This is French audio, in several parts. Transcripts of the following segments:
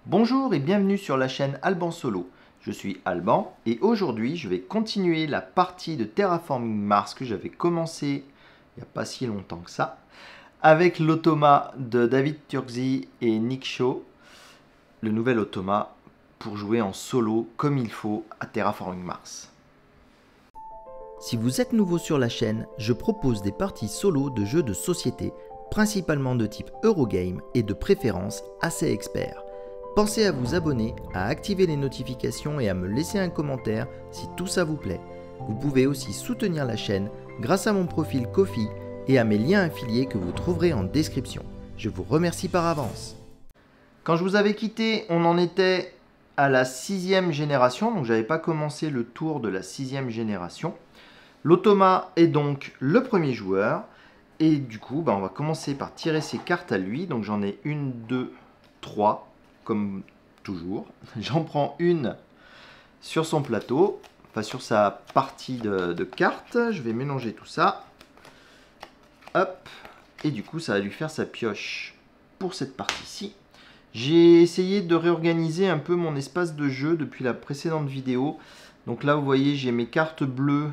Bonjour et bienvenue sur la chaîne Alban Solo. Je suis Alban et aujourd'hui je vais continuer la partie de Terraforming Mars que j'avais commencé il n'y a pas si longtemps que ça avec l'automa de David Turkzy et Nick Shaw, le nouvel automa pour jouer en solo comme il faut à Terraforming Mars. Si vous êtes nouveau sur la chaîne, je propose des parties solo de jeux de société, principalement de type Eurogame et de préférence assez expert. Pensez à vous abonner, à activer les notifications et à me laisser un commentaire si tout ça vous plaît. Vous pouvez aussi soutenir la chaîne grâce à mon profil Ko-fi et à mes liens affiliés que vous trouverez en description. Je vous remercie par avance. Quand je vous avais quitté, on en était à la 6e génération, donc j'avais pas commencé le tour de la 6e génération. L'automa est donc le premier joueur et du coup on va commencer par tirer ses cartes à lui. Donc j'en ai une, deux, trois comme toujours. J'en prends une sur son plateau, enfin sur sa partie de cartes. Je vais mélanger tout ça. Hop. Et du coup ça va lui faire sa pioche pour cette partie-ci. J'ai essayé de réorganiser un peu mon espace de jeu depuis la précédente vidéo. Donc là vous voyez j'ai mes cartes bleues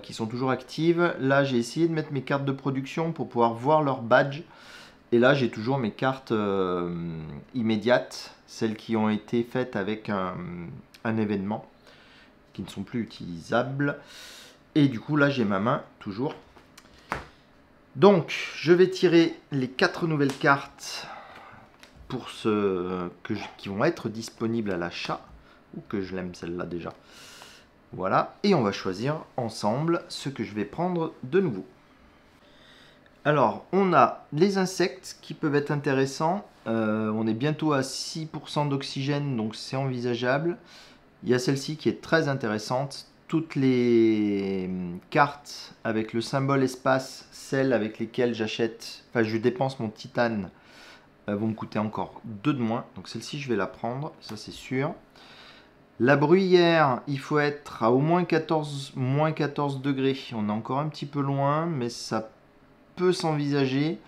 qui sont toujours actives. Là, j'ai essayé de mettre mes cartes de production pour pouvoir voir leur badge. Et là, j'ai toujours mes cartes immédiates, celles qui ont été faites avec un événement, qui ne sont plus utilisables. Et du coup, là, j'ai ma main, toujours. Donc, je vais tirer les 4 nouvelles cartes pour qui vont être disponibles à l'achat. Ou que je l'aime celle-là déjà. Voilà, et on va choisir ensemble ce que je vais prendre de nouveau. Alors, on a les insectes qui peuvent être intéressants. On est bientôt à 6% d'oxygène, donc c'est envisageable. Il y a celle-ci qui est très intéressante. Toutes les cartes avec le symbole espace, celles avec lesquelles je dépense mon titane, vont me coûter encore 2 de moins. Donc celle-ci, je vais la prendre, ça c'est sûr. La bruyère, il faut être à au moins 14 degrés. On est encore un petit peu loin, mais ça peut s'envisager.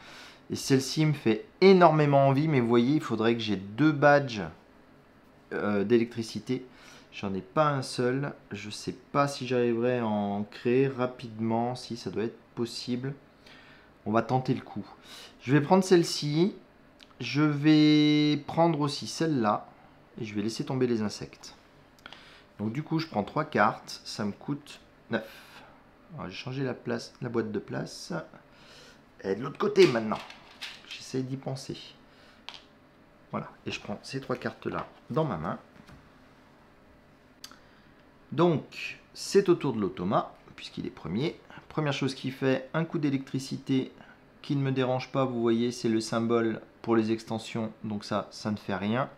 Et celle-ci me fait énormément envie, mais vous voyez, il faudrait que j'ai 2 badges d'électricité. J'en ai pas un seul. Je sais pas si j'arriverai à en créer rapidement. Si, ça doit être possible. On va tenter le coup. Je vais prendre celle-ci. Je vais prendre aussi celle-là. Et je vais laisser tomber les insectes. Donc du coup, je prends 3 cartes, ça me coûte 9. Alors, j'ai changé la boîte de place. Et de l'autre côté maintenant. J'essaie d'y penser. Voilà, et je prends ces 3 cartes-là dans ma main. Donc, c'est au tour de l'automa, puisqu'il est premier. Première chose qu'il fait, un coup d'électricité qui ne me dérange pas, vous voyez, c'est le symbole pour les extensions, donc ça ne fait rien.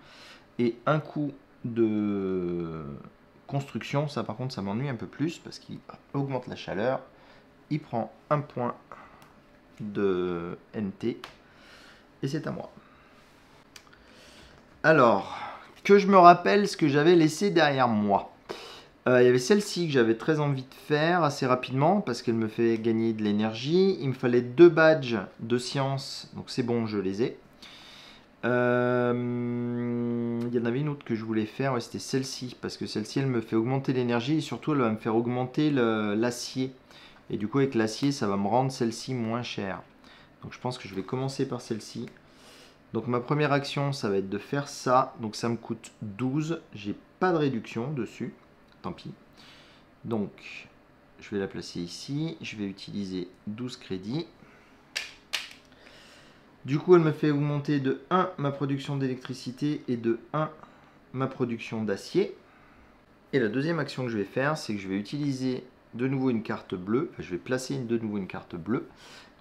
Et un coup de construction, ça par contre ça m'ennuie un peu plus parce qu'il augmente la chaleur. Il prend un point de NT et c'est à moi. Alors, que je me rappelle ce que j'avais laissé derrière moi. Il y avait celle-ci que j'avais très envie de faire assez rapidement parce qu'elle me fait gagner de l'énergie. Il me fallait 2 badges de science, donc c'est bon, je les ai. Il y en avait une autre que je voulais faire, ouais, c'était celle-ci, parce que celle-ci elle me fait augmenter l'énergie et surtout elle va me faire augmenter l'acier. Et du coup avec l'acier ça va me rendre celle-ci moins chère. Donc je pense que je vais commencer par celle-ci. Donc ma première action ça va être de faire ça, donc ça me coûte 12, j'ai pas de réduction dessus, tant pis. Donc je vais la placer ici, je vais utiliser 12 crédits. Du coup, elle me fait augmenter de 1 ma production d'électricité et de 1 ma production d'acier. Et la deuxième action que je vais faire, c'est que je vais utiliser de nouveau une carte bleue. Enfin, je vais placer de nouveau une carte bleue.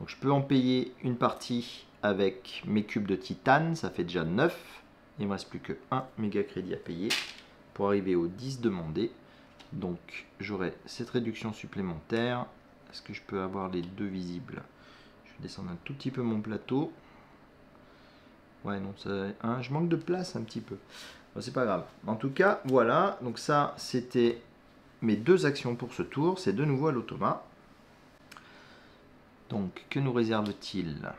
Donc je peux en payer une partie avec mes cubes de titane, ça fait déjà 9. Il ne me reste plus que 1 méga crédit à payer pour arriver aux 10 demandés. Donc j'aurai cette réduction supplémentaire. Est-ce que je peux avoir les deux visibles? Je vais descendre un tout petit peu mon plateau. Ouais, non, je manque de place un petit peu. Bon, c'est pas grave. En tout cas, voilà. Donc ça, c'était mes 2 actions pour ce tour. C'est de nouveau à l'automa. Donc, que nous réserve-t-il?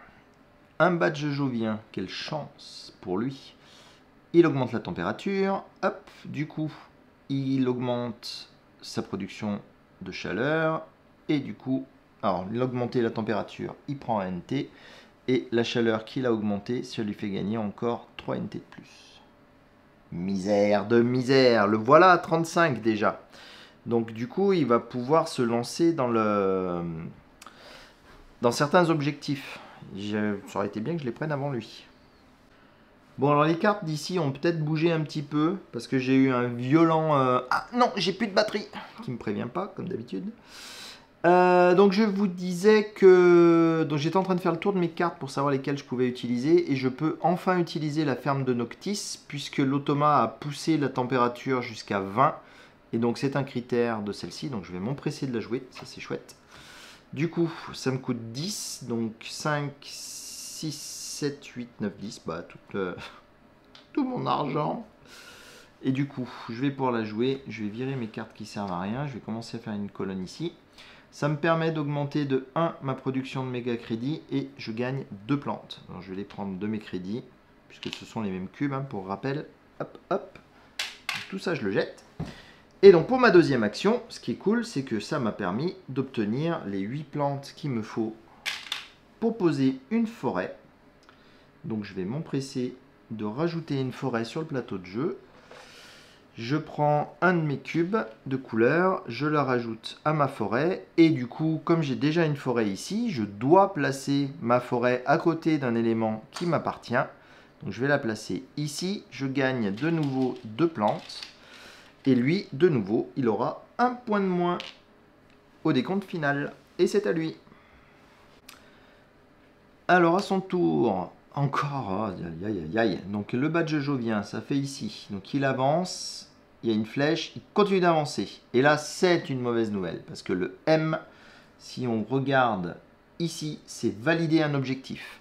Un badge jovien. Quelle chance pour lui. il augmente la température, hop, du coup, il augmente sa production de chaleur, et du coup, alors, il a augmenté la température, il prend un NT, et la chaleur qu'il a augmentée, ça lui fait gagner encore 3 NT de plus. Misère de misère, le voilà à 35 déjà. Donc du coup, il va pouvoir se lancer dans certains objectifs. Ça aurait été bien que je les prenne avant lui. Bon, alors les cartes d'ici ont peut-être bougé un petit peu, parce que j'ai eu un violent... Ah non, j'ai plus de batterie, qui me prévient pas, comme d'habitude. Donc je vous disais que donc j'étais en train de faire le tour de mes cartes pour savoir lesquelles je pouvais utiliser, et je peux enfin utiliser la ferme de Noctis, puisque l'automa a poussé la température jusqu'à 20, et donc c'est un critère de celle-ci, donc je vais m'empresser de la jouer, ça c'est chouette. Du coup, ça me coûte 10, donc 5, 6, 7, 8, 9, 10, bah tout mon argent. Et du coup, je vais pouvoir la jouer, je vais virer mes cartes qui servent à rien, je vais commencer à faire une colonne ici. Ça me permet d'augmenter de 1 ma production de méga crédits et je gagne 2 plantes. Alors je vais les prendre de mes crédits, puisque ce sont les mêmes cubes, hein, pour rappel. Hop, hop. Tout ça, je le jette. Et donc pour ma deuxième action, ce qui est cool, c'est que ça m'a permis d'obtenir les 8 plantes qu'il me faut pour poser une forêt. Donc je vais m'empresser de rajouter une forêt sur le plateau de jeu. Je prends un de mes cubes de couleur, je la rajoute à ma forêt, et du coup, comme j'ai déjà une forêt ici, je dois placer ma forêt à côté d'un élément qui m'appartient. Donc je vais la placer ici, je gagne de nouveau 2 plantes, et lui, de nouveau, il aura un point de moins au décompte final, et c'est à lui. Alors à son tour, encore, aïe aïe aïe aïe, donc le badge jovien, ça fait ici, donc il avance. Il y a une flèche, il continue d'avancer. Et là, c'est une mauvaise nouvelle, parce que le M, si on regarde ici, c'est valider un objectif.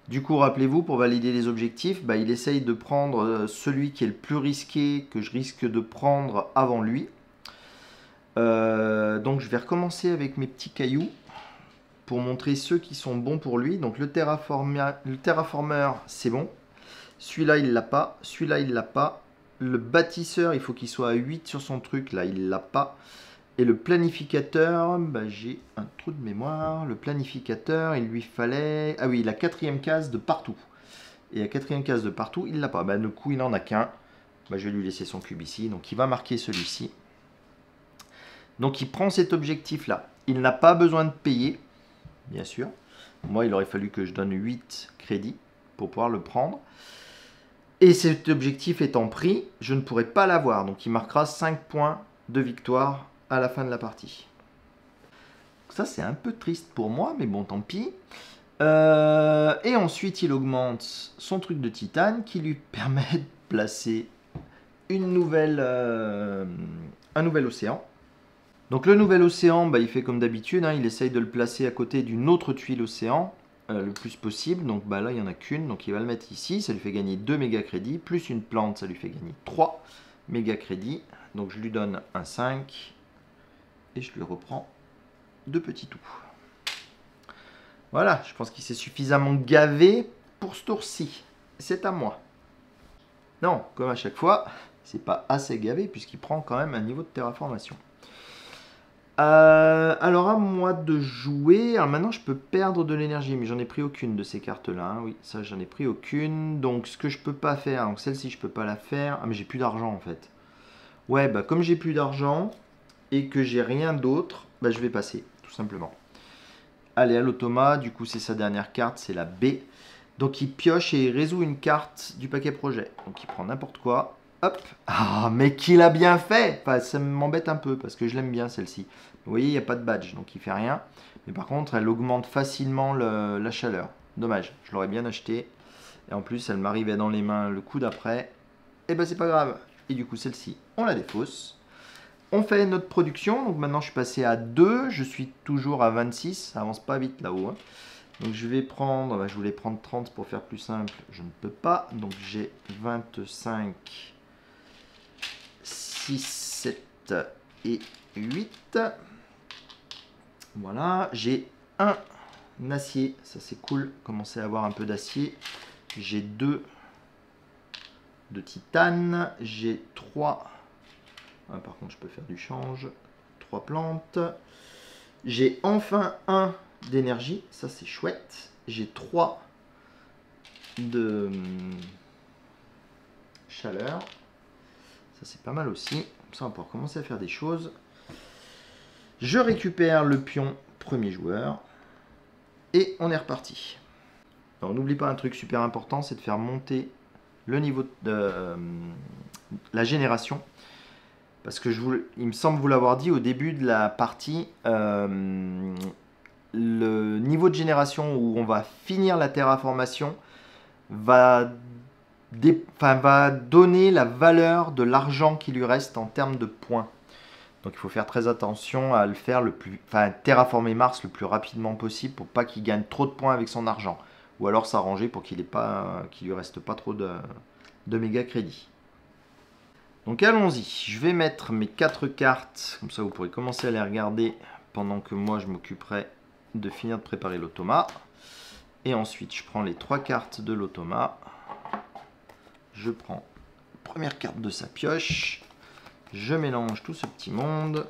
Du coup, rappelez-vous, pour valider les objectifs, bah, il essaye de prendre celui qui est le plus risqué, que je risque de prendre avant lui. Donc je vais recommencer avec mes petits cailloux, pour montrer ceux qui sont bons pour lui. Donc le terraformeur, c'est bon. Celui-là, il l'a pas. Celui-là, il l'a pas. Le bâtisseur, il faut qu'il soit à 8 sur son truc. Là, il l'a pas. Et le planificateur, bah, j'ai un trou de mémoire. Le planificateur, il lui fallait... Ah oui, la 4e case de partout. Et la 4e case de partout, il l'a pas. Bah, du coup, il n'en a qu'un. Bah, je vais lui laisser son cube ici. Donc, il va marquer celui-ci. Donc, il prend cet objectif-là. Il n'a pas besoin de payer, bien sûr. Moi, il aurait fallu que je donne 8 crédits pour pouvoir le prendre. Et cet objectif étant pris, je ne pourrai pas l'avoir. Donc il marquera 5 points de victoire à la fin de la partie. Ça, c'est un peu triste pour moi, mais bon, tant pis. Et ensuite, il augmente son truc de titane qui lui permet de placer un nouvel océan. Donc le nouvel océan, bah, il fait comme d'habitude, hein, il essaye de le placer à côté d'une autre tuile océan. Le plus possible, donc bah là il n'y en a qu'une, donc il va le mettre ici, ça lui fait gagner 2 méga crédits, plus une plante, ça lui fait gagner 3 méga crédits, donc je lui donne un 5, et je lui reprends 2 petits tout. Voilà, je pense qu'il s'est suffisamment gavé pour ce tour-ci, c'est à moi. Non, comme à chaque fois, c'est pas assez gavé, puisqu'il prend quand même un niveau de terraformation. Alors à moi de jouer. Alors maintenant je peux perdre de l'énergie, mais j'en ai pris aucune de ces cartes là, hein. Oui, ça j'en ai pris aucune. Donc ce que je peux pas faire, donc celle-ci je peux pas la faire. Ah mais j'ai plus d'argent en fait. Ouais, bah comme j'ai plus d'argent et que j'ai rien d'autre, bah je vais passer tout simplement. Allez, à l'automa, du coup c'est sa dernière carte, c'est la B. Donc il pioche et il résout une carte du paquet projet. Donc il prend n'importe quoi. Hop. Ah, mais qu'il a bien fait. Enfin, ça m'embête un peu parce que je l'aime bien celle-ci. Vous voyez, il n'y a pas de badge, donc il fait rien. Mais par contre, elle augmente facilement la chaleur. Dommage, je l'aurais bien acheté. Et en plus, elle m'arrivait dans les mains le coup d'après. Et ben c'est pas grave. Et du coup, celle-ci, on la défausse. On fait notre production. Donc maintenant, je suis passé à 2. Je suis toujours à 26. Ça avance pas vite là-haut, hein. Donc je vais prendre, je voulais prendre 30 pour faire plus simple, je ne peux pas. Donc j'ai 25, 6, 7 et 8. Voilà, j'ai un acier, ça c'est cool, commencer à avoir un peu d'acier. J'ai 2 de titane. J'ai 3... Ah, par contre, je peux faire du change. 3 plantes. J'ai enfin 1 d'énergie. Ça, c'est chouette. J'ai 3 de chaleur. Ça, c'est pas mal aussi. Comme ça, on va pouvoir commencer à faire des choses. Je récupère le pion premier joueur. Et on est reparti. Alors, n'oublie pas un truc super important, c'est de faire monter le niveau de la génération. Parce que il me semble vous l'avoir dit au début de la partie, le niveau de génération où on va finir la terraformation va donner la valeur de l'argent qui lui reste en termes de points. Donc il faut faire très attention à le faire terraformer Mars le plus rapidement possible pour pas qu'il gagne trop de points avec son argent. Ou alors s'arranger pour qu'il lui reste pas trop de méga crédits. Donc allons-y, je vais mettre mes 4 cartes, comme ça vous pourrez commencer à les regarder pendant que moi je m'occuperai de finir de préparer l'automa. Et ensuite je prends les 3 cartes de l'automa. Je prends la première carte de sa pioche. Je mélange tout ce petit monde.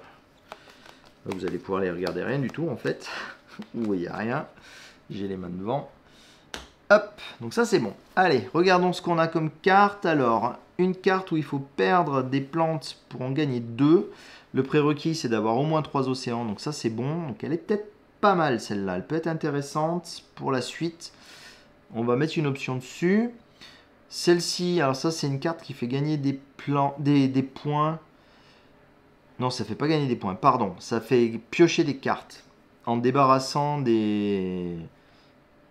Là, vous allez pouvoir les regarder, rien du tout en fait. Où il n'y a rien. J'ai les mains devant. Hop, donc ça c'est bon. Allez, regardons ce qu'on a comme carte. Alors, une carte où il faut perdre des plantes pour en gagner 2. Le prérequis c'est d'avoir au moins 3 océans. Donc ça c'est bon. Donc elle est peut-être pas mal celle-là. Elle peut être intéressante pour la suite. On va mettre une option dessus. Celle-ci, alors ça c'est une carte qui fait gagner des points. Non, ça fait pas gagner des points, pardon. Ça fait piocher des cartes en débarrassant des...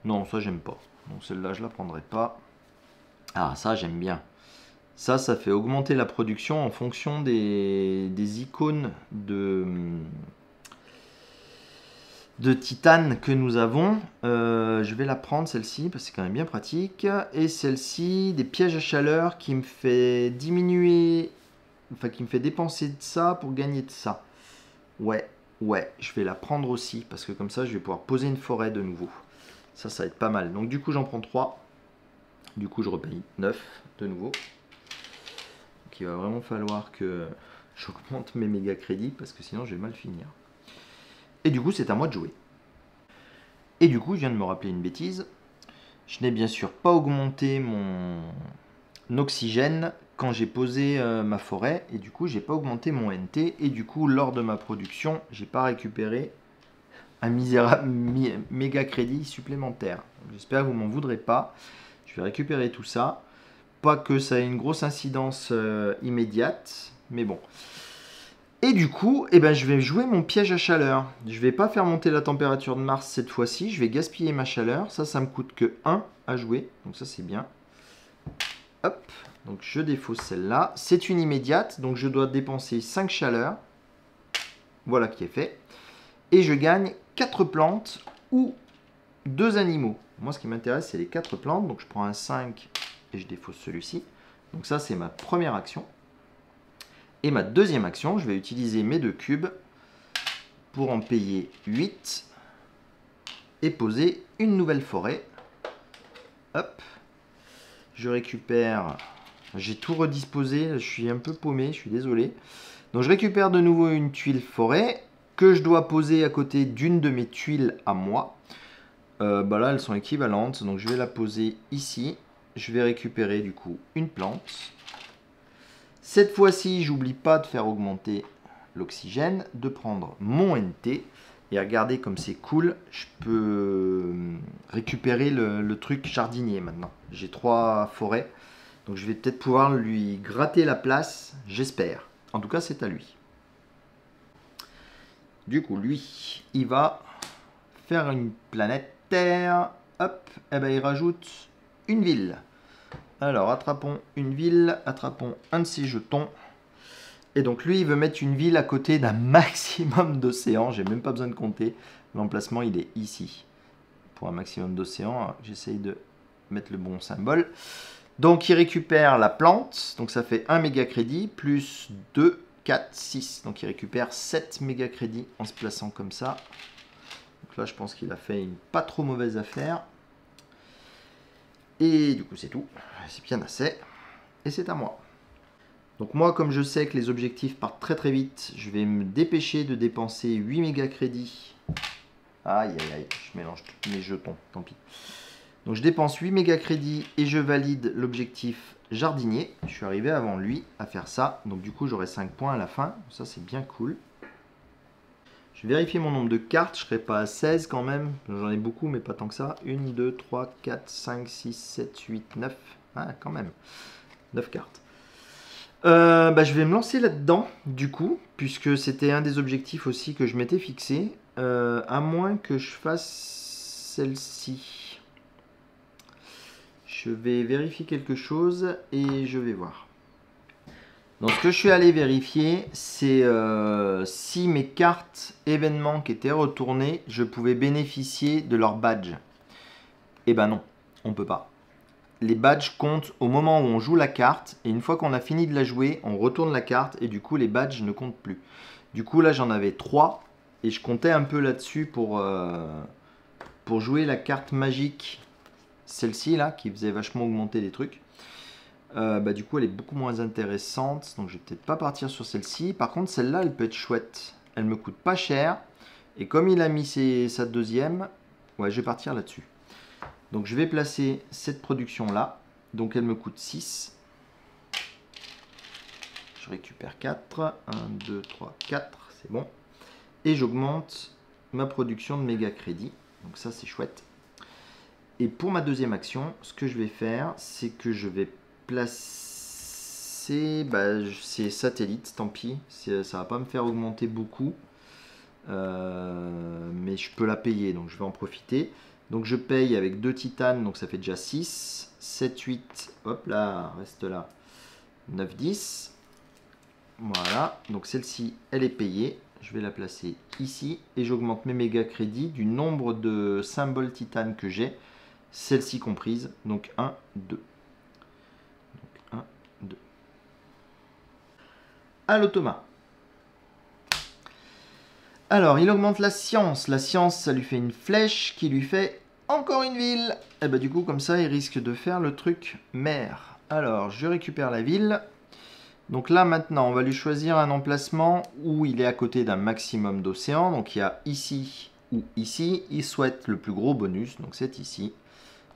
Non, ça j'aime pas. Donc celle-là je la prendrai pas. Ah, ça j'aime bien. Ça fait augmenter la production en fonction des icônes de titane que nous avons. Je vais la prendre celle-ci parce que c'est quand même bien pratique. Et celle-ci, des pièges à chaleur qui me fait diminuer, enfin qui me fait dépenser de ça pour gagner de ça. Ouais, je vais la prendre aussi parce que comme ça je vais pouvoir poser une forêt de nouveau. Ça va être pas mal. Donc du coup j'en prends 3. Du coup je repaye 9 de nouveau. Donc il va vraiment falloir que j'augmente mes méga crédits parce que sinon je vais mal finir. Et du coup, c'est à moi de jouer. Et du coup, je viens de me rappeler une bêtise. Je n'ai bien sûr pas augmenté mon oxygène quand j'ai posé ma forêt. Et du coup, j'ai pas augmenté mon NT. Et du coup, lors de ma production, j'ai pas récupéré un misérable méga crédit supplémentaire. J'espère que vous m'en voudrez pas. Je vais récupérer tout ça. Pas que ça ait une grosse incidence immédiate. Mais bon. Et du coup, je vais jouer mon piège à chaleur. Je vais pas faire monter la température de Mars cette fois-ci. Je vais gaspiller ma chaleur. Ça me coûte que 1 à jouer. Donc ça, c'est bien. Hop. Donc je défausse celle-là. C'est une immédiate. Donc je dois dépenser 5 chaleurs. Voilà qui est fait. Et je gagne 4 plantes ou 2 animaux. Moi, ce qui m'intéresse, c'est les 4 plantes. Donc je prends un 5 et je défausse celui-ci. Donc ça, c'est ma première action. Et ma deuxième action, je vais utiliser mes 2 cubes pour en payer 8 et poser une nouvelle forêt. Hop. Je récupère... J'ai tout redisposé, je suis un peu paumé, je suis désolé. Donc je récupère de nouveau une tuile forêt que je dois poser à côté d'une de mes tuiles à moi. Là, elles sont équivalentes, donc je vais la poser ici. Je vais récupérer du coup une plante. Cette fois-ci, j'oublie pas de faire augmenter l'oxygène, de prendre mon NT. Et regardez comme c'est cool, je peux récupérer le truc jardinier maintenant. J'ai 3 forêts, donc je vais peut-être pouvoir lui gratter la place, j'espère. En tout cas, c'est à lui. Du coup, lui, il va faire une planète Terre. Hop, il rajoute une ville. Alors, attrapons une ville, attrapons un de ses jetons. Et donc, lui, il veut mettre une ville à côté d'un maximum d'océans. J'ai même pas besoin de compter. L'emplacement, il est ici. Pour un maximum d'océans, j'essaye de mettre le bon symbole. Donc, il récupère la plante. Donc, ça fait 1 méga crédit, plus 2, 4, 6. Donc, il récupère 7 méga crédits en se plaçant comme ça. Donc là, je pense qu'il a fait une pas trop mauvaise affaire. Et du coup, c'est tout. C'est bien assez. et c'est à moi. Donc moi, comme je sais que les objectifs partent très très vite, je vais me dépêcher de dépenser 8 méga crédits. Aïe aïe aïe, je mélange tous mes jetons, tant pis. Donc je dépense 8 méga crédits et je valide l'objectif jardinier. Je suis arrivé avant lui à faire ça. Donc du coup j'aurai 5 points à la fin. Ça c'est bien cool. Je vais vérifier mon nombre de cartes. Je ne serai pas à 16 quand même. J'en ai beaucoup mais pas tant que ça. 1, 2, 3, 4, 5, 6, 7, 8, 9. Ah quand même. 9 cartes. Je vais me lancer là-dedans du coup. Puisque c'était un des objectifs aussi que je m'étais fixé. À moins que je fasse celle-ci. Je vais vérifier quelque chose et je vais voir. Donc ce que je suis allé vérifier, c'est si mes cartes événements qui étaient retournées, je pouvais bénéficier de leur badge. Eh ben non, on ne peut pas. Les badges comptent au moment où on joue la carte et une fois qu'on a fini de la jouer, on retourne la carte et du coup les badges ne comptent plus. Du coup là j'en avais 3 et je comptais un peu là-dessus pour jouer la carte magique. Celle-ci là qui faisait vachement augmenter les trucs, du coup elle est beaucoup moins intéressante, donc je vais peut-être pas partir sur celle-ci. Par contre celle-là elle peut être chouette, elle me coûte pas cher et comme il a mis sa deuxième, ouais je vais partir là-dessus. Donc je vais placer cette production là, donc elle me coûte 6. Je récupère 4, 1, 2, 3, 4, c'est bon. Et j'augmente ma production de méga crédit, donc ça c'est chouette. Et pour ma deuxième action, ce que je vais faire, c'est que je vais placer ces satellites, tant pis, ça va pas me faire augmenter beaucoup, mais je peux la payer, donc je vais en profiter. Donc je paye avec 2 titanes, donc ça fait déjà 6, 7, 8, hop là, reste là, 9, 10. Voilà, donc celle-ci, elle est payée. Je vais la placer ici et j'augmente mes méga crédits du nombre de symboles titanes que j'ai. Celle-ci comprise, donc 1, 2. Donc 1, 2. À l'automa. Alors, il augmente la science. La science, ça lui fait une flèche qui lui fait encore une ville. Et du coup, comme ça, il risque de faire le truc mer. Alors, je récupère la ville. Donc là, maintenant, on va lui choisir un emplacement où il est à côté d'un maximum d'océans. Donc, il y a ici ou ici. Il souhaite le plus gros bonus, donc c'est ici.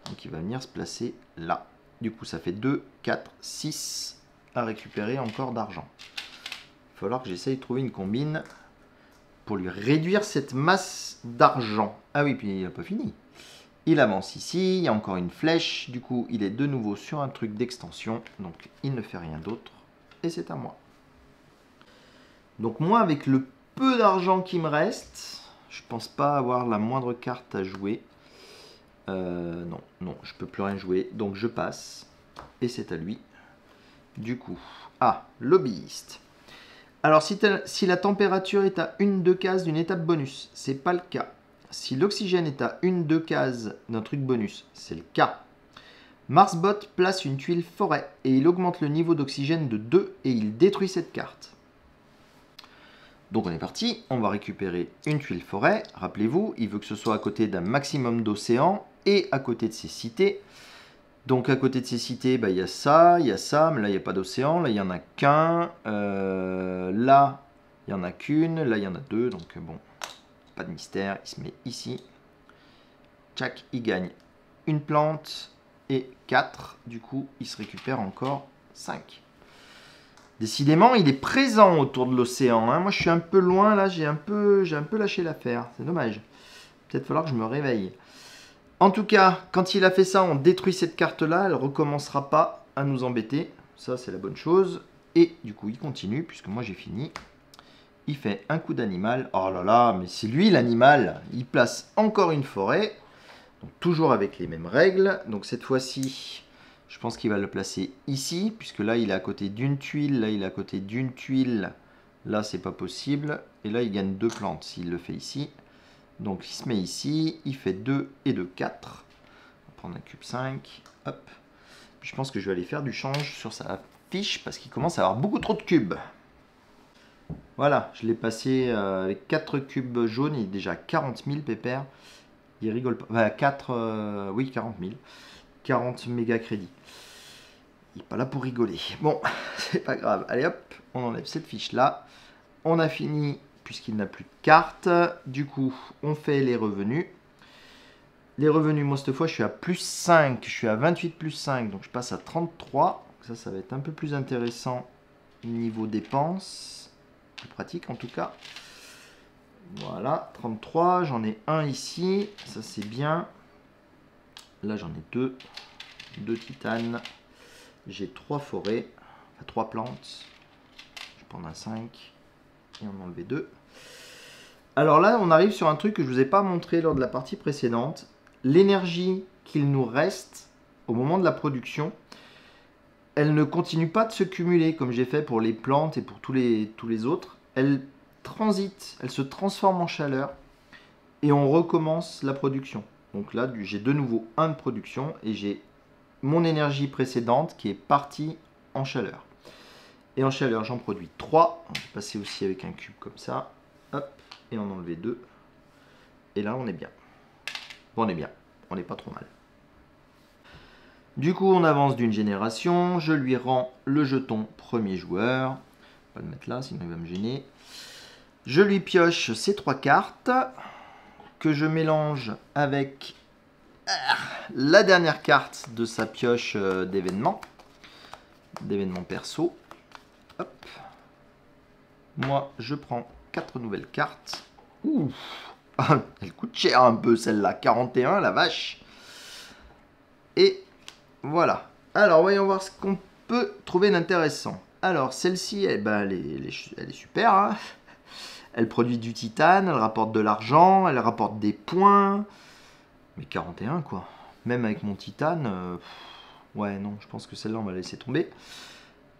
Donc il va venir se placer là. Du coup ça fait 2, 4, 6 à récupérer encore d'argent. Il va falloir que j'essaye de trouver une combine pour lui réduire cette masse d'argent. Ah oui, puis il n'a pas fini. Il avance ici, il y a encore une flèche. Du coup il est de nouveau sur un truc d'extension. Donc il ne fait rien d'autre. Et c'est à moi. Donc moi avec le peu d'argent qui me reste, je pense pas avoir la moindre carte à jouer. Non, je peux plus rien jouer, donc je passe, et c'est à lui. Du coup, lobbyiste. Alors si la température est à 1-2 cases d'une étape bonus, c'est pas le cas. Si l'oxygène est à 1-2 cases d'un truc bonus, c'est le cas. Marsbot place une tuile forêt, et il augmente le niveau d'oxygène de 2, et il détruit cette carte. Donc on est parti, on va récupérer une tuile forêt. Rappelez-vous, il veut que ce soit à côté d'un maximum d'océans et à côté de ces cités. Donc à côté de ces cités, il y a ça, mais là il n'y a pas d'océan, là il n'y en a qu'un. Là, il n'y en a qu'une, là il y en a 2, donc bon, pas de mystère, il se met ici. Tchac, il gagne une plante et 4, du coup il se récupère encore 5. Décidément, il est présent autour de l'océan. Hein. Moi, je suis un peu loin, là. J'ai un peu lâché l'affaire. C'est dommage. Peut-être falloir que je me réveille. En tout cas, quand il a fait ça, on détruit cette carte-là. Elle ne recommencera pas à nous embêter. Ça, c'est la bonne chose. Et du coup, il continue, puisque moi, j'ai fini. Il fait un coup d'animal. Oh là là, mais c'est lui, l'animal. Il place encore une forêt. Donc, toujours avec les mêmes règles. Donc, cette fois-ci... Je pense qu'il va le placer ici, puisque là, il est à côté d'une tuile. Là, il est à côté d'une tuile. Là, c'est pas possible. Et là, il gagne 2 plantes s'il le fait ici. Donc, il se met ici. Il fait 2 et 2, 4. On va prendre un cube 5. Hop. Je pense que je vais aller faire du change sur sa fiche, parce qu'il commence à avoir beaucoup trop de cubes. Voilà, je l'ai passé avec 4 cubes jaunes. Il est déjà 40 000 pépères. Il rigole pas. 40 000. 40 méga crédits. il n'est pas là pour rigoler. Bon, c'est pas grave. Allez hop, on enlève cette fiche-là. On a fini, puisqu'il n'a plus de carte. Du coup, on fait les revenus. Les revenus, moi, cette fois, je suis à plus 5. Je suis à 28 plus 5, donc je passe à 33. Ça va être un peu plus intéressant niveau dépenses. Plus pratique, en tout cas. Voilà, 33. J'en ai un ici. Ça, c'est bien. Là, j'en ai deux. 2 titanes. J'ai 3 forêts. Enfin, 3 plantes. Je vais prendre un 5. Et en enlever 2. Alors là, on arrive sur un truc que je ne vous ai pas montré lors de la partie précédente. L'énergie qu'il nous reste au moment de la production, elle ne continue pas de se cumuler comme j'ai fait pour les plantes et pour tous les autres. Elle transite, elle se transforme en chaleur et on recommence la production. Donc là, j'ai de nouveau 1 de production et j'ai mon énergie précédente qui est partie en chaleur. Et en chaleur, j'en produis 3. On va passer aussi avec un cube comme ça. Hop, et en enlever 2. Et là, on est bien. Bon, on est bien. On n'est pas trop mal. Du coup, on avance d'une génération. Je lui rends le jeton premier joueur. On va le mettre là, sinon il va me gêner. Je lui pioche ces 3 cartes que je mélange avec la dernière carte de sa pioche d'événement perso. Hop. Moi, je prends 4 nouvelles cartes. Ouh, elle coûte cher un peu celle-là. 41, la vache. Et voilà. Alors, voyons voir ce qu'on peut trouver d'intéressant. Alors, celle-ci, eh ben, elle est super. Hein, elle produit du titane, elle rapporte de l'argent, elle rapporte des points. Mais 41, quoi. Même avec mon titane, ouais, non, je pense que celle-là, on va laisser tomber.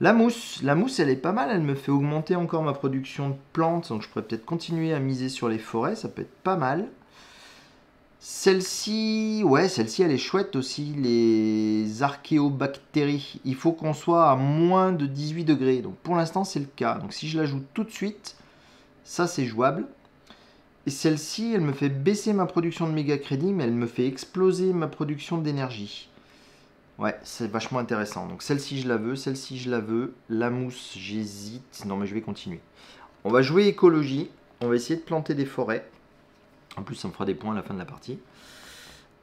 La mousse, elle est pas mal, elle me fait augmenter encore ma production de plantes, donc je pourrais peut-être continuer à miser sur les forêts, ça peut être pas mal. Celle-ci, ouais, celle-ci elle est chouette aussi, les archéobactéries. Il faut qu'on soit à moins de 18 degrés, donc pour l'instant c'est le cas. Donc si je l'ajoute tout de suite, ça c'est jouable. Et celle-ci, elle me fait baisser ma production de méga crédit, mais elle me fait exploser ma production d'énergie. Ouais, c'est vachement intéressant. Donc celle-ci, je la veux. Celle-ci, je la veux. La mousse, j'hésite. Non, mais je vais continuer. On va jouer écologie. On va essayer de planter des forêts. En plus, ça me fera des points à la fin de la partie.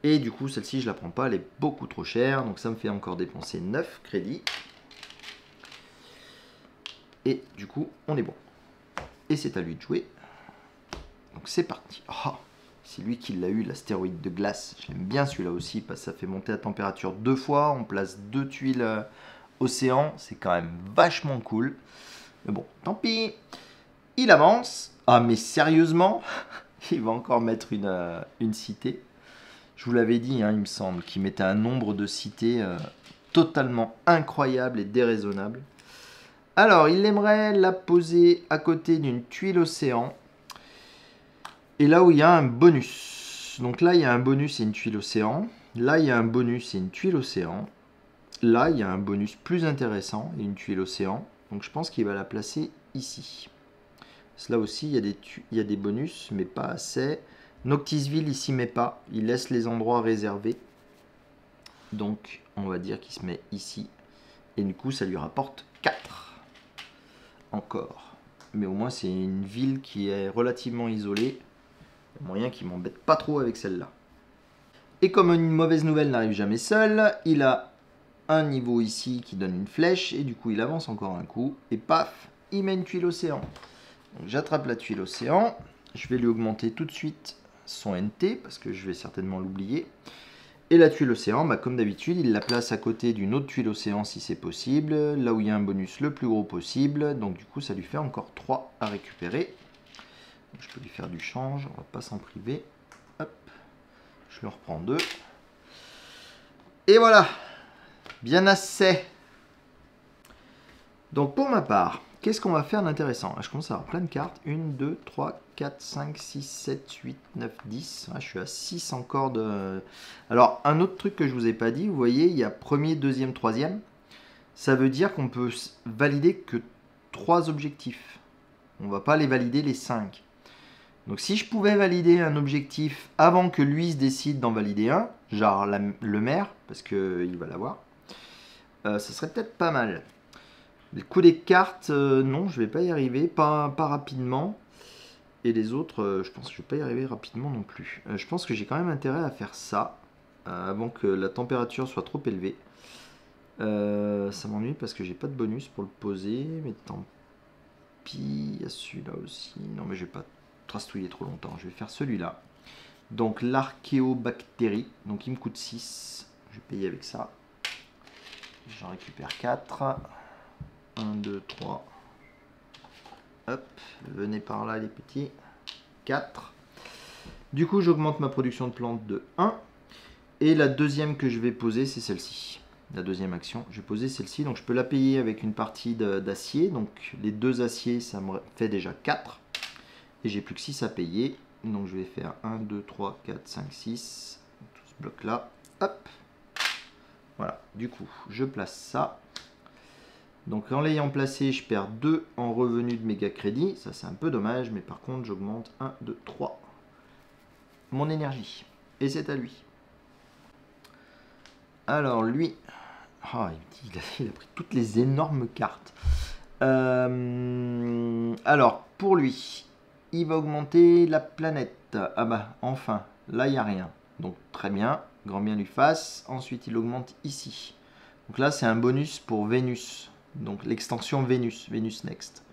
Et du coup, celle-ci, je la prends pas. Elle est beaucoup trop chère. Donc ça me fait encore dépenser 9 crédits. Et du coup, on est bon. Et c'est à lui de jouer. Donc c'est parti. Oh, c'est lui qui l'a eu, l'astéroïde de glace. Je l'aime bien celui-là aussi, parce que ça fait monter la température 2 fois. On place 2 tuiles océan. C'est quand même vachement cool. Mais bon, tant pis. Il avance. Ah, mais sérieusement, il va encore mettre une cité. Je vous l'avais dit, hein, il me semble, qu'il mettait un nombre de cités totalement incroyable et déraisonnable. Alors, il aimerait la poser à côté d'une tuile océan. Et là où il y a un bonus. Donc là, il y a un bonus et une tuile océan. Là, il y a un bonus et une tuile océan. Là, il y a un bonus plus intéressant et une tuile océan. Donc je pense qu'il va la placer ici. Là aussi, il y a des bonus, mais pas assez. Noctisville, il s'y met pas. Il laisse les endroits réservés. Donc, on va dire qu'il se met ici. Et du coup, ça lui rapporte 4. Encore. Mais au moins, c'est une ville qui est relativement isolée. Il y a moyen qu'il m'embête pas trop avec celle-là. Et comme une mauvaise nouvelle n'arrive jamais seule, il a un niveau ici qui donne une flèche. Et du coup, il avance encore un coup. Et paf, il met une tuile océan. Donc j'attrape la tuile océan. Je vais lui augmenter tout de suite son NT, parce que je vais certainement l'oublier. Et la tuile océan, bah, comme d'habitude, il la place à côté d'une autre tuile océan si c'est possible. Là où il y a un bonus le plus gros possible. Donc du coup, ça lui fait encore 3 à récupérer. Je peux lui faire du change, on va pas s'en priver. Hop, je le reprends 2. Et voilà, bien assez. Donc pour ma part, qu'est-ce qu'on va faire d'intéressant? Je commence à avoir plein de cartes. 1, 2, 3, 4, 5, 6, 7, 8, 9, 10. Je suis à 6 encore de... Alors, un autre truc que je ne vous ai pas dit, vous voyez, il y a premier, deuxième, troisième. Ça veut dire qu'on peut valider que 3 objectifs. On ne va pas les valider les 5. Donc si je pouvais valider un objectif avant que lui se décide d'en valider un, genre le maire, parce qu'il va l'avoir, ça serait peut-être pas mal. Le coup des cartes, non, je vais pas y arriver, pas rapidement. Et les autres, je pense que je vais pas y arriver rapidement non plus. Je pense que j'ai quand même intérêt à faire ça, avant que la température soit trop élevée. Ça m'ennuie parce que j'ai pas de bonus pour le poser, mais tant pis, il y a celui-là aussi. Non, mais je vais pas trastouiller trop longtemps, je vais faire celui-là. Donc l'archéobactérie, donc il me coûte 6, je vais payer avec ça. J'en récupère 4. 1, 2, 3. Hop, venez par là les petits. 4. Du coup, j'augmente ma production de plantes de 1. Et la deuxième que je vais poser, c'est celle-ci. La deuxième action, je vais poser celle-ci. Donc je peux la payer avec une partie d'acier. Donc les 2 aciers, ça me fait déjà 4. Et j'ai plus que 6 à payer. Donc je vais faire 1, 2, 3, 4, 5, 6. Tout ce bloc-là. Hop. Voilà. Du coup, je place ça. Donc en l'ayant placé, je perds 2 en revenu de méga crédit. Ça, c'est un peu dommage. Mais par contre, j'augmente 1, 2, 3 mon énergie. Et c'est à lui. Alors lui... Oh, il a pris toutes les énormes cartes. Alors, pour lui, il va augmenter la planète. Ah bah, enfin, là, il n'y a rien. Donc, très bien, grand bien lui fasse. Ensuite, il augmente ici. Donc là, c'est un bonus pour Vénus. Donc, l'extension Vénus, Vénus Next.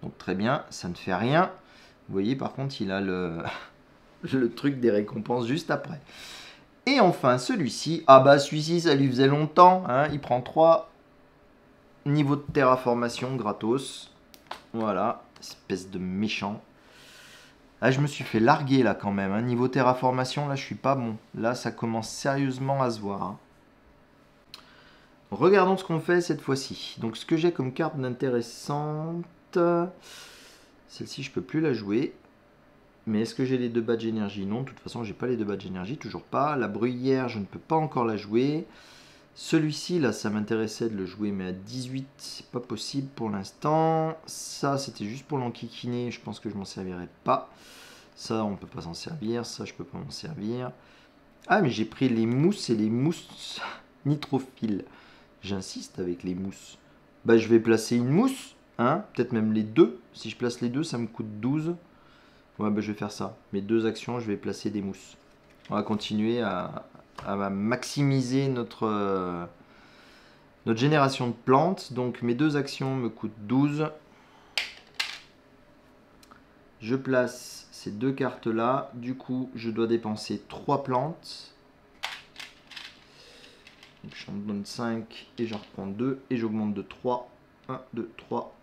Donc, très bien, ça ne fait rien. Vous voyez, par contre, il a le, le truc des récompenses juste après. Et enfin, celui-ci, ah bah celui-ci, ça lui faisait longtemps, hein, il prend 3 niveaux de terraformation gratos. Voilà, espèce de méchant. Là, je me suis fait larguer là quand même, hein. Niveau terraformation, là, je suis pas bon. Là, ça commence sérieusement à se voir, hein. Regardons ce qu'on fait cette fois-ci. Donc, ce que j'ai comme carte d'intéressante, celle-ci, je peux plus la jouer. Mais est-ce que j'ai les 2 badges énergie? Non, de toute façon, j'ai pas les 2 badges énergie, toujours pas. La bruyère, je ne peux pas encore la jouer. Celui-ci, là, ça m'intéressait de le jouer, mais à 18, c'est pas possible pour l'instant. Ça, c'était juste pour l'enquiquiner, je pense que je m'en servirai pas. Ça, on peut pas s'en servir. Ça, je peux pas m'en servir. Ah, mais j'ai pris les mousses et les mousses nitrophiles. J'insiste avec les mousses. Bah, je vais placer une mousse, hein, peut-être même les 2. Si je place les 2, ça me coûte 12. Ouais, bah, je vais faire ça. Mes 2 actions, je vais placer des mousses. On va continuer à maximiser notre génération de plantes. Donc mes 2 actions me coûtent 12. Je place ces 2 cartes là. Du coup, je dois dépenser 3 plantes. Donc, j'en donne 5 et j'en reprends 2. Et j'augmente de 3. 1, 2, 3.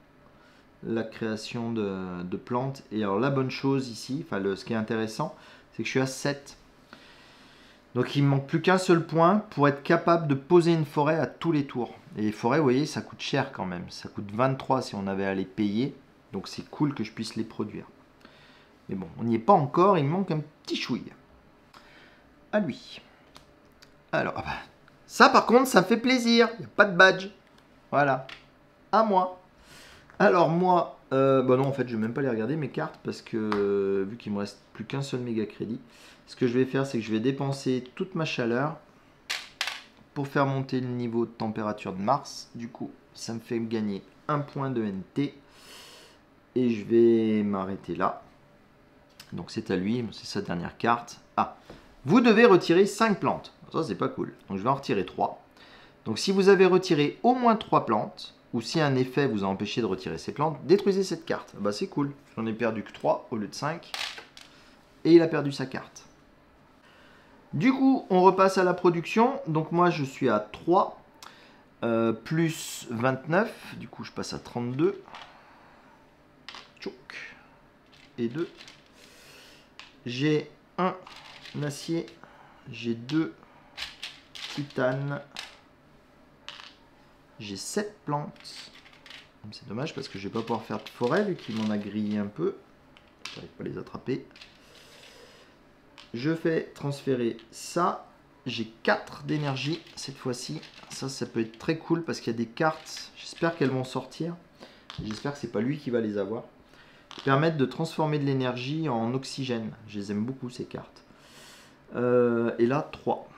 La création de plantes. Et alors la bonne chose ici, enfin ce qui est intéressant, c'est que je suis à 7. Donc il me manque plus qu'un seul point pour être capable de poser une forêt à tous les tours. Et les forêts, vous voyez, ça coûte cher quand même. Ça coûte 23 si on avait à les payer. Donc c'est cool que je puisse les produire. Mais bon, on n'y est pas encore, il me manque un petit chouille. À lui. Alors, ah bah, ça par contre, ça me fait plaisir. Il n'y a pas de badge. Voilà. À moi. Alors moi, bah non, en fait, je ne vais même pas les regarder mes cartes parce que vu qu'il me reste plus qu'un seul méga crédit, ce que je vais faire, c'est que je vais dépenser toute ma chaleur pour faire monter le niveau de température de Mars. Du coup, ça me fait gagner un point de NT et je vais m'arrêter là. Donc c'est à lui, c'est sa dernière carte. Ah, vous devez retirer 5 plantes. Ça, c'est pas cool. Donc je vais en retirer 3. Donc si vous avez retiré au moins 3 plantes, ou si un effet vous a empêché de retirer ces plantes, détruisez cette carte. Bah c'est cool, j'en ai perdu que 3 au lieu de 5. Et il a perdu sa carte. Du coup, on repasse à la production. Donc moi, je suis à 3, plus 29. Du coup, je passe à 32. Tchouk. Et 2. J'ai un acier. J'ai 2 titane. J'ai 7 plantes. C'est dommage parce que je vais pas pouvoir faire de forêt vu qu'il m'en a grillé un peu. J'arrive pas à les attraper. Je fais transférer ça. J'ai 4 d'énergie cette fois-ci. Ça peut être très cool parce qu'il y a des cartes. J'espère qu'elles vont sortir. J'espère que c'est pas lui qui va les avoir. Qui permettent de transformer de l'énergie en oxygène. Je les aime beaucoup ces cartes. Et là, 3.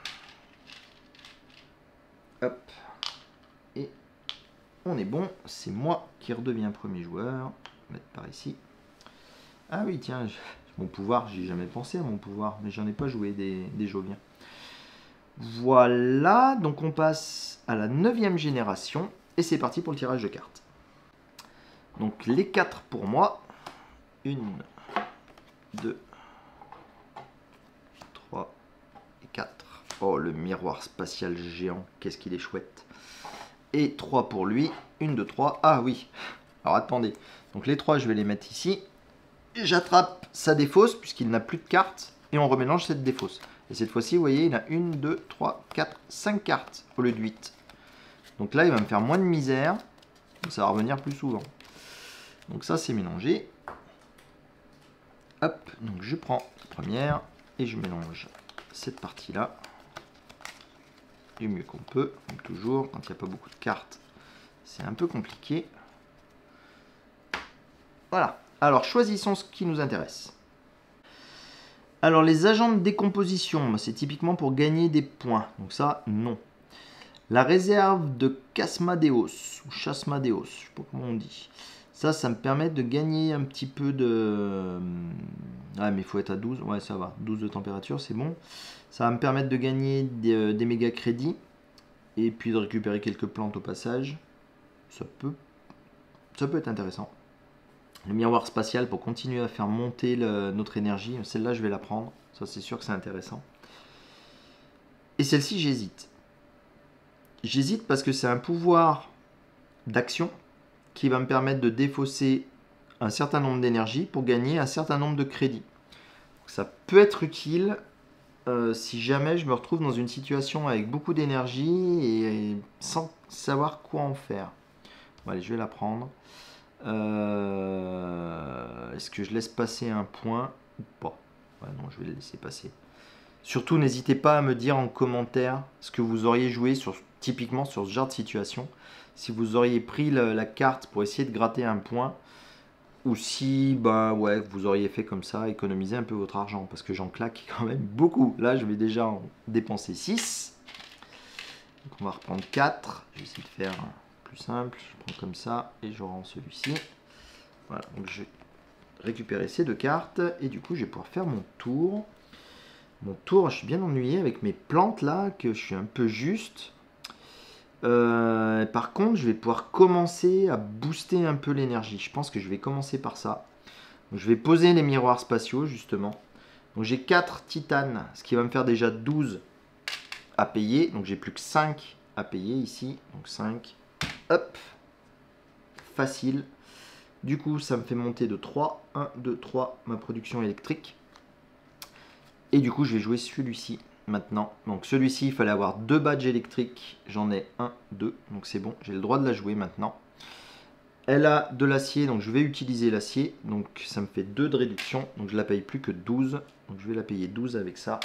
Hop. on est bon. C'est moi qui redeviens premier joueur. On va mettre par ici. Ah oui, tiens, mon pouvoir, j'ai jamais pensé à mon pouvoir, mais j'en ai pas joué des Joviens. Voilà, donc on passe à la 9e génération. Et c'est parti pour le tirage de cartes. Donc les 4 pour moi. 1, 2, 3 et 4. Oh, le miroir spatial géant, qu'est-ce qu'il est chouette. Et 3 pour lui. 1, 2, 3. Ah oui. Alors attendez. Donc les 3, je vais les mettre ici. J'attrape sa défausse, puisqu'il n'a plus de cartes. Et on remélange cette défausse. Et cette fois-ci, vous voyez, il a 1, 2, 3, 4, 5 cartes au lieu de 8. Donc là, il va me faire moins de misère. Ça va revenir plus souvent. Donc ça, c'est mélangé. Hop, donc je prends la première et je mélange cette partie-là du mieux qu'on peut, comme toujours. Quand il n'y a pas beaucoup de cartes, c'est un peu compliqué. Voilà. Alors, choisissons ce qui nous intéresse. Alors, les agents de décomposition, c'est typiquement pour gagner des points. Donc ça, non. La réserve de Chasmadeos, ou Chasmadeos, je ne sais pas comment on dit. Ça me permet de gagner un petit peu de... Ah, mais il faut être à 12. Ouais, ça va. 12 de température, c'est bon. Ça va me permettre de gagner des méga crédits. Et puis de récupérer quelques plantes au passage. Ça peut être intéressant. Le miroir spatial pour continuer à faire monter notre énergie. Celle-là, je vais la prendre. Ça, c'est sûr que c'est intéressant. Et celle-ci, j'hésite. J'hésite parce que c'est un pouvoir d'action qui va me permettre de défausser un certain nombre d'énergie pour gagner un certain nombre de crédits. Ça peut être utile si jamais je me retrouve dans une situation avec beaucoup d'énergie et sans savoir quoi en faire. Bon, allez, je vais la prendre. Est-ce que je laisse passer un point ou pas? Ouais, non, je vais le laisser passer. Surtout, n'hésitez pas à me dire en commentaire ce que vous auriez joué typiquement sur ce genre de situation. Si vous auriez pris la carte pour essayer de gratter un point, ou si ouais, vous auriez fait comme ça, économiser un peu votre argent, parce que j'en claque quand même beaucoup. Là, je vais déjà en dépenser 6. Donc on va reprendre 4. Je vais essayer de faire plus simple. Je prends comme ça et je rends celui-ci. Voilà, donc je vais récupérer ces 2 cartes et du coup, je vais pouvoir faire mon tour. Mon tour, je suis bien ennuyé avec mes plantes là, que je suis un peu juste. Par contre, je vais pouvoir commencer à booster un peu l'énergie. Je pense que je vais commencer par ça. Donc, je vais poser les miroirs spatiaux, justement. Donc, j'ai 4 titanes, ce qui va me faire déjà 12 à payer. Donc, j'ai plus que 5 à payer ici. Donc, 5. Hop. Facile. Du coup, ça me fait monter de 3. 1, 2, 3, ma production électrique. Et du coup, je vais jouer celui-ci. Maintenant, donc celui-ci, il fallait avoir 2 badges électriques. J'en ai 1, 2, donc c'est bon. J'ai le droit de la jouer maintenant. Elle a de l'acier, donc je vais utiliser l'acier. Donc ça me fait 2 de réduction. Donc je la paye plus que 12. Donc je vais la payer 12 avec ça.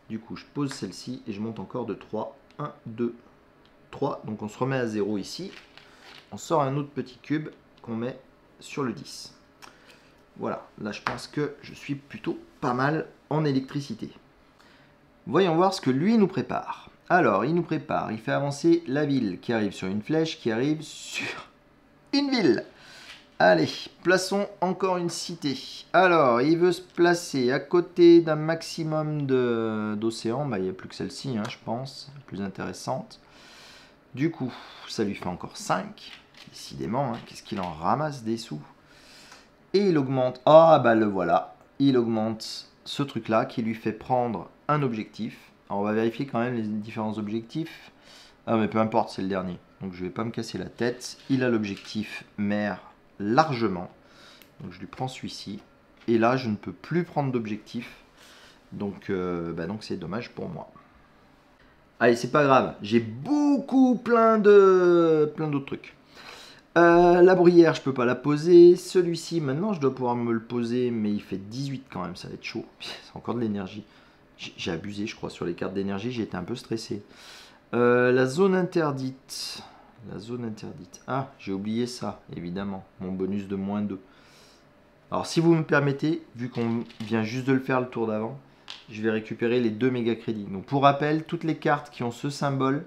Du coup, je pose celle-ci et je monte encore de 3. 1, 2, 3. Donc on se remet à 0 ici. On sort un autre petit cube qu'on met sur le 10. Voilà, là je pense que je suis plutôt pas mal en électricité. Voyons voir ce que lui nous prépare. Alors, il nous prépare, il fait avancer la ville qui arrive sur une flèche, qui arrive sur une ville. Allez, plaçons encore une cité. Alors, il veut se placer à côté d'un maximum d'océans. Il n'y a plus que celle-ci, je pense, la plus intéressante. Du coup, ça lui fait encore 5. Décidément, qu'est-ce qu'il en ramasse des sous. Et il augmente, le voilà, il augmente ce truc-là qui lui fait prendre un objectif. Alors on va vérifier quand même les différents objectifs. Ah mais peu importe, c'est le dernier. Donc je ne vais pas me casser la tête. Il a l'objectif mer largement. Donc je lui prends celui-ci. Et là, je ne peux plus prendre d'objectif. Donc c'est dommage pour moi. Allez, c'est pas grave. J'ai plein d'autres trucs. La bruyère, je peux pas la poser. Celui-ci, maintenant, je dois pouvoir me le poser, mais il fait 18 quand même, ça va être chaud. C'est encore de l'énergie. J'ai abusé, je crois, sur les cartes d'énergie, j'ai été un peu stressé. La zone interdite. La zone interdite. Ah, j'ai oublié ça, évidemment. Mon bonus de -2. Alors, si vous me permettez, vu qu'on vient juste de le faire le tour d'avant, je vais récupérer les 2 méga crédits. Donc, pour rappel, toutes les cartes qui ont ce symbole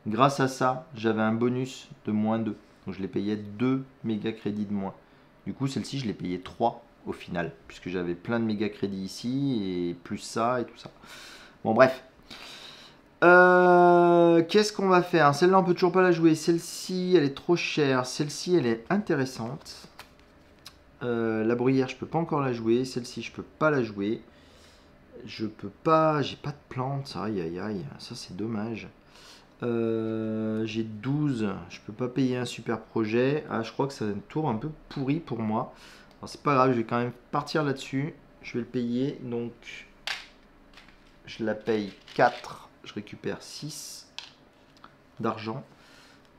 Grâce à ça, j'avais un bonus de -2. Donc je les payais 2 méga crédits de moins. Du coup, celle-ci, je l'ai payé 3 au final, puisque j'avais plein de méga crédits ici, et plus ça et tout ça. Bon, bref. Qu'est-ce qu'on va faire? Celle-là, on peut toujours pas la jouer. Celle-ci, elle est trop chère. Celle-ci, elle est intéressante. La bruyère, je peux pas encore la jouer. Celle-ci, je peux pas la jouer. Je peux pas... J'ai pas de plantes. Aïe, aïe, aïe. Ça, c'est dommage. J'ai 12. Je peux pas payer un super projet. Ah, je crois que c'est un tour un peu pourri pour moi. Alors, c'est pas grave, je vais quand même partir là-dessus. Je vais le payer. Donc, je la paye 4. Je récupère 6 d'argent.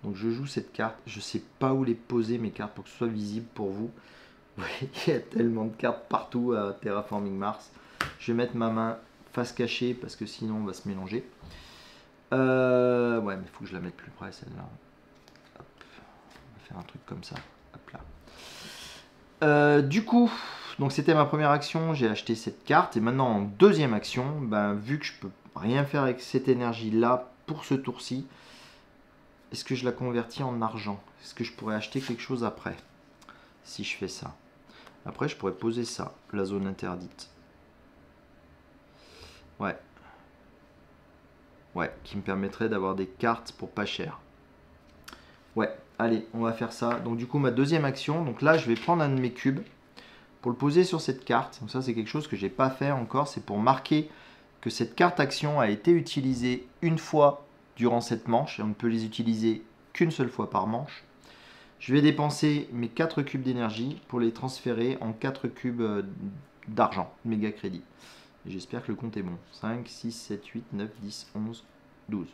Donc, je joue cette carte. Je sais pas où les poser, mes cartes, pour que ce soit visible pour vous. Vous voyez, il y a tellement de cartes partout à Terraforming Mars. Je vais mettre ma main face cachée parce que sinon, on va se mélanger. Ouais, mais il faut que je la mette plus près, celle-là. Hop, on va faire un truc comme ça. Hop là. Du coup, donc c'était ma première action, j'ai acheté cette carte. Et maintenant, en deuxième action, ben, vu que je peux rien faire avec cette énergie-là pour ce tour-ci, est-ce que je la convertis en argent? Est-ce que je pourrais acheter quelque chose après? Si je fais ça. Après, je pourrais poser ça, la zone interdite. Ouais. Ouais, qui me permettrait d'avoir des cartes pour pas cher. Ouais, allez, on va faire ça. Donc du coup, ma deuxième action, donc là, je vais prendre un de mes cubes pour le poser sur cette carte. Donc ça, c'est quelque chose que j'ai pas fait encore. C'est pour marquer que cette carte action a été utilisée une fois durant cette manche. Et on ne peut les utiliser qu'une seule fois par manche. Je vais dépenser mes 4 cubes d'énergie pour les transférer en 4 cubes d'argent, méga crédit. J'espère que le compte est bon. 5, 6, 7, 8, 9, 10, 11, 12.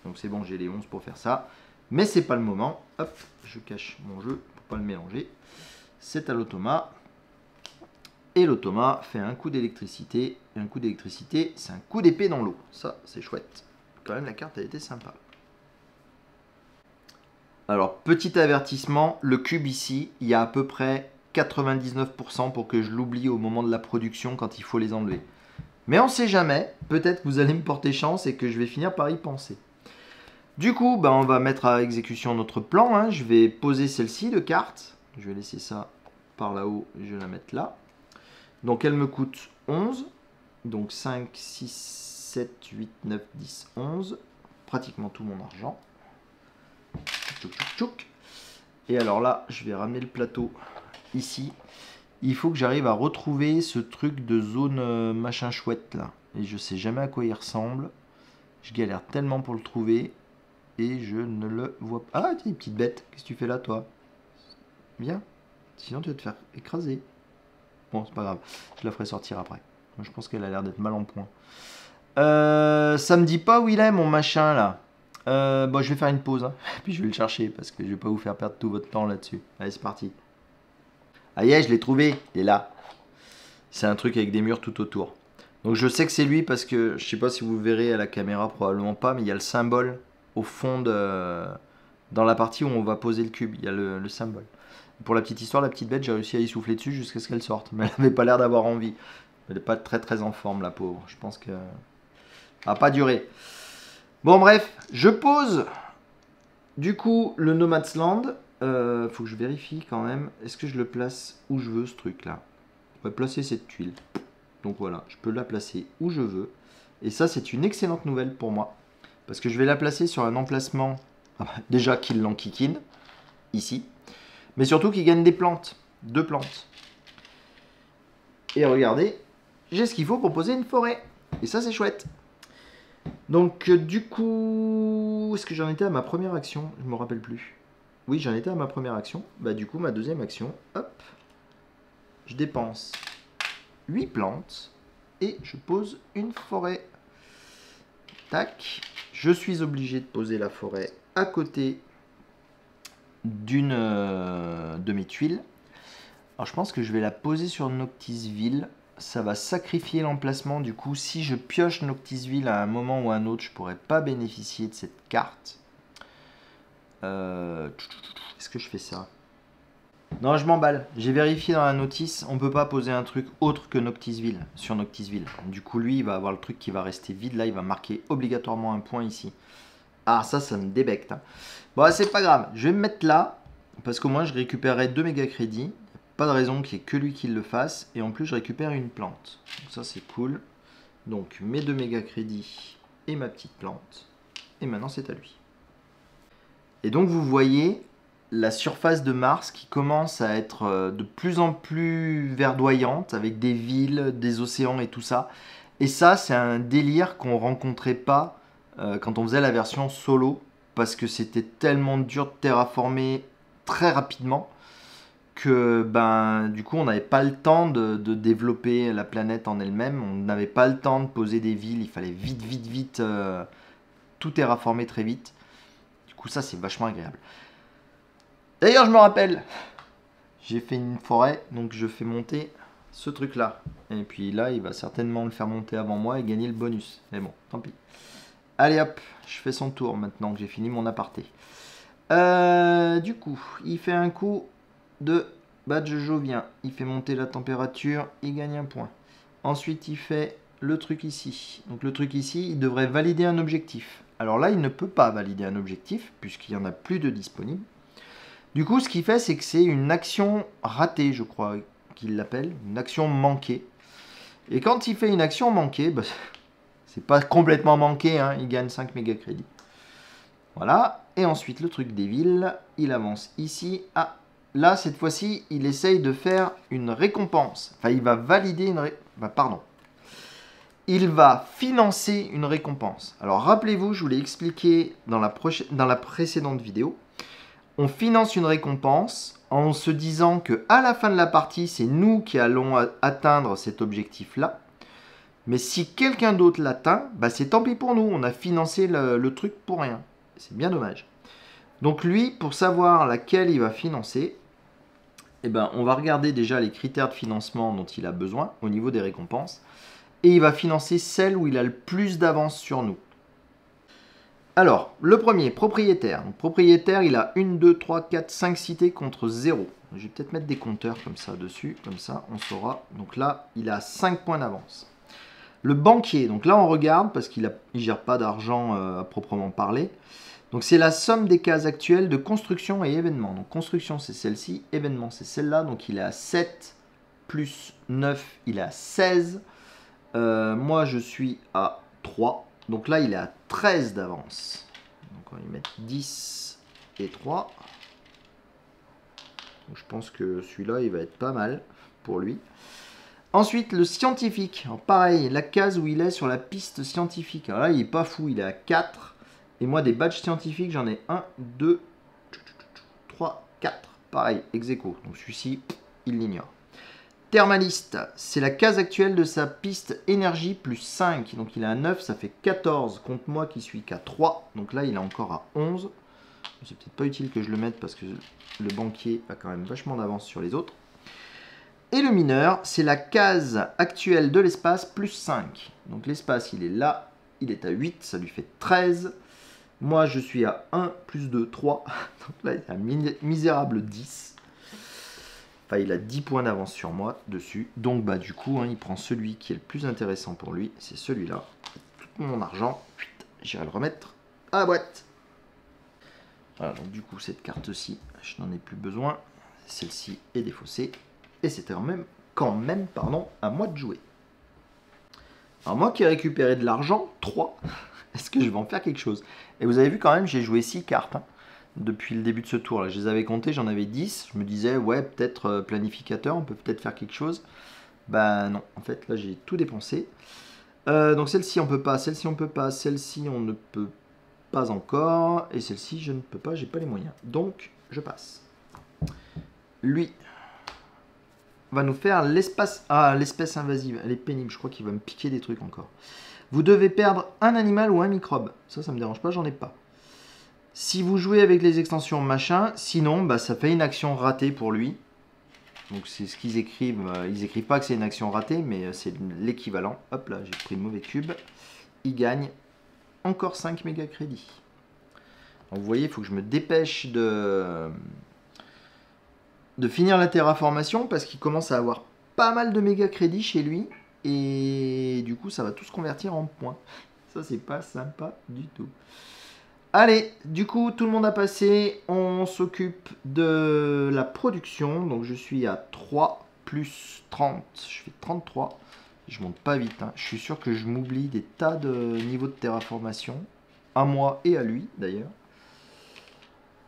Donc c'est bon, j'ai les 11 pour faire ça. Mais c'est pas le moment. Hop, je cache mon jeu pour pas le mélanger. C'est à l'automa. Et l'automa fait un coup d'électricité. Et un coup d'électricité, c'est un coup d'épée dans l'eau. Ça, c'est chouette. Quand même, la carte a été sympa. Alors, petit avertissement, le cube ici, il y a à peu près 99% pour que je l'oublie au moment de la production quand il faut les enlever. Mais on ne sait jamais, peut-être que vous allez me porter chance et que je vais finir par y penser. Du coup, on va mettre à exécution notre plan. Hein. Je vais poser celle-ci de carte. Je vais laisser ça par là-haut, je vais la mettre là. Donc elle me coûte 11. Donc 5, 6, 7, 8, 9, 10, 11. Pratiquement tout mon argent. Tchouk, tchouk, tchouk. Et alors là, je vais ramener le plateau ici. Il faut que j'arrive à retrouver ce truc de zone machin chouette là. Et je sais jamais à quoi il ressemble. Je galère tellement pour le trouver. Et je ne le vois pas. Ah, tiens, petite bête. Qu'est-ce que tu fais là, toi? Viens. Sinon, tu vas te faire écraser. Bon, c'est pas grave. Je la ferai sortir après. Moi, je pense qu'elle a l'air d'être mal en point. Ça me dit pas où il est, mon machin là. Bon, je vais faire une pause. Hein. Puis je vais le chercher parce que je vais pas vous faire perdre tout votre temps là-dessus. Allez, c'est parti. Ah yeah, je l'ai trouvé, il est là. C'est un truc avec des murs tout autour. Donc je sais que c'est lui parce que je sais pas si vous verrez à la caméra, probablement pas, mais il y a le symbole au fond dans la partie où on va poser le cube. Il y a le symbole. Pour la petite histoire, la petite bête, j'ai réussi à y souffler dessus jusqu'à ce qu'elle sorte. Mais elle n'avait pas l'air d'avoir envie. Elle n'est pas très en forme, la pauvre. Je pense que ça va pas durer. Bon bref, je pose du coup le Nomad's Land. Faut que je vérifie quand même. Est-ce que je le place où je veux, ce truc-là? On va placer cette tuile. Donc voilà, je peux la placer où je veux. Et ça, c'est une excellente nouvelle pour moi. Parce que je vais la placer sur un emplacement, déjà qu'il l'enquiquine, ici. Mais surtout qu'il gagne des plantes. 2 plantes. Et regardez, j'ai ce qu'il faut pour poser une forêt. Et ça, c'est chouette. Donc du coup, est-ce que j'en étais à ma première action? Je ne me rappelle plus. Oui, j'en étais à ma première action. Bah du coup, ma deuxième action, hop, je dépense 8 plantes et je pose une forêt. Tac. Je suis obligé de poser la forêt à côté d'une de mes tuiles. Alors je pense que je vais la poser sur Noctisville. Ça va sacrifier l'emplacement. Du coup, si je pioche Noctisville à un moment ou à un autre, je ne pourrai pas bénéficier de cette carte. Est-ce que je fais ça? Non, je m'emballe. J'ai vérifié dans la notice, on ne peut pas poser un truc autre que Noctisville sur Noctisville. Du coup, lui, il va avoir le truc qui va rester vide. Là, il va marquer obligatoirement un point ici. Ah, ça me débecte. Hein. Bon, c'est pas grave. Je vais me mettre là, parce qu'au moins je récupérerai 2 méga crédits. Pas de raison qu'il n'y ait que lui qui le fasse. Et en plus, je récupère une plante. Donc ça, c'est cool. Donc, mes 2 méga crédits et ma petite plante. Et maintenant, c'est à lui. Et donc, vous voyez la surface de Mars qui commence à être de plus en plus verdoyante, avec des villes, des océans et tout ça. Et ça, c'est un délire qu'on rencontrait pas quand on faisait la version solo, parce que c'était tellement dur de terraformer très rapidement que ben, du coup on n'avait pas le temps de développer la planète en elle-même, on n'avait pas le temps de poser des villes, il fallait vite tout terraformer très vite. Du coup ça c'est vachement agréable. D'ailleurs je me rappelle, j'ai fait une forêt, donc je fais monter ce truc là. Et puis là il va certainement le faire monter avant moi et gagner le bonus. Mais bon, tant pis. Allez hop, je fais son tour maintenant que j'ai fini mon aparté. Du coup, il fait un coup de badge jovien. Il fait monter la température, il gagne un point. Ensuite, il fait le truc ici. Donc le truc ici, il devrait valider un objectif. Alors là, il ne peut pas valider un objectif, puisqu'il n'y en a plus de disponible. Du coup, ce qu'il fait, c'est que c'est une action ratée, je crois qu'il l'appelle. Une action manquée. Et quand il fait une action manquée, bah, c'est pas complètement manqué, hein, il gagne 5 méga crédits. Voilà. Et ensuite, le truc des villes, il avance ici. Ah, là, cette fois-ci, il essaye de faire une récompense. Enfin, il va valider une pardon. Il va financer une récompense. Alors, rappelez-vous, je vous l'ai expliqué dans la précédente vidéo. On finance une récompense en se disant que à la fin de la partie, c'est nous qui allons atteindre cet objectif-là. Mais si quelqu'un d'autre l'atteint, bah c'est tant pis pour nous. On a financé le truc pour rien. C'est bien dommage. Donc lui, pour savoir laquelle il va financer, eh ben, on va regarder déjà les critères de financement dont il a besoin au niveau des récompenses. Et il va financer celle où il a le plus d'avance sur nous. Alors, le premier, propriétaire. Donc, propriétaire, il a 1, 2, 3, 4, 5 cités contre 0. Je vais peut-être mettre des compteurs comme ça dessus. Comme ça, on saura. Donc là, il a 5 points d'avance. Le banquier. Donc là, on regarde parce qu'il ne gère pas d'argent à proprement parler. Donc c'est la somme des cases actuelles de construction et événement. Donc construction c'est celle-ci, événement c'est celle-là. Donc il est à 7 plus 9, il est à 16. Moi je suis à 3. Donc là il est à 13 d'avance. Donc on va y mettre 10 et 3. Donc je pense que celui-là il va être pas mal pour lui. Ensuite le scientifique. Alors pareil, la case où il est sur la piste scientifique. Alors là il est pas fou, il est à 4. Et moi, des badges scientifiques, j'en ai 1, 2, 3, 4. Pareil, ex aequo. Donc celui-ci, il l'ignore. Thermaliste, c'est la case actuelle de sa piste énergie plus 5. Donc il est à 9, ça fait 14 contre moi qui suis qu'à 3. Donc là, il est encore à 11. C'est peut-être pas utile que je le mette parce que le banquier a quand même vachement d'avance sur les autres. Et le mineur, c'est la case actuelle de l'espace plus 5. Donc l'espace, il est là, il est à 8, ça lui fait 13. Moi, je suis à 1 plus 2, 3. Donc là, il a un misérable 10. Enfin, il a 10 points d'avance sur moi dessus. Donc, bah, du coup, hein, il prend celui qui est le plus intéressant pour lui. C'est celui-là. Tout mon argent, j'irai le remettre à la boîte. Voilà, donc du coup, cette carte-ci, je n'en ai plus besoin. Celle-ci est défaussée. Et c'était quand même, à moi de jouer. Alors, moi qui ai récupéré de l'argent, 3. Est-ce que je vais en faire quelque chose? Et vous avez vu quand même, j'ai joué 6 cartes hein, depuis le début de ce tour. Là. Je les avais comptées, j'en avais 10. Je me disais, ouais, peut-être planificateur, on peut peut-être faire quelque chose. Ben non, en fait, là, j'ai tout dépensé. Donc celle-ci, on peut pas. Celle-ci, on peut pas. Celle-ci, on ne peut pas encore. Et celle-ci, je ne peux pas, j'ai pas les moyens. Donc, je passe. Lui va nous faire l'espace... Ah, l'espèce invasive. Elle est pénible, je crois qu'il va me piquer des trucs encore. Vous devez perdre un animal ou un microbe. Ça me dérange pas, j'en ai pas. Si vous jouez avec les extensions machin, sinon, bah, ça fait une action ratée pour lui. Donc c'est ce qu'ils écrivent. Ils écrivent pas que c'est une action ratée, mais c'est l'équivalent. Hop là, j'ai pris le mauvais cube. Il gagne encore 5 méga crédits. Donc vous voyez, il faut que je me dépêche de finir la terraformation parce qu'il commence à avoir pas mal de méga crédits chez lui. Et du coup, ça va tout se convertir en points. Ça, c'est pas sympa du tout. Allez, du coup, tout le monde a passé. On s'occupe de la production. Donc, je suis à 3 plus 30. Je fais 33. Je monte pas vite. Hein. Je suis sûr que je m'oublie des tas de niveaux de terraformation. À moi et à lui, d'ailleurs.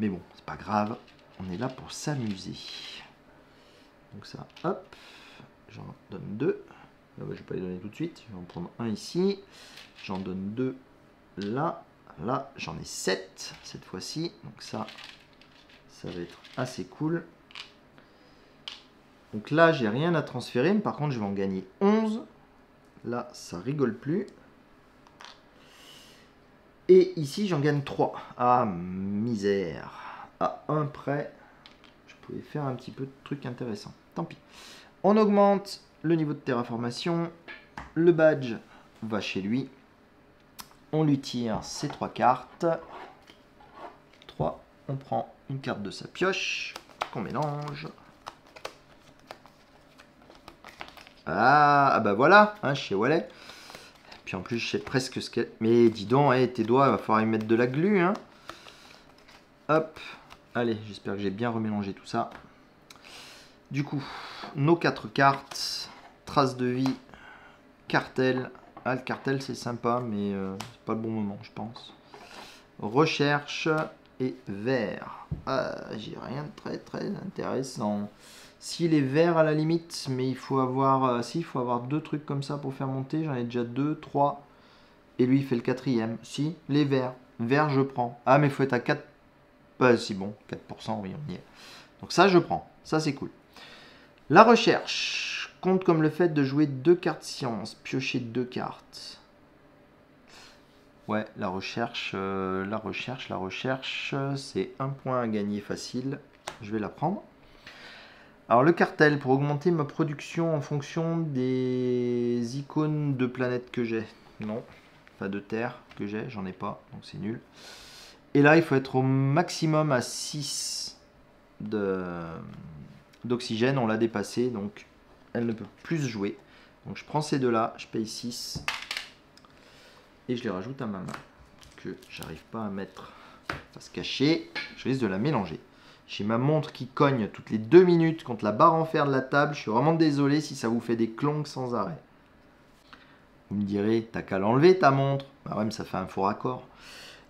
Mais bon, c'est pas grave. On est là pour s'amuser. Donc ça, hop. J'en donne 2. Là, je vais pas les donner tout de suite. Je vais en prendre un ici. J'en donne 2 là. Là, j'en ai 7 cette fois-ci. Donc ça va être assez cool. Donc là, j'ai rien à transférer. Mais par contre, je vais en gagner 11. Là, ça rigole plus. Et ici, j'en gagne 3. Ah, misère. À un près, je pouvais faire un petit peu de trucs intéressants. Tant pis. On augmente le niveau de terraformation. Le badge va chez lui. On lui tire ses 3 cartes. 3. On prend une carte de sa pioche qu'on mélange. Ah bah voilà, hein, chez Wallet. Puis en plus, je sais presque ce qu'elle... Mais dis donc, hey, tes doigts, il va falloir y mettre de la glu. Hein. Hop. Allez, j'espère que j'ai bien remélangé tout ça. Du coup, nos 4 cartes. Trace de vie. Cartel. Ah, le cartel, c'est sympa, mais c'est pas le bon moment, je pense. Recherche et vert. Ah, j'ai rien de très très intéressant. S'il est vert à la limite, mais il faut avoir... si, il faut avoir 2 trucs comme ça pour faire monter. J'en ai déjà 2, 3. Et lui, il fait le 4e. Si, les verts. Vert, je prends. Ah, mais il faut être à 4... Pas si bon, 4%, oui, on y est. Donc ça, je prends. Ça, c'est cool. La recherche compte comme le fait de jouer 2 cartes science. Piocher 2 cartes. Ouais, la recherche, c'est un point à gagner facile. Je vais la prendre. Alors le cartel, pour augmenter ma production en fonction des icônes de planètes que j'ai. Non, pas de terre que j'ai, j'en ai pas, donc c'est nul. Et là, il faut être au maximum à 6 d'oxygène. On l'a dépassé, donc elle ne peut plus jouer. Donc je prends ces deux-là, je paye 6. Et je les rajoute à ma main. Que j'arrive pas à mettre à se cacher. Je risque de la mélanger. J'ai ma montre qui cogne toutes les 2 minutes contre la barre en fer de la table. Je suis vraiment désolé si ça vous fait des clonks sans arrêt. Vous me direz, t'as qu'à l'enlever ta montre. Bah ouais, mais ça fait un faux raccord.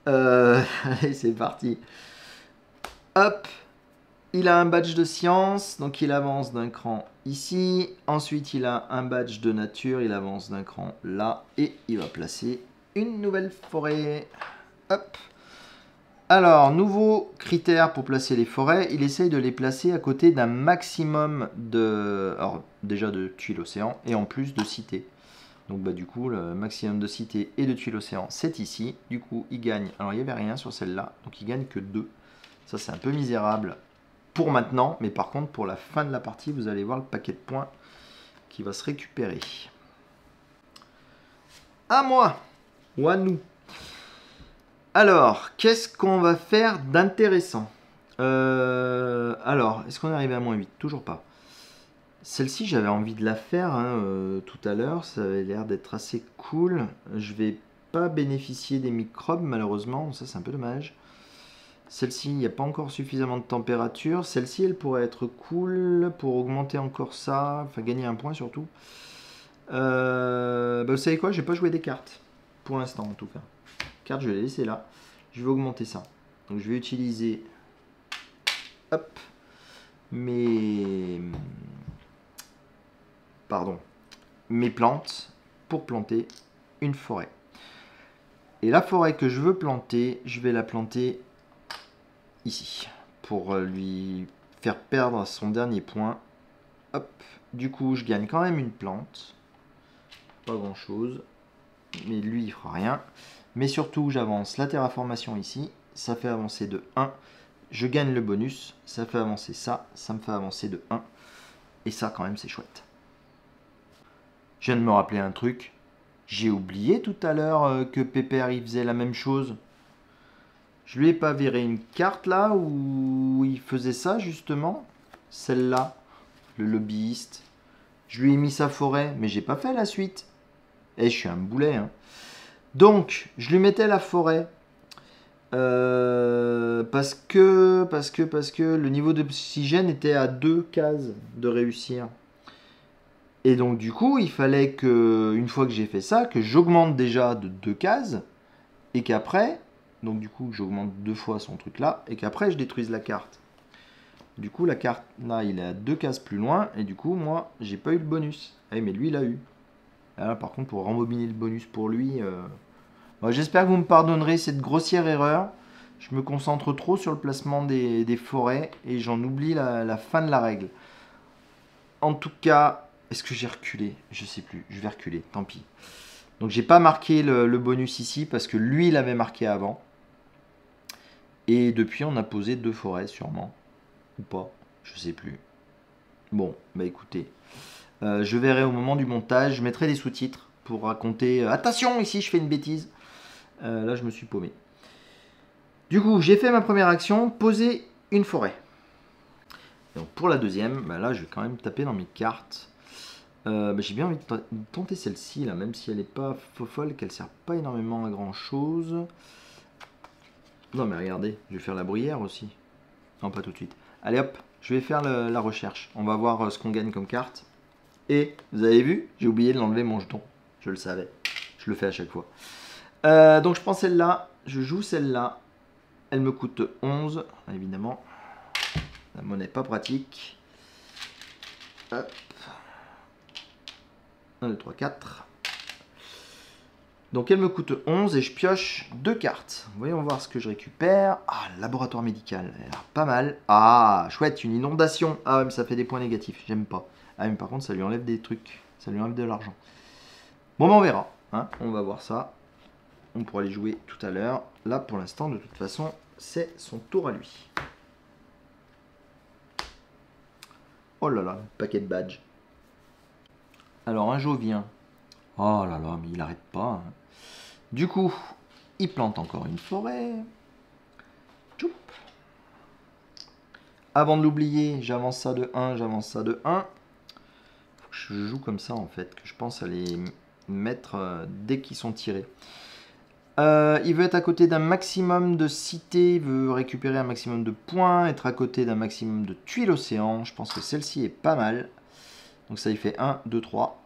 Allez, c'est parti. Hop. Il a un badge de science, donc il avance d'un cran ici. Ensuite, il a un badge de nature, il avance d'un cran là. Et il va placer une nouvelle forêt. Hop. Alors, nouveau critère pour placer les forêts, il essaye de les placer à côté d'un maximum de... Alors, déjà de tuiles océan et en plus de cités. Donc, bah, du coup, le maximum de cités et de tuiles océan, c'est ici. Du coup, il gagne... Alors, il n'y avait rien sur celle-là, donc il gagne que 2. Ça, c'est un peu misérable pour maintenant, mais par contre, pour la fin de la partie, vous allez voir le paquet de points qui va se récupérer. À moi, ou à nous. Alors, qu'est-ce qu'on va faire d'intéressant? Alors, est-ce qu'on est arrivé à -8? Toujours pas. Celle-ci, j'avais envie de la faire hein, tout à l'heure. Ça avait l'air d'être assez cool. Je vais pas bénéficier des microbes, malheureusement. Ça, c'est un peu dommage. Celle-ci, il n'y a pas encore suffisamment de température. Celle-ci, elle pourrait être cool pour augmenter encore ça. Enfin, gagner un point surtout. Bah, vous savez quoi? Je vais pas jouer des cartes. Pour l'instant, en tout cas. Carte, je vais les laisser là. Je vais augmenter ça. Donc je vais utiliser hop, mes plantes pour planter une forêt. Et la forêt que je veux planter, je vais la planter ici pour lui faire perdre son dernier point. Hop, du coup, je gagne quand même une plante. Pas grand chose. Mais lui, il fera rien. Mais surtout, j'avance la terraformation ici. Ça fait avancer de 1. Je gagne le bonus. Ça fait avancer ça. Ça me fait avancer de 1. Et ça, quand même, c'est chouette. Je viens de me rappeler un truc. J'ai oublié tout à l'heure que Pépère, il faisait la même chose. Je lui ai pas viré une carte, là, où il faisait ça, justement. Celle-là. Le lobbyiste. Je lui ai mis sa forêt, mais j'ai pas fait la suite. Et je suis un boulet, hein. Donc, je lui mettais la forêt. Parce que le niveau d'oxygène était à 2 cases de réussir. Et donc du coup, il fallait que, une fois que j'ai fait ça, que j'augmente déjà de 2 cases, et qu'après, donc du coup, j'augmente 2 fois son truc là, et qu'après, je détruise la carte. Du coup, la carte là, il est à 2 cases plus loin, et du coup, moi, j'ai pas eu le bonus. Eh, mais lui, il a eu. Là, par contre, pour rembobiner le bonus pour lui, bon, j'espère que vous me pardonnerez cette grossière erreur. Je me concentre trop sur le placement des forêts, et j'en oublie la fin de la règle. En tout cas, est-ce que j'ai reculé? Je sais plus, je vais reculer, tant pis. Donc j'ai pas marqué le bonus ici parce que lui il avait marqué avant. Et depuis on a posé 2 forêts sûrement. Ou pas, je sais plus. Bon, bah écoutez. Je verrai au moment du montage, je mettrai des sous-titres pour raconter. Attention, ici je fais une bêtise. Là je me suis paumé. Du coup, j'ai fait ma première action, poser une forêt. Donc pour la deuxième, bah là je vais quand même taper dans mes cartes. J'ai bien envie de tenter celle-ci, là, même si elle n'est pas folle, qu'elle sert pas énormément à grand chose. Non mais regardez, je vais faire la bruyère aussi. Non, pas tout de suite. Allez hop, je vais faire la recherche. On va voir ce qu'on gagne comme carte. Et, vous avez vu, j'ai oublié de l'enlever mon jeton. Je le savais. Je le fais à chaque fois. Donc je prends celle-là, je joue celle-là. Elle me coûte 11, évidemment. La monnaie pas pratique. Hop. 1, 2, 3, 4. Donc elle me coûte 11 et je pioche 2 cartes. Voyons voir ce que je récupère. Ah, laboratoire médical. Elle a l'air pas mal. Ah, chouette, une inondation. Ah, mais ça fait des points négatifs. J'aime pas. Ah, mais par contre, ça lui enlève des trucs. Ça lui enlève de l'argent. Bon, ben on verra. Hein, on va voir ça. On pourra les jouer tout à l'heure. Là, pour l'instant, de toute façon, c'est son tour à lui. Oh là là, paquet de badges. Alors, un Jovien. Oh là là, mais il arrête pas. Hein. Du coup, il plante encore une forêt. Tchoup. Avant de l'oublier, j'avance ça de 1, j'avance ça de 1. Faut que je joue comme ça en fait, que je pense à les mettre dès qu'ils sont tirés. Il veut être à côté d'un maximum de cités, il veut récupérer un maximum de points, être à côté d'un maximum de tuiles océan. Je pense que celle-ci est pas mal. Donc ça, il fait 1, 2, 3.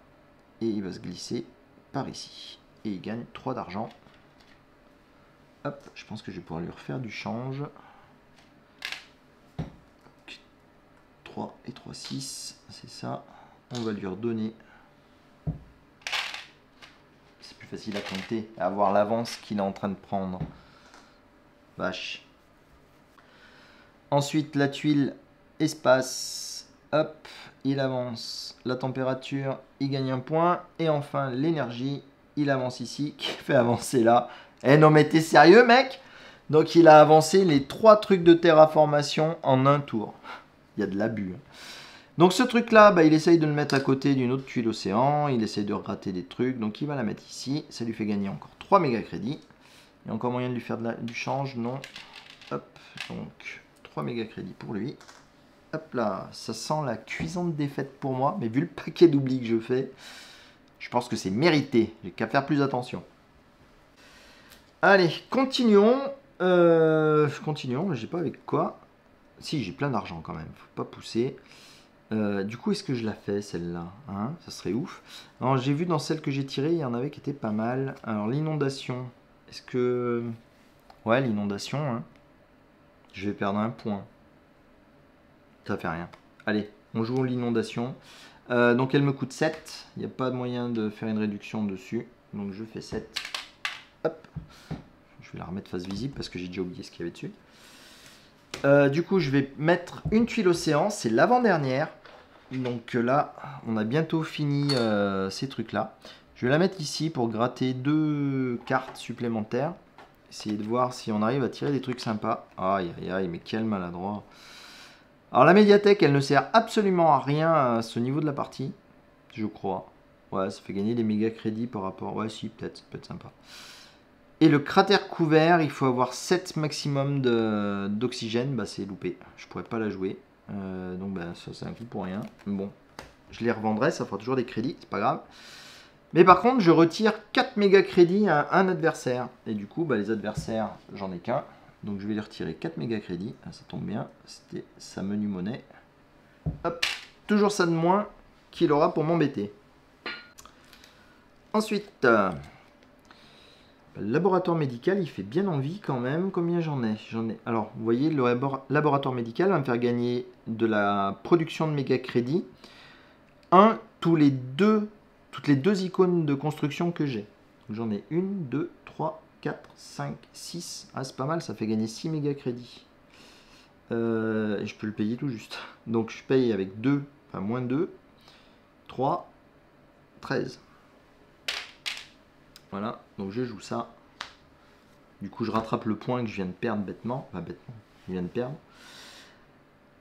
Et il va se glisser par ici. Et il gagne 3 d'argent. Hop, je pense que je vais pouvoir lui refaire du change. 3 et 3, 6, c'est ça. On va lui redonner. C'est plus facile à compter, à voir l'avance qu'il est en train de prendre. Vache. Ensuite, la tuile espace. Hop, il avance. La température, il gagne un point. Et enfin, l'énergie, il avance ici, qui fait avancer là. Eh non mais t'es sérieux mec? Donc il a avancé les 3 trucs de terraformation en un tour. Il y a de l'abus. Donc ce truc là, bah, il essaye de le mettre à côté d'une autre tuile océan. Il essaye de rater des trucs. Donc il va la mettre ici. Ça lui fait gagner encore 3 méga crédits. Il y a encore moyen de lui faire du change? Non. Hop, donc 3 méga crédits pour lui. Hop là, ça sent la cuisante défaite pour moi. Mais vu le paquet d'oubli que je fais, je pense que c'est mérité. J'ai qu'à faire plus attention. Allez, continuons. Continuons, mais j'ai pas avec quoi. Si, j'ai plein d'argent quand même. Faut pas pousser. Du coup, est-ce que je la fais celle-là, hein? Ça serait ouf. Alors, j'ai vu dans celle que j'ai tirée, il y en avait qui étaient pas mal. Alors, l'inondation. Est-ce que... Ouais, l'inondation. Hein. Je vais perdre un point. Ça fait rien. Allez, on joue l'inondation. Donc, elle me coûte 7. Il n'y a pas de moyen de faire une réduction dessus. Donc, je fais 7. Hop. Je vais la remettre face visible parce que j'ai déjà oublié ce qu'il y avait dessus. Du coup, je vais mettre une tuile océan. C'est l'avant-dernière. Donc là, on a bientôt fini ces trucs-là. Je vais la mettre ici pour gratter 2 cartes supplémentaires. Essayer de voir si on arrive à tirer des trucs sympas. Aïe, aïe, aïe, mais quel maladroit. Alors la médiathèque, elle ne sert absolument à rien à ce niveau de la partie. Je crois. Ouais, ça fait gagner des méga crédits par rapport... Ouais, si, peut-être, ça peut être sympa. Et le cratère couvert, il faut avoir 7 maximum d'oxygène. Bah, c'est loupé. Je pourrais pas la jouer. Donc, bah, ça, c'est un coup pour rien. Bon, je les revendrai. Ça fera toujours des crédits. C'est pas grave. Mais par contre, je retire 4 méga crédits à un adversaire. Et du coup, bah, les adversaires, j'en ai qu'un. Donc je vais les retirer 4 méga crédits. Ah, ça tombe bien, c'était sa menu monnaie. Hop, toujours ça de moins qu'il aura pour m'embêter. Ensuite, le laboratoire médical, il fait bien envie quand même. Combien j'en ai? Alors, vous voyez, le laboratoire médical va me faire gagner de la production de méga crédits. Toutes les deux icônes de construction que j'ai. J'en ai 1, 2, 3, 4, 5, 6. Ah, c'est pas mal, ça fait gagner 6 méga crédits. Et je peux le payer tout juste. Donc je paye avec 2, enfin moins 2, 3, 13. Voilà, donc je joue ça. Du coup, je rattrape le point que je viens de perdre bêtement. Enfin, bêtement, je viens de perdre.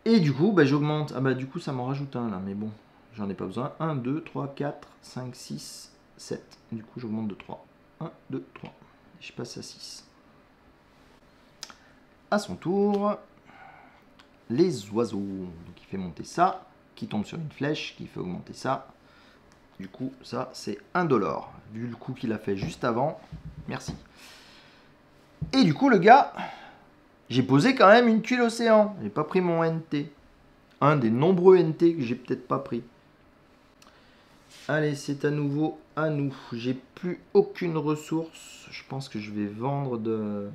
Et du coup, bah, j'augmente. Ah bah du coup, ça m'en rajoute un là, mais bon, j'en ai pas besoin. 1, 2, 3, 4, 5, 6, 7. Du coup, j'augmente de 3. 1, 2, 3. Et je passe à 6. À son tour, les oiseaux. Donc il fait monter ça, qui tombe sur une flèche, qui fait augmenter ça. Du coup, ça, c'est 1 $. Vu le coup qu'il a fait juste avant, merci. Et du coup, le gars, j'ai posé quand même une tuile océan. J'ai pas pris mon NT. Un des nombreux NT que j'ai peut-être pas pris. Allez, c'est à nouveau à nous. J'ai plus aucune ressource. Je pense que je vais vendre de...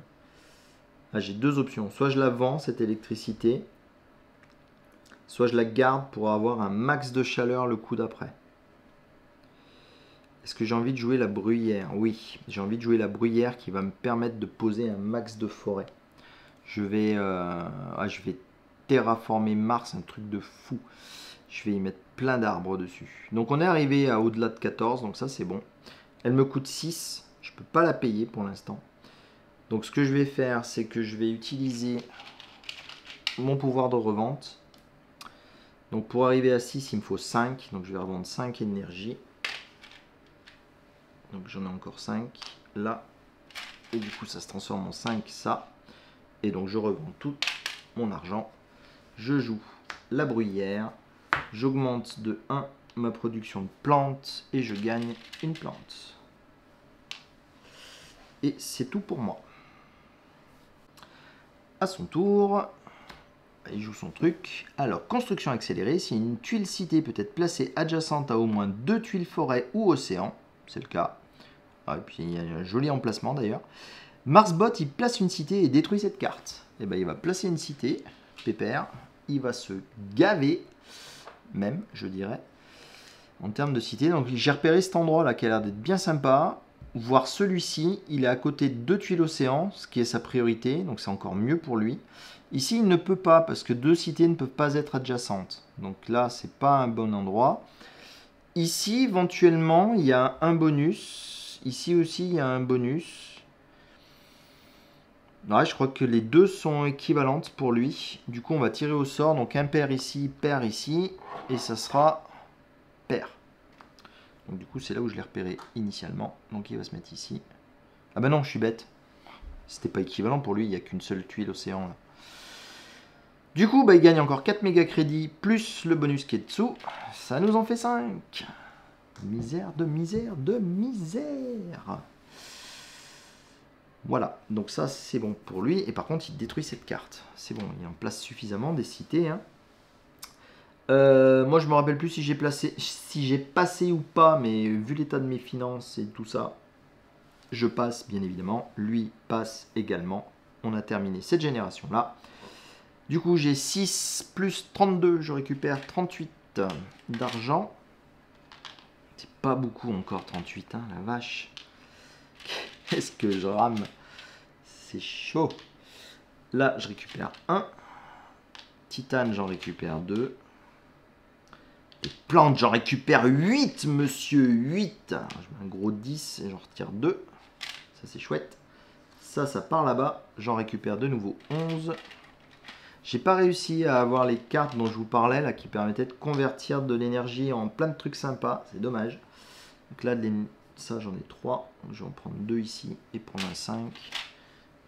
Ah, j'ai deux options. Soit je la vends, cette électricité. Soit je la garde pour avoir un max de chaleur le coup d'après. Est-ce que j'ai envie de jouer la bruyère? Oui, j'ai envie de jouer la bruyère qui va me permettre de poser un max de forêt. Je vais terraformer Mars, un truc de fou. Je vais y mettre plein d'arbres dessus. Donc on est arrivé à au-delà de 14, donc ça c'est bon. Elle me coûte 6, je ne peux pas la payer pour l'instant. Donc ce que je vais faire, c'est que je vais utiliser mon pouvoir de revente. Donc pour arriver à 6, il me faut 5, donc je vais revendre 5 énergies. Donc j'en ai encore 5 là. Et du coup ça se transforme en 5 ça. Et donc je revends tout mon argent. Je joue la bruyère. J'augmente de 1 ma production de plantes. Et je gagne une plante. Et c'est tout pour moi. À son tour, il joue son truc. Alors, construction accélérée. Si une tuile cité peut être placée adjacente à au moins 2 tuiles forêt ou océan, c'est le cas. Ah, et puis il y a un joli emplacement d'ailleurs. Marsbot, il place une cité et détruit cette carte. Et ben, il va placer une cité, pépère. Il va se gaver, même, je dirais, en termes de cité. Donc, j'ai repéré cet endroit là qui a l'air d'être bien sympa. Voir celui-ci, il est à côté de 2 tuiles océan, ce qui est sa priorité. Donc, c'est encore mieux pour lui. Ici, il ne peut pas parce que 2 cités ne peuvent pas être adjacentes. Donc là, c'est pas un bon endroit. Ici, éventuellement, il y a un bonus. Ici aussi, il y a un bonus. Ouais, je crois que les deux sont équivalentes pour lui. Du coup, on va tirer au sort. Donc, impair ici, pair ici. Et ça sera pair. Donc, du coup, c'est là où je l'ai repéré initialement. Donc, il va se mettre ici. Ah bah non, je suis bête. C'était pas équivalent pour lui. Il n'y a qu'une seule tuile océan là. Du coup, bah, il gagne encore 4 méga crédits plus le bonus qui est dessous. Ça nous en fait 5. Misère de misère de misère. Voilà, donc ça c'est bon pour lui. Et par contre, il détruit cette carte. C'est bon, il en place suffisamment des cités. Hein. Moi, je me rappelle plus si j'ai passé ou pas, mais vu l'état de mes finances et tout ça, je passe bien évidemment. Lui passe également. On a terminé cette génération-là. Du coup, j'ai 6 plus 32, je récupère 38 d'argent. C'est pas beaucoup encore 38, hein, la vache. Qu'est-ce que je rame? C'est chaud. Là, je récupère 1. Titane, j'en récupère 2. Les plantes, j'en récupère 8, monsieur, 8. Alors, je mets un gros 10 et j'en retire 2. Ça, c'est chouette. Ça part là-bas. J'en récupère de nouveau 11. J'ai pas réussi à avoir les cartes dont je vous parlais, là, qui permettaient de convertir de l'énergie en plein de trucs sympas. C'est dommage. Donc là, ça, j'en ai 3. Je vais en prendre 2 ici et prendre un 5. Donc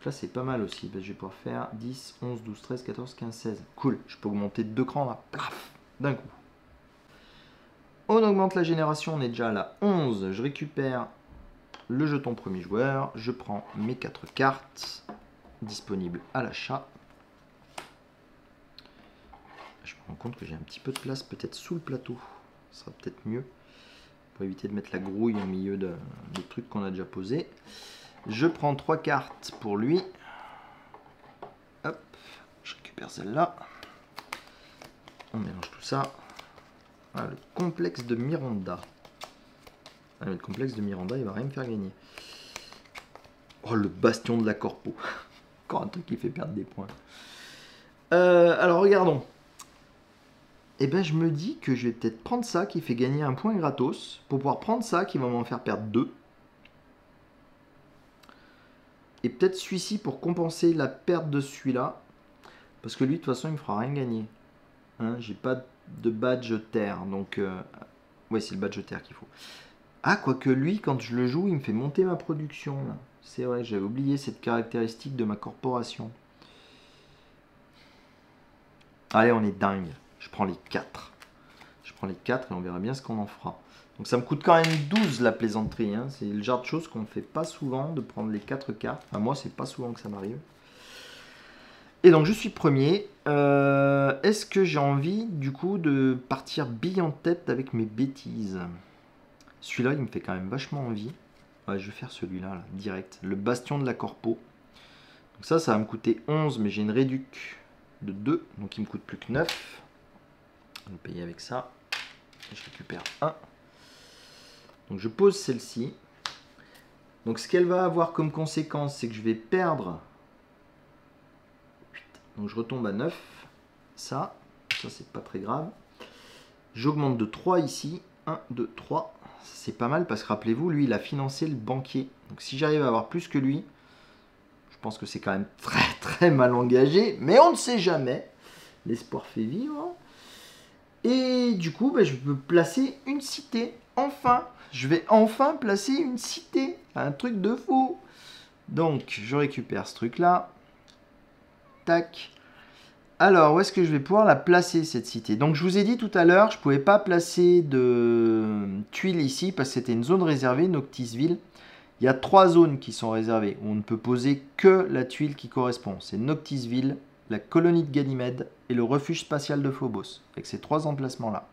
là, c'est pas mal aussi. Je vais pouvoir faire 10, 11, 12, 13, 14, 15, 16. Cool. Je peux augmenter de 2 crans, là. Plaf, d'un coup. On augmente la génération, on est déjà à la 11. Je récupère le jeton premier joueur. Je prends mes 4 cartes disponibles à l'achat. Je me rends compte que j'ai un petit peu de place peut-être sous le plateau. Ce sera peut-être mieux pour éviter de mettre la grouille au milieu des trucs qu'on a déjà posés. Je prends 3 cartes pour lui. Hop, je récupère celle-là. On mélange tout ça. Voilà, le complexe de Miranda. Ah, le complexe de Miranda, il va rien me faire gagner. Oh, le bastion de la corpo. Encore un truc qui fait perdre des points. Alors, regardons. Eh ben, je me dis que je vais peut-être prendre ça qui fait gagner un point gratos pour pouvoir prendre ça qui va m'en faire perdre 2. Et peut-être celui-ci pour compenser la perte de celui-là. Parce que lui, de toute façon, il me fera rien gagner. Hein, j'ai pas de badge terre. Donc, ouais, c'est le badge terre qu'il faut. Ah, quoique lui, quand je le joue, il me fait monter ma production. C'est vrai, j'avais oublié cette caractéristique de ma corporation. Allez, on est dingue. Je prends les 4. Je prends les 4 et on verra bien ce qu'on en fera. Donc ça me coûte quand même 12 la plaisanterie. Hein. C'est le genre de choses qu'on ne fait pas souvent, de prendre les 4 cartes. Enfin, moi, c'est pas souvent que ça m'arrive. Et donc, je suis premier. Est-ce que j'ai envie, du coup, de partir bille en tête avec mes bêtises? Celui-là, il me fait quand même vachement envie. Ouais, je vais faire celui-là, là, direct. Le bastion de la corpo. Donc ça va me coûter 11, mais j'ai une réduc de 2. Donc, il me coûte plus que 9. On va payer avec ça. Je récupère 1. Donc, je pose celle-ci. Donc, ce qu'elle va avoir comme conséquence, c'est que je vais perdre 8. Donc, je retombe à 9. Ça c'est pas très grave. J'augmente de 3 ici. 1, 2, 3. C'est pas mal parce que rappelez-vous, lui, il a financé le banquier. Donc, si j'arrive à avoir plus que lui, je pense que c'est quand même très, très mal engagé. Mais on ne sait jamais. L'espoir fait vivre. Et du coup, je peux placer une cité. Enfin, je vais enfin placer une cité. Un truc de fou. Donc, je récupère ce truc-là. Tac. Alors, où est-ce que je vais pouvoir la placer, cette cité? Donc, je vous ai dit tout à l'heure, je ne pouvais pas placer de tuiles ici parce que c'était une zone réservée, Noctisville. Il y a 3 zones qui sont réservées où on ne peut poser que la tuile qui correspond. C'est Noctisville, la colonie de Ganymède et le refuge spatial de Phobos. Avec ces 3 emplacements-là.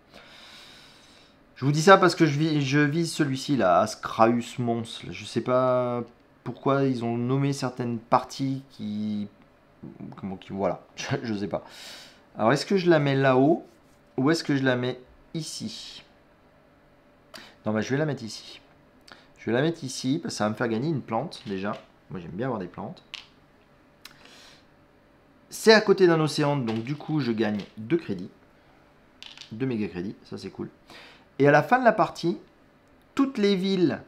Je vous dis ça parce que je vise celui-ci, là, Ascraeus Mons. Je ne sais pas pourquoi ils ont nommé certaines parties qui... Voilà, je ne sais pas. Alors, est-ce que je la mets là-haut ou est-ce que je la mets ici? Non, je vais la mettre ici. Je vais la mettre ici parce que ça va me faire gagner une plante, déjà. Moi, j'aime bien avoir des plantes. C'est à côté d'un océan, donc du coup, je gagne 2 crédits. 2 méga crédits, ça c'est cool. Et à la fin de la partie, toutes les villes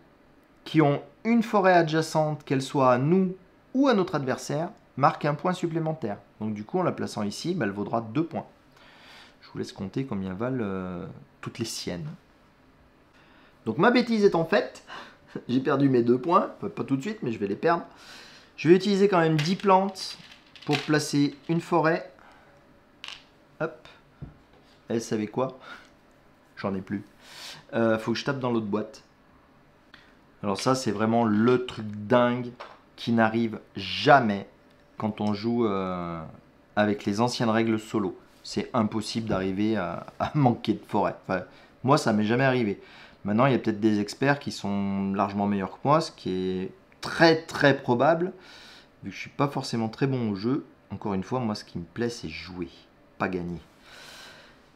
qui ont une forêt adjacente, qu'elle soit à nous ou à notre adversaire, marquent un point supplémentaire. Donc du coup, en la plaçant ici, elle vaudra 2 points. Je vous laisse compter combien valent toutes les siennes. Donc ma bêtise étant faite, j'ai perdu mes 2 points. Enfin, pas tout de suite, mais je vais les perdre. Je vais utiliser quand même 10 plantes pour placer une forêt. Hop. Elle savait quoi? J'en ai plus. Faut que je tape dans l'autre boîte. Alors ça, c'est vraiment le truc dingue qui n'arrive jamais quand on joue avec les anciennes règles solo. C'est impossible d'arriver à manquer de forêt. Enfin, moi, ça m'est jamais arrivé. Maintenant, il y a peut-être des experts qui sont largement meilleurs que moi, ce qui est très très probable, vu que je suis pas forcément très bon au jeu. Encore une fois, moi, ce qui me plaît, c'est jouer, pas gagner.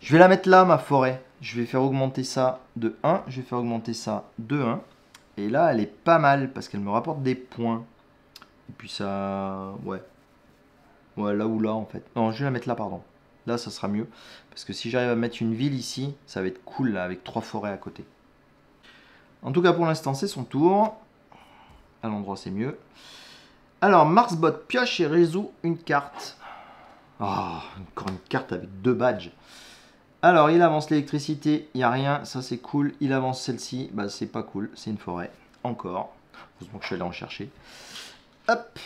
Je vais la mettre là, ma forêt. Je vais faire augmenter ça de 1. Je vais faire augmenter ça de 1. Et là, elle est pas mal parce qu'elle me rapporte des points. Et puis ça... Ouais. Ouais, là ou là, en fait. Non, je vais la mettre là, pardon. Là, ça sera mieux. Parce que si j'arrive à mettre une ville ici, ça va être cool, là, avec 3 forêts à côté. En tout cas, pour l'instant, c'est son tour. À l'endroit, c'est mieux. Alors, Marsbot pioche et résout une carte. Oh, encore une carte avec 2 badges. Alors, il avance l'électricité, il n'y a rien, ça c'est cool. Il avance celle-ci, c'est pas cool, c'est une forêt. Encore. Heureusement que je suis allé en chercher. Hop.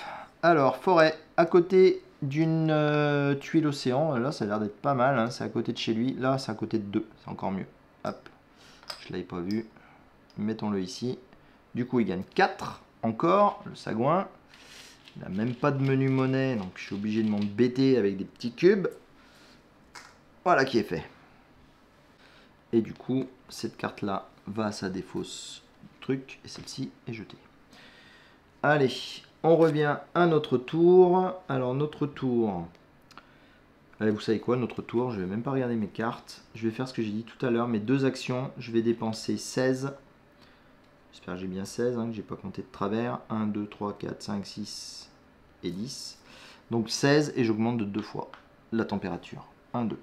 Alors, forêt, à côté d'une tuile océan. Là, ça a l'air d'être pas mal, hein. C'est à côté de chez lui. Là, c'est à côté de 2, c'est encore mieux. Hop. Je ne l'avais pas vu. Mettons-le ici. Du coup, il gagne 4 encore, le sagouin. Il n'a même pas de menu monnaie, donc je suis obligé de m'embêter avec des petits cubes. Voilà qui est fait. Et du coup, cette carte-là va à sa défausse truc, et celle-ci est jetée. Allez, on revient à notre tour. Alors, notre tour... Allez, vous savez quoi, notre tour, je vais même pas regarder mes cartes. Je vais faire ce que j'ai dit tout à l'heure, mes deux actions. Je vais dépenser 16. J'espère que j'ai bien 16, que j'ai pas compté de travers. 1, 2, 3, 4, 5, 6 et 10. Donc 16 et j'augmente de 2 fois la température. 1, 2.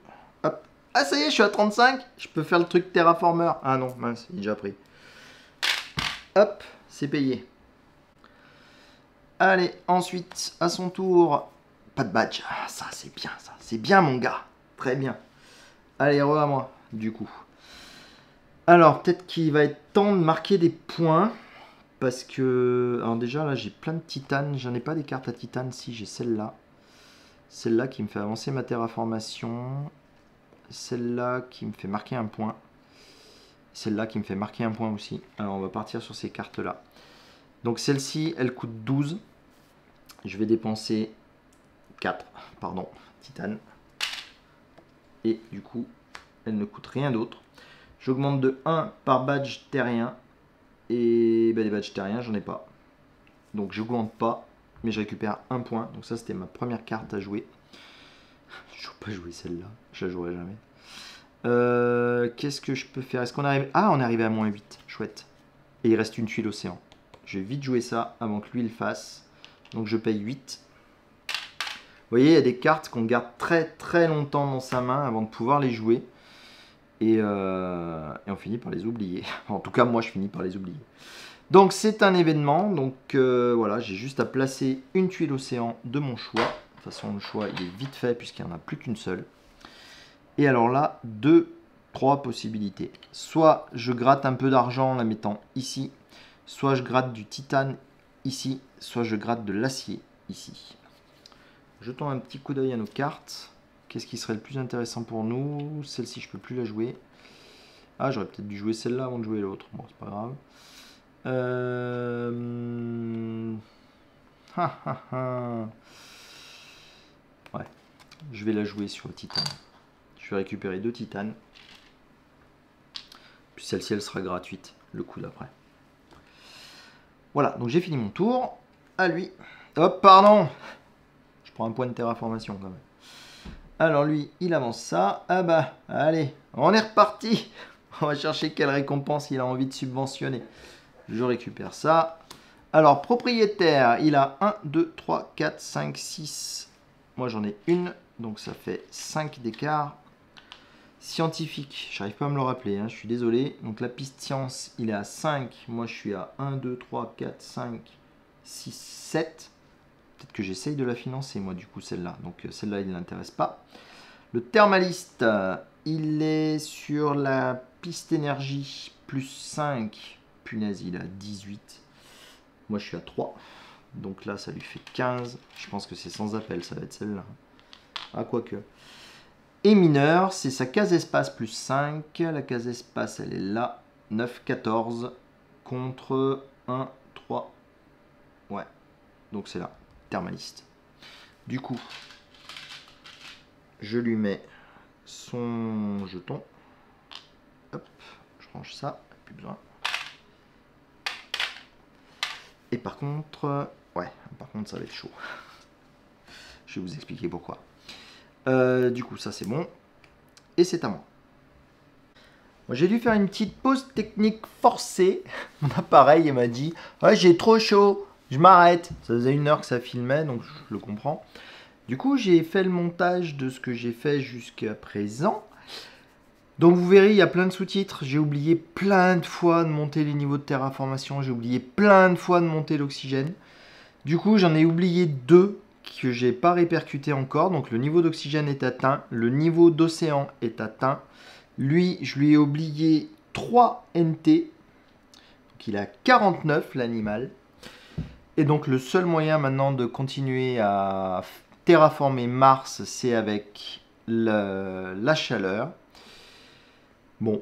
Hop. Ah ça y est, je suis à 35. Je peux faire le truc terraformer. Ah non, mince, il est déjà pris. Hop, c'est payé. Allez, ensuite, à son tour, pas de badge. Ah, ça, c'est bien, ça. C'est bien, mon gars. Très bien. Allez, re à moi, du coup. Alors, peut-être qu'il va être temps de marquer des points. Parce que... Alors déjà, là, j'ai plein de titanes. J'en ai pas des cartes à titane. Si, j'ai celle-là. Celle-là qui me fait avancer ma terraformation. Celle-là qui me fait marquer un point. Celle-là qui me fait marquer un point aussi. Alors, on va partir sur ces cartes-là. Donc, celle-ci, elle coûte 12. Je vais dépenser 4, pardon, titane. Et du coup, elle ne coûte rien d'autre. J'augmente de 1 par badge terrien. Et ben, les badges terriens, j'en ai pas. Donc, j'augmente pas, mais je récupère un point. Donc, ça, c'était ma première carte à jouer. Je ne vais pas jouer celle-là. Je la jouerai jamais. Qu'est-ce que je peux faire? Est-ce qu'on arrive... Ah, on est arrivé à moins 8. Chouette. Et il reste une tuile océan. Je vais vite jouer ça avant que lui le fasse. Donc, je paye 8. Vous voyez, il y a des cartes qu'on garde très très longtemps dans sa main avant de pouvoir les jouer. Et on finit par les oublier. En tout cas, moi, je finis par les oublier. Donc, c'est un événement. Donc, voilà, j'ai juste à placer une tuile océan de mon choix. De toute façon, le choix, il est vite fait puisqu'il n'y en a plus qu'une seule. Et alors là, trois possibilités. Soit je gratte un peu d'argent en la mettant ici. Soit je gratte du titane ici. Soit je gratte de l'acier ici. Jetons un petit coup d'œil à nos cartes. Qu'est-ce qui serait le plus intéressant pour nous? Celle-ci, je ne peux plus la jouer. Ah, j'aurais peut-être dû jouer celle-là avant de jouer l'autre. Bon, c'est pas grave. Ouais, je vais la jouer sur le titane. Je vais récupérer 2 titanes. Puis celle-ci, elle sera gratuite le coup d'après. Voilà, donc j'ai fini mon tour. À lui. Hop, pardon. Je prends un point de terraformation quand même. Alors lui, il avance ça. Ah bah, allez, on est reparti. On va chercher quelle récompense il a envie de subventionner. Je récupère ça. Alors, propriétaire, il a 1, 2, 3, 4, 5, 6. Moi, j'en ai une. Donc, ça fait 5 d'écart. Scientifique, j'arrive pas à me le rappeler. Je suis désolé. Donc, la piste science, il est à 5. Moi, je suis à 1, 2, 3, 4, 5, 6, 7. Peut-être que j'essaye de la financer, moi, du coup, celle-là. Donc, celle-là, il ne l'intéresse pas. Le thermaliste, il est sur la piste énergie plus 5. Punaise, il est à 18. Moi, je suis à 3. Donc là, ça lui fait 15. Je pense que c'est sans appel, ça va être celle-là. Ah, quoique. Et mineur, c'est sa case espace plus 5. La case espace, elle est là. 9, 14. Contre 1, 3. Ouais. Donc c'est là. Thermaliste. Du coup, je lui mets son jeton. Hop, je range ça. Plus besoin. Et par contre, ça va être chaud. Je vais vous expliquer pourquoi. Du coup, ça c'est bon. Et c'est à moi. Moi, j'ai dû faire une petite pause technique forcée. Mon appareil m'a dit ouais, j'ai trop chaud, je m'arrête. Ça faisait 1 heure que ça filmait, donc je le comprends. Du coup, j'ai fait le montage de ce que j'ai fait jusqu'à présent. Donc vous verrez, il y a plein de sous-titres. J'ai oublié plein de fois de monter les niveaux de terraformation. J'ai oublié plein de fois de monter l'oxygène. Du coup, j'en ai oublié 2 que j'ai pas répercuté encore. Donc le niveau d'oxygène est atteint. Le niveau d'océan est atteint. Lui, je lui ai oublié 3 NT. Donc il a 49 l'animal. Et donc le seul moyen maintenant de continuer à terraformer Mars, c'est avec la chaleur. Bon,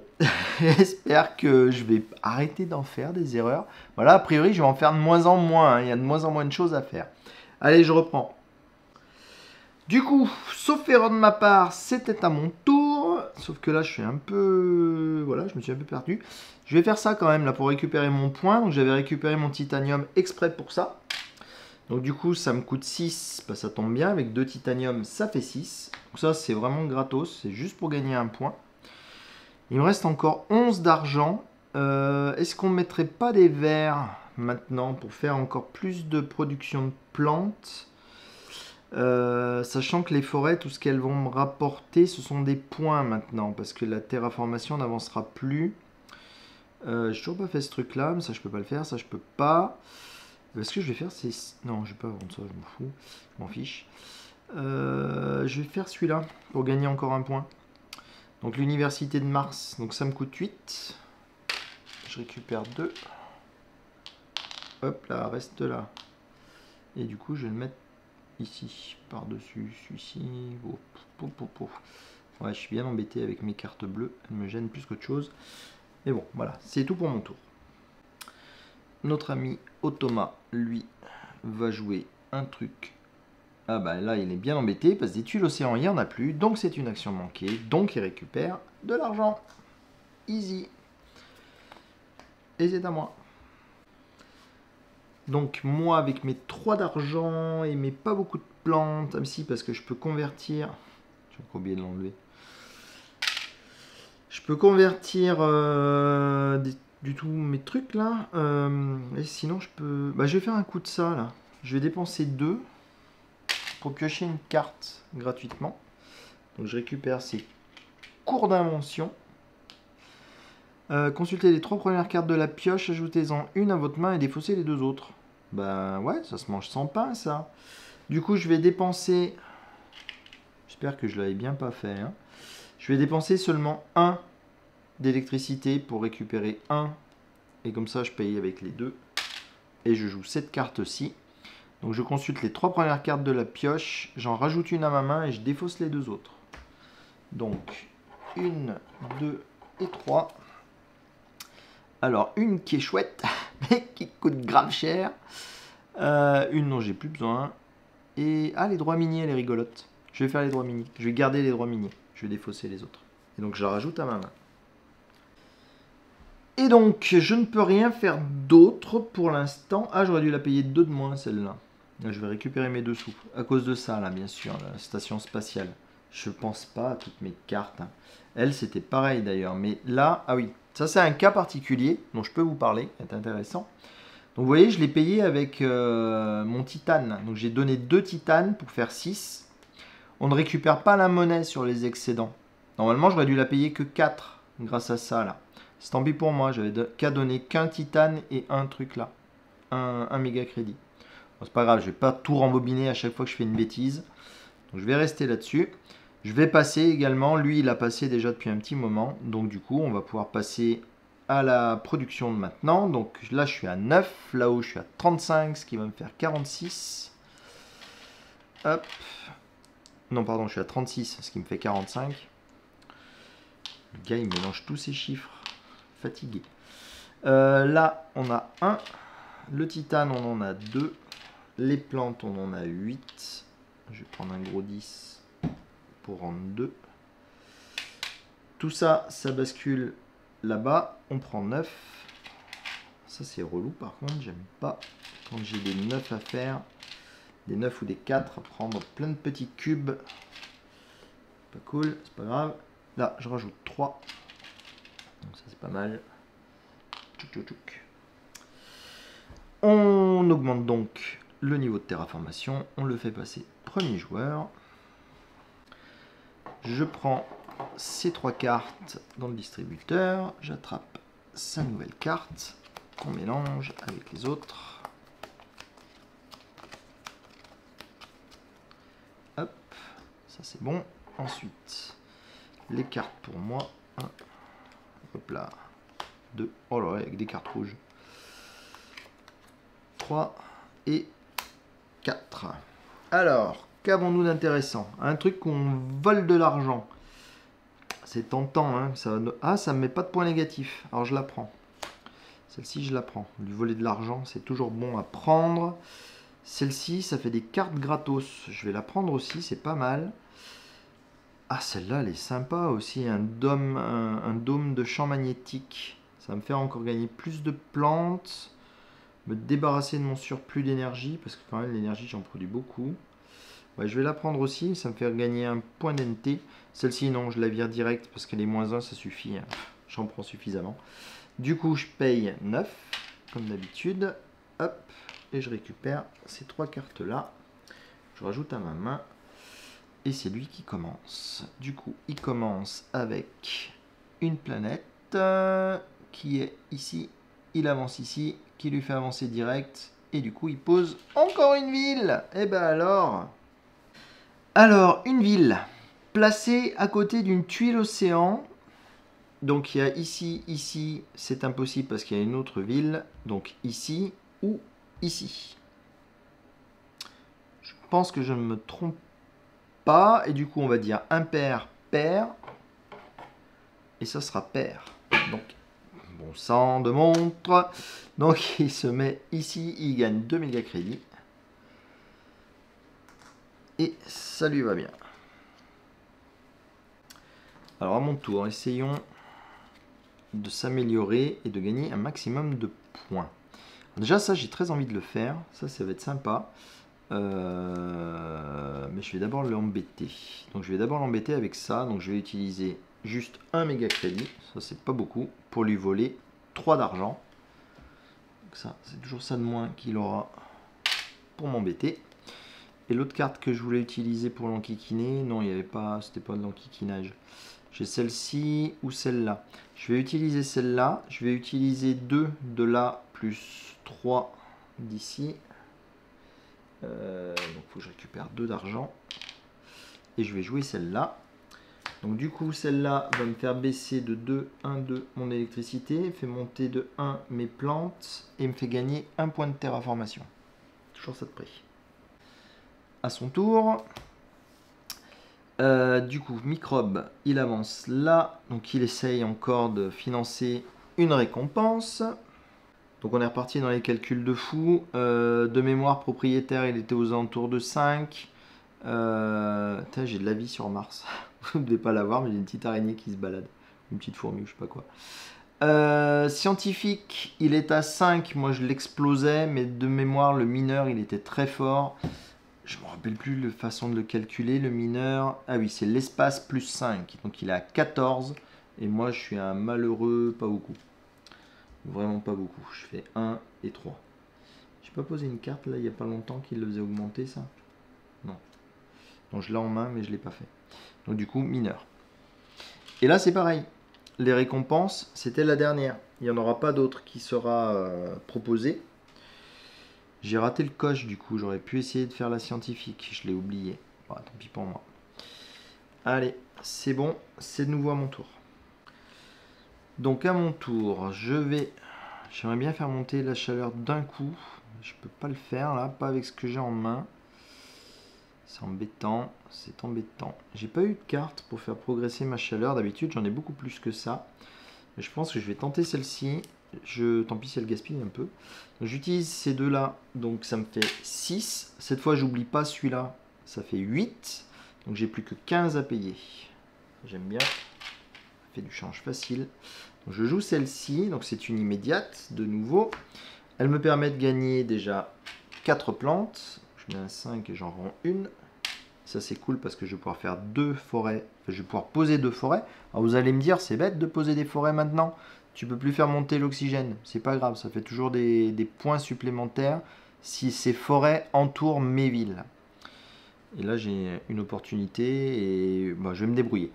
j'espère que je vais arrêter d'en faire des erreurs. Voilà, a priori, je vais en faire de moins en moins, hein. Il y a de moins en moins de choses à faire. Allez, je reprends. Du coup, sauf erreur de ma part, c'était à mon tour. Sauf que là, je suis un peu... Voilà, je me suis un peu perdu. Je vais faire ça quand même, là, pour récupérer mon point. Donc, j'avais récupéré mon titanium exprès pour ça. Donc, du coup, ça me coûte 6. Bah, ça tombe bien, avec 2 titanium, ça fait 6. Donc, ça, c'est vraiment gratos. C'est juste pour gagner un point. Il me reste encore 11 d'argent. Est-ce qu'on ne mettrait pas des vers maintenant pour faire encore plus de production de plantes? Sachant que les forêts, tout ce qu'elles vont me rapporter, ce sont des points maintenant, parce que la terraformation n'avancera plus. J'ai toujours pas fait ce truc-là, mais ça je peux pas le faire, ça je peux pas. Ce que je vais faire, c'est... Non, je vais pas vendre ça, je m'en fous, je m'en fiche. Je vais faire celui-là, pour gagner encore un point. Donc l'université de Mars, donc ça me coûte 8. Je récupère 2. Hop là, reste là. Et du coup, je vais le mettre ici, par-dessus celui-ci. Ouais, je suis bien embêté avec mes cartes bleues. Elles me gênent plus qu'autre chose. Mais bon, voilà, c'est tout pour mon tour. Notre ami Otoma, lui, va jouer un truc. Ah bah là, il est bien embêté parce que des tuiles océan, il n'y en a plus. Donc c'est une action manquée. Donc il récupère de l'argent. Easy. Et c'est à moi. Donc moi, avec mes 3 d'argent et mes pas beaucoup de plantes, même si parce que je peux convertir... J'ai encore oublié de l'enlever. Je peux convertir du tout mes trucs là. Et sinon, je peux... Bah, je vais faire un coup de ça là. Je vais dépenser 2 pour piocher une carte gratuitement. Donc je récupère ces cours d'invention. Consultez les 3 premières cartes de la pioche, ajoutez-en une à votre main et défaussez les 2 autres. Bah ouais, ça se mange sans pain ça. Du coup, je vais dépenser... J'espère que je l'avais bien pas fait. Hein. Je vais dépenser seulement 1 d'électricité pour récupérer 1. Et comme ça, je paye avec les 2. Et je joue cette carte-ci. Donc je consulte les 3 premières cartes de la pioche. J'en rajoute une à ma main et je défausse les 2 autres. Donc, 1, 2 et 3. Alors, une qui est chouette, mais qui coûte grave cher. Une dont j'ai plus besoin. Et, les droits miniers, elle est rigolote. Je vais faire les droits miniers. Je vais garder les droits miniers. Je vais défausser les autres. Et donc, je la rajoute à ma main. Et donc, je ne peux rien faire d'autre pour l'instant. Ah, j'aurais dû la payer 2 de moins, celle-là. Là, je vais récupérer mes 2 sous. À cause de ça, là, bien sûr, la station spatiale. Je pense pas à toutes mes cartes. Hein. Elle, c'était pareil, d'ailleurs. Mais là, ah oui, ça, c'est un cas particulier dont je peux vous parler. C'est intéressant. Donc, vous voyez, je l'ai payé avec mon titane. Donc, j'ai donné 2 titanes pour faire 6. On ne récupère pas la monnaie sur les excédents. Normalement, j'aurais dû la payer que 4 grâce à ça, là. C'est tant pis pour moi, j'avais qu'à donner qu'un titane et un truc là. Un méga crédit. Bon, c'est pas grave, je vais pas tout rembobiner à chaque fois que je fais une bêtise. Donc je vais rester là-dessus. Je vais passer également, lui il a passé déjà depuis un petit moment. Donc du coup, on va pouvoir passer à la production de maintenant. Donc là, je suis à 9. Là-haut, je suis à 35, ce qui va me faire 46. Hop. Non, pardon, je suis à 36, ce qui me fait 45. Le gars, il mélange tous ces chiffres. Fatigué. Là, on a 1. Le titane, on en a 2. Les plantes, on en a 8. Je vais prendre un gros 10 pour rendre 2. Tout ça, ça bascule là-bas. On prend 9. Ça, c'est relou par contre. J'aime pas quand j'ai des 9 à faire. Des 9 ou des 4 à prendre plein de petits cubes. Pas cool, c'est pas grave. Là, je rajoute 3. Donc ça, c'est pas mal. On augmente donc le niveau de terraformation. On le fait passer premier joueur. Je prends ces 3 cartes dans le distributeur. J'attrape sa nouvelle carte qu'on mélange avec les autres. Hop, ça c'est bon. Ensuite, les cartes pour moi. 1, hop là, 2. Oh là là, avec des cartes rouges. 3 et 4. Alors, qu'avons-nous d'intéressant? Un truc qu'on vole de l'argent. C'est tentant, hein. Ah, ça me met pas de points négatifs. Alors je la prends. Celle-ci, je la prends. Lui voler de l'argent, c'est toujours bon à prendre. Celle-ci, ça fait des cartes gratos. Je vais la prendre aussi, c'est pas mal. Ah, celle-là, elle est sympa aussi. Un dôme de champ magnétique. Ça va me faire encore gagner plus de plantes. Me débarrasser de mon surplus d'énergie. Parce que quand même, l'énergie, j'en produis beaucoup. Ouais, je vais la prendre aussi. Ça me fait gagner un point d'NT. Celle-ci, non, je la vire direct parce qu'elle est -1, ça suffit. Hein. J'en prends suffisamment. Du coup, je paye 9, comme d'habitude. Hop, et je récupère ces 3 cartes-là. Je rajoute à ma main. Et c'est lui qui commence. Du coup, il commence avec une planète qui est ici. Il avance ici, qui lui fait avancer direct. Et du coup, il pose encore une ville. Et ben alors, une ville placée à côté d'une tuile océan. Donc, il y a ici, c'est impossible parce qu'il y a une autre ville. Donc, ici ou ici. Je pense que je ne me trompe pas. Et du coup, on va dire impair, pair. Et ça sera pair. Donc, bon sang de montre. Donc, il se met ici. Il gagne 2 méga crédits. Et ça lui va bien. Alors, à mon tour, essayons de s'améliorer et de gagner un maximum de points. Alors déjà, ça, j'ai très envie de le faire. Ça va être sympa. Mais je vais d'abord l'embêter. Donc, je vais d'abord l'embêter avec ça. Donc, je vais utiliser juste un méga crédit. Ça, c'est pas beaucoup. Pour lui voler 3 d'argent. Ça, c'est toujours ça de moins qu'il aura pour m'embêter. Et l'autre carte que je voulais utiliser pour l'enquiquiner, non, il n'y avait pas, c'était pas de l'enquiquinage. J'ai celle-ci ou celle-là. Je vais utiliser celle-là. Je vais utiliser 2 de là plus 3 d'ici. Donc il faut que je récupère 2 d'argent. Et je vais jouer celle-là. Donc du coup, celle-là va me faire baisser de 2, 1, 2 mon électricité. Fait monter de 1 mes plantes. Et me fait gagner 1 point de terraformation. Toujours ça de prix. À son tour... du coup, Microbe, il avance là. Donc, il essaye encore de financer une récompense. Donc, on est reparti dans les calculs de fou. De mémoire propriétaire, il était aux alentours de 5. J'ai de la vie sur Mars. Vous ne devez pas l'avoir, mais j'ai une petite araignée qui se balade. Une petite fourmi ou je sais pas quoi. Scientifique, il est à 5. Moi, je l'explosais. Mais de mémoire, le mineur, il était très fort. Je ne me rappelle plus la façon de le calculer, le mineur. Ah oui, c'est l'espace plus 5. Donc il est à 14. Et moi, je suis un malheureux, pas beaucoup. Vraiment pas beaucoup. Je fais 1 et 3. J'ai pas posé une carte là, il n'y a pas longtemps qu'il le faisait augmenter ça. Non. Donc je l'ai en main, mais je ne l'ai pas fait. Donc du coup, mineur. Et là, c'est pareil. Les récompenses, c'était la dernière. Il n'y en aura pas d'autre qui sera proposée. J'ai raté le coche du coup, j'aurais pu essayer de faire la scientifique, je l'ai oublié. Bon, tant pis pour moi. Allez, c'est bon, c'est de nouveau à mon tour. Donc à mon tour, j'aimerais bien faire monter la chaleur d'un coup. Je peux pas le faire là, pas avec ce que j'ai en main. C'est embêtant, c'est embêtant. J'ai pas eu de carte pour faire progresser ma chaleur, d'habitude j'en ai beaucoup plus que ça. Mais je pense que je vais tenter celle-ci. Tant pis si elle gaspille un peu. J'utilise ces deux-là, donc ça me fait 6. Cette fois, j'oublie pas celui-là, ça fait 8. Donc j'ai plus que 15 à payer. J'aime bien. Ça fait du change facile. Donc, je joue celle-ci, donc c'est une immédiate, de nouveau. Elle me permet de gagner déjà 4 plantes. Je mets un 5 et j'en rends une. Ça c'est cool parce que je vais pouvoir faire 2 forêts. Enfin, je vais pouvoir poser 2 forêts. Alors vous allez me dire, c'est bête de poser des forêts maintenant. Tu peux plus faire monter l'oxygène. C'est pas grave, ça fait toujours des points supplémentaires si ces forêts entourent mes villes. Et là j'ai une opportunité et je vais me débrouiller.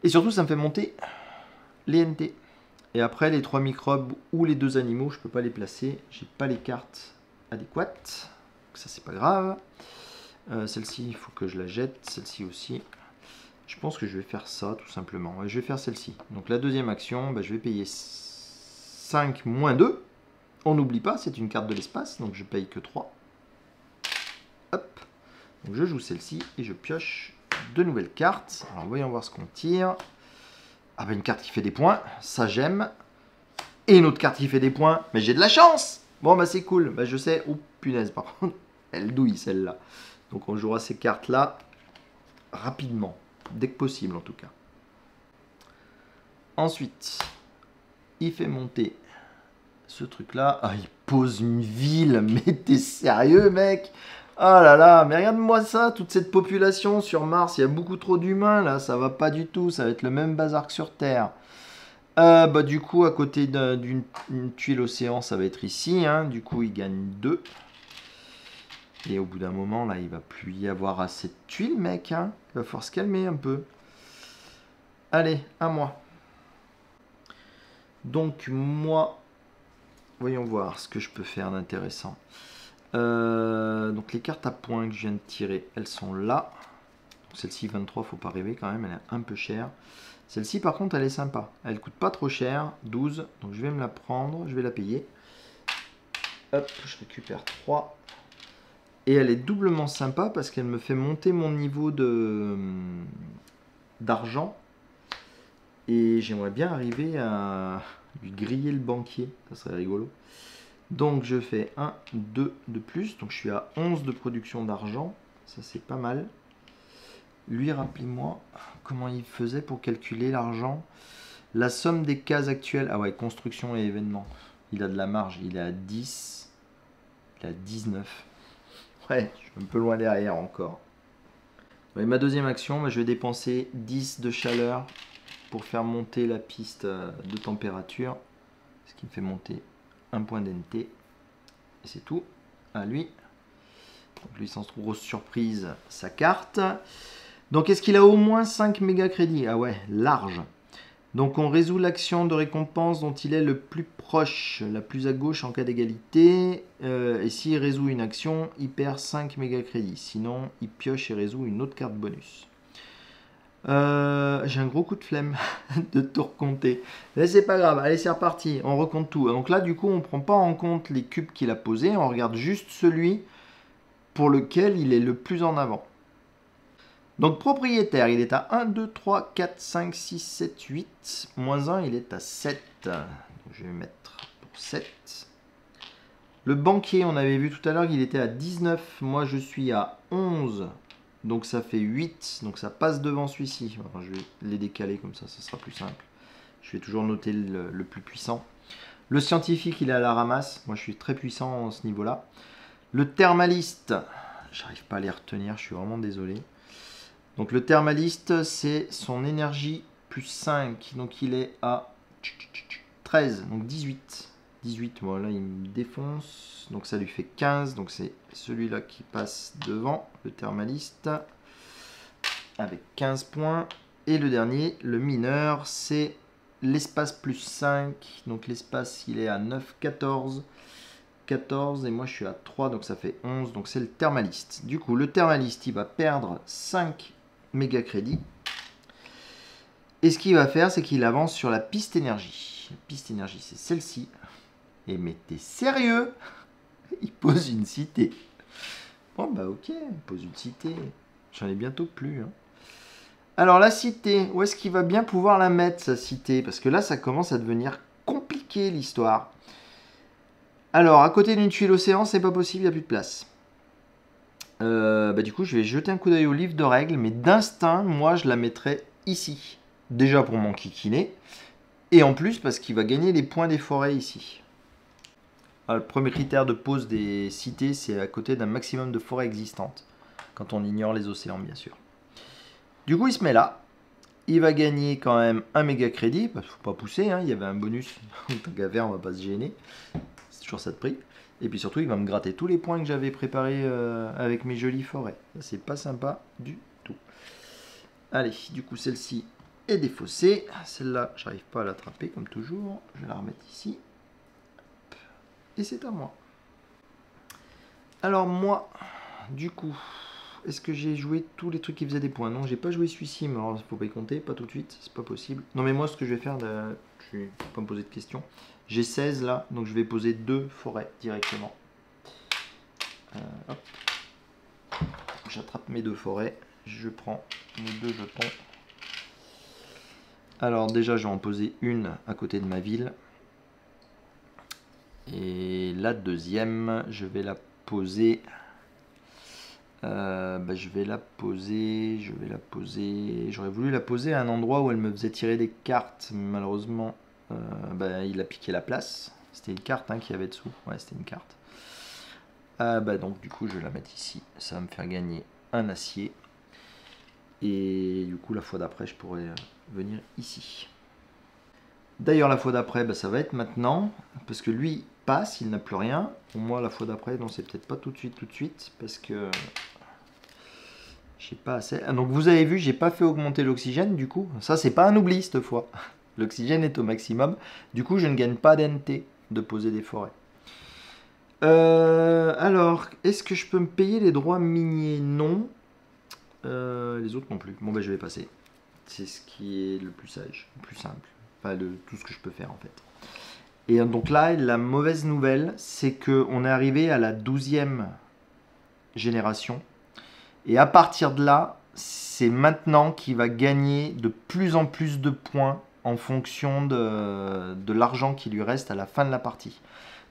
Et surtout ça me fait monter les NT. Et après les 3 microbes ou les 2 animaux, je peux pas les placer. J'ai pas les cartes adéquates. Donc ça c'est pas grave. Celle-ci, il faut que je la jette. Celle-ci aussi. Je pense que je vais faire ça, tout simplement. Je vais faire celle-ci. Donc la deuxième action, je vais payer 5 moins 2. On n'oublie pas, c'est une carte de l'espace, donc je paye que 3. Hop. Donc je joue celle-ci et je pioche 2 nouvelles cartes. Alors voyons voir ce qu'on tire. Ah bah une carte qui fait des points, ça j'aime. Et une autre carte qui fait des points, mais j'ai de la chance. Bon bah c'est cool, bah je sais. Oh punaise par contre, elle douille celle-là. Donc on jouera ces cartes-là rapidement, dès que possible en tout cas. Ensuite, il fait monter ce truc-là. Ah, il pose une ville, mais t'es sérieux mec? Ah là là, mais regarde-moi ça, toute cette population sur Mars, il y a beaucoup trop d'humains là, ça va pas du tout, ça va être le même bazar que sur Terre. Bah du coup, à côté d'une tuile océan, ça va être ici, hein. Du coup, il gagne 2. Et au bout d'un moment, là, il va plus y avoir assez de tuiles, mec, hein. Il va falloir se calmer un peu. Allez, à moi. Donc, moi, voyons voir ce que je peux faire d'intéressant. Donc, les cartes à points que je viens de tirer, elles sont là. Celle-ci, 23, faut pas rêver quand même, elle est un peu chère. Celle-ci, par contre, elle est sympa. Elle coûte pas trop cher, 12. Donc, je vais me la prendre, je vais la payer. Hop, je récupère 3. Et elle est doublement sympa parce qu'elle me fait monter mon niveau d'argent. Et j'aimerais bien arriver à lui griller le banquier. Ça serait rigolo. Donc je fais 1, 2 de plus. Donc je suis à 11 de production d'argent. Ça c'est pas mal. Lui, rappelez-moi comment il faisait pour calculer l'argent. La somme des cases actuelles. Ah ouais, construction et événements. Il a de la marge. Il est à 10. Il est à 19. Ouais, je suis un peu loin derrière encore. Ouais, ma deuxième action, je vais dépenser 10 de chaleur pour faire monter la piste de température. Ce qui me fait monter un point d'NT. Et c'est tout. À lui. Donc lui, sans trop grosse surprise, sa carte. Donc est-ce qu'il a au moins 5 méga crédits? Ah ouais, large. Donc on résout l'action de récompense dont il est le plus proche, la plus à gauche en cas d'égalité. Et s'il résout une action, il perd 5 méga crédits. Sinon, il pioche et résout une autre carte bonus. J'ai un gros coup de flemme de tout recompter. Mais c'est pas grave, allez c'est reparti, on recompte tout. Donc là du coup on ne prend pas en compte les cubes qu'il a posés, on regarde juste celui pour lequel il est le plus en avant. Donc propriétaire, il est à 1, 2, 3, 4, 5, 6, 7, 8. Moins 1, il est à 7. Donc je vais mettre pour 7. Le banquier, on avait vu tout à l'heure qu'il était à 19. Moi, je suis à 11. Donc ça fait 8. Donc ça passe devant celui-ci. Je vais les décaler comme ça sera plus simple. Je vais toujours noter le plus puissant. Le scientifique, il est à la ramasse. Moi, je suis très puissant à ce niveau-là. Le thermaliste, j'arrive pas à les retenir, je suis vraiment désolé. Donc le thermaliste, c'est son énergie plus 5. Donc il est à 13, donc 18. 18, voilà, il me défonce. Donc ça lui fait 15. Donc c'est celui-là qui passe devant, le thermaliste, avec 15 points. Et le dernier, le mineur, c'est l'espace plus 5. Donc l'espace, il est à 9, 14. 14 et moi je suis à 3, donc ça fait 11. Donc c'est le thermaliste. Du coup, le thermaliste, il va perdre 5 méga crédits. Et ce qu'il va faire, c'est qu'il avance sur la piste énergie. La piste énergie, c'est celle-ci. Et mais t'es sérieux? Il pose une cité. Bon bah ok, il pose une cité. J'en ai bientôt plus. Hein. Alors la cité, où est-ce qu'il va bien pouvoir la mettre, sa cité? Parce que là, ça commence à devenir compliqué l'histoire. Alors, à côté d'une tuile océan, c'est pas possible, il n'y a plus de place. Du coup, je vais jeter un coup d'œil au livre de règles, mais d'instinct, moi, je la mettrais ici. Déjà pour mon kikiné, et en plus parce qu'il va gagner les points des forêts ici. Alors, le premier critère de pose des cités, c'est à côté d'un maximum de forêts existantes, quand on ignore les océans, bien sûr. Du coup, il se met là. Il va gagner quand même un méga crédit, parce qu'il ne faut pas pousser, hein, il y avait un bonus. En tant qu'à faire, on ne va pas se gêner. C'est toujours ça de prix. Et puis surtout, il va me gratter tous les points que j'avais préparés avec mes jolies forêts. C'est pas sympa du tout. Allez, du coup, celle-ci est défaussée. Celle-là, j'arrive pas à l'attraper comme toujours. Je vais la remettre ici. Et c'est à moi. Alors moi, du coup, est-ce que j'ai joué tous les trucs qui faisaient des points? Non, j'ai pas joué celui-ci, mais alors faut pas y compter, pas tout de suite, c'est pas possible. Non mais moi, ce que je vais faire, je vais pas me poser de questions. J'ai 16 là, donc je vais poser 2 forêts directement. Hop. J'attrape mes 2 forêts, je prends mes 2 jetons. Alors déjà, je vais en poser une à côté de ma ville. Et la deuxième, je vais la poser... je vais la poser... J'aurais voulu la poser à un endroit où elle me faisait tirer des cartes. Malheureusement, il a piqué la place. C'était une carte hein, qu'il y avait dessous. Ouais, c'était une carte. Donc du coup, je vais la mettre ici. Ça va me faire gagner un acier. Et du coup, la fois d'après, je pourrais venir ici. D'ailleurs, la fois d'après, ça va être maintenant. Parce que lui passe, il n'a plus rien. Pour moi, la fois d'après, non, c'est peut-être pas tout de suite. Parce que j'ai pas assez. Donc vous avez vu, j'ai pas fait augmenter l'oxygène du coup. Ça, c'est pas un oubli cette fois. L'oxygène est au maximum. Du coup, je ne gagne pas d'NT de poser des forêts. Alors, est-ce que je peux me payer les droits miniers? Non. Les autres non plus. Bon, je vais passer. C'est ce qui est le plus sage, le plus simple. Enfin, tout ce que je peux faire en fait. Et donc là, la mauvaise nouvelle, c'est qu'on est arrivé à la 12e génération. Et à partir de là, c'est maintenant qu'il va gagner de plus en plus de points en fonction de l'argent qui lui reste à la fin de la partie.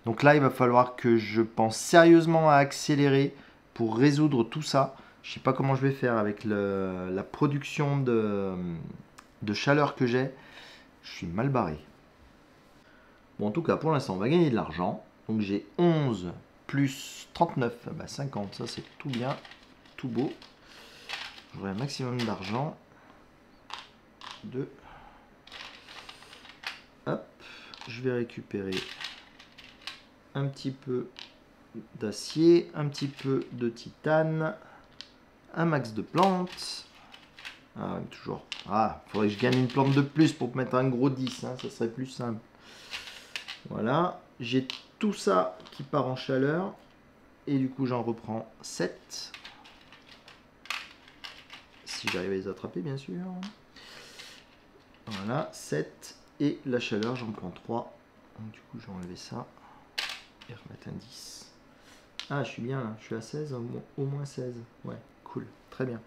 Donc là, il va falloir que je pense sérieusement à accélérer pour résoudre tout ça. Je ne sais pas comment je vais faire avec la production de chaleur que j'ai. Je suis mal barré. Bon, en tout cas, pour l'instant, on va gagner de l'argent. Donc j'ai 11 plus 39, 50. Ça, c'est tout bien, tout beau. J'aurai un maximum d'argent. 2. Hop, je vais récupérer un petit peu d'acier, un petit peu de titane, un max de plantes. Ah, toujours. Ah, faudrait que je gagne une plante de plus pour mettre un gros 10, hein, ça serait plus simple. Voilà, j'ai tout ça qui part en chaleur. Et du coup, j'en reprends 7. Si j'arrive à les attraper, bien sûr. Voilà, 7. Et la chaleur, j'en prends 3. Donc, du coup, je vais enlever ça. Et remettre un 10. Ah, je suis bien là. Je suis à 16, au moins 16. Ouais, cool. Très bien.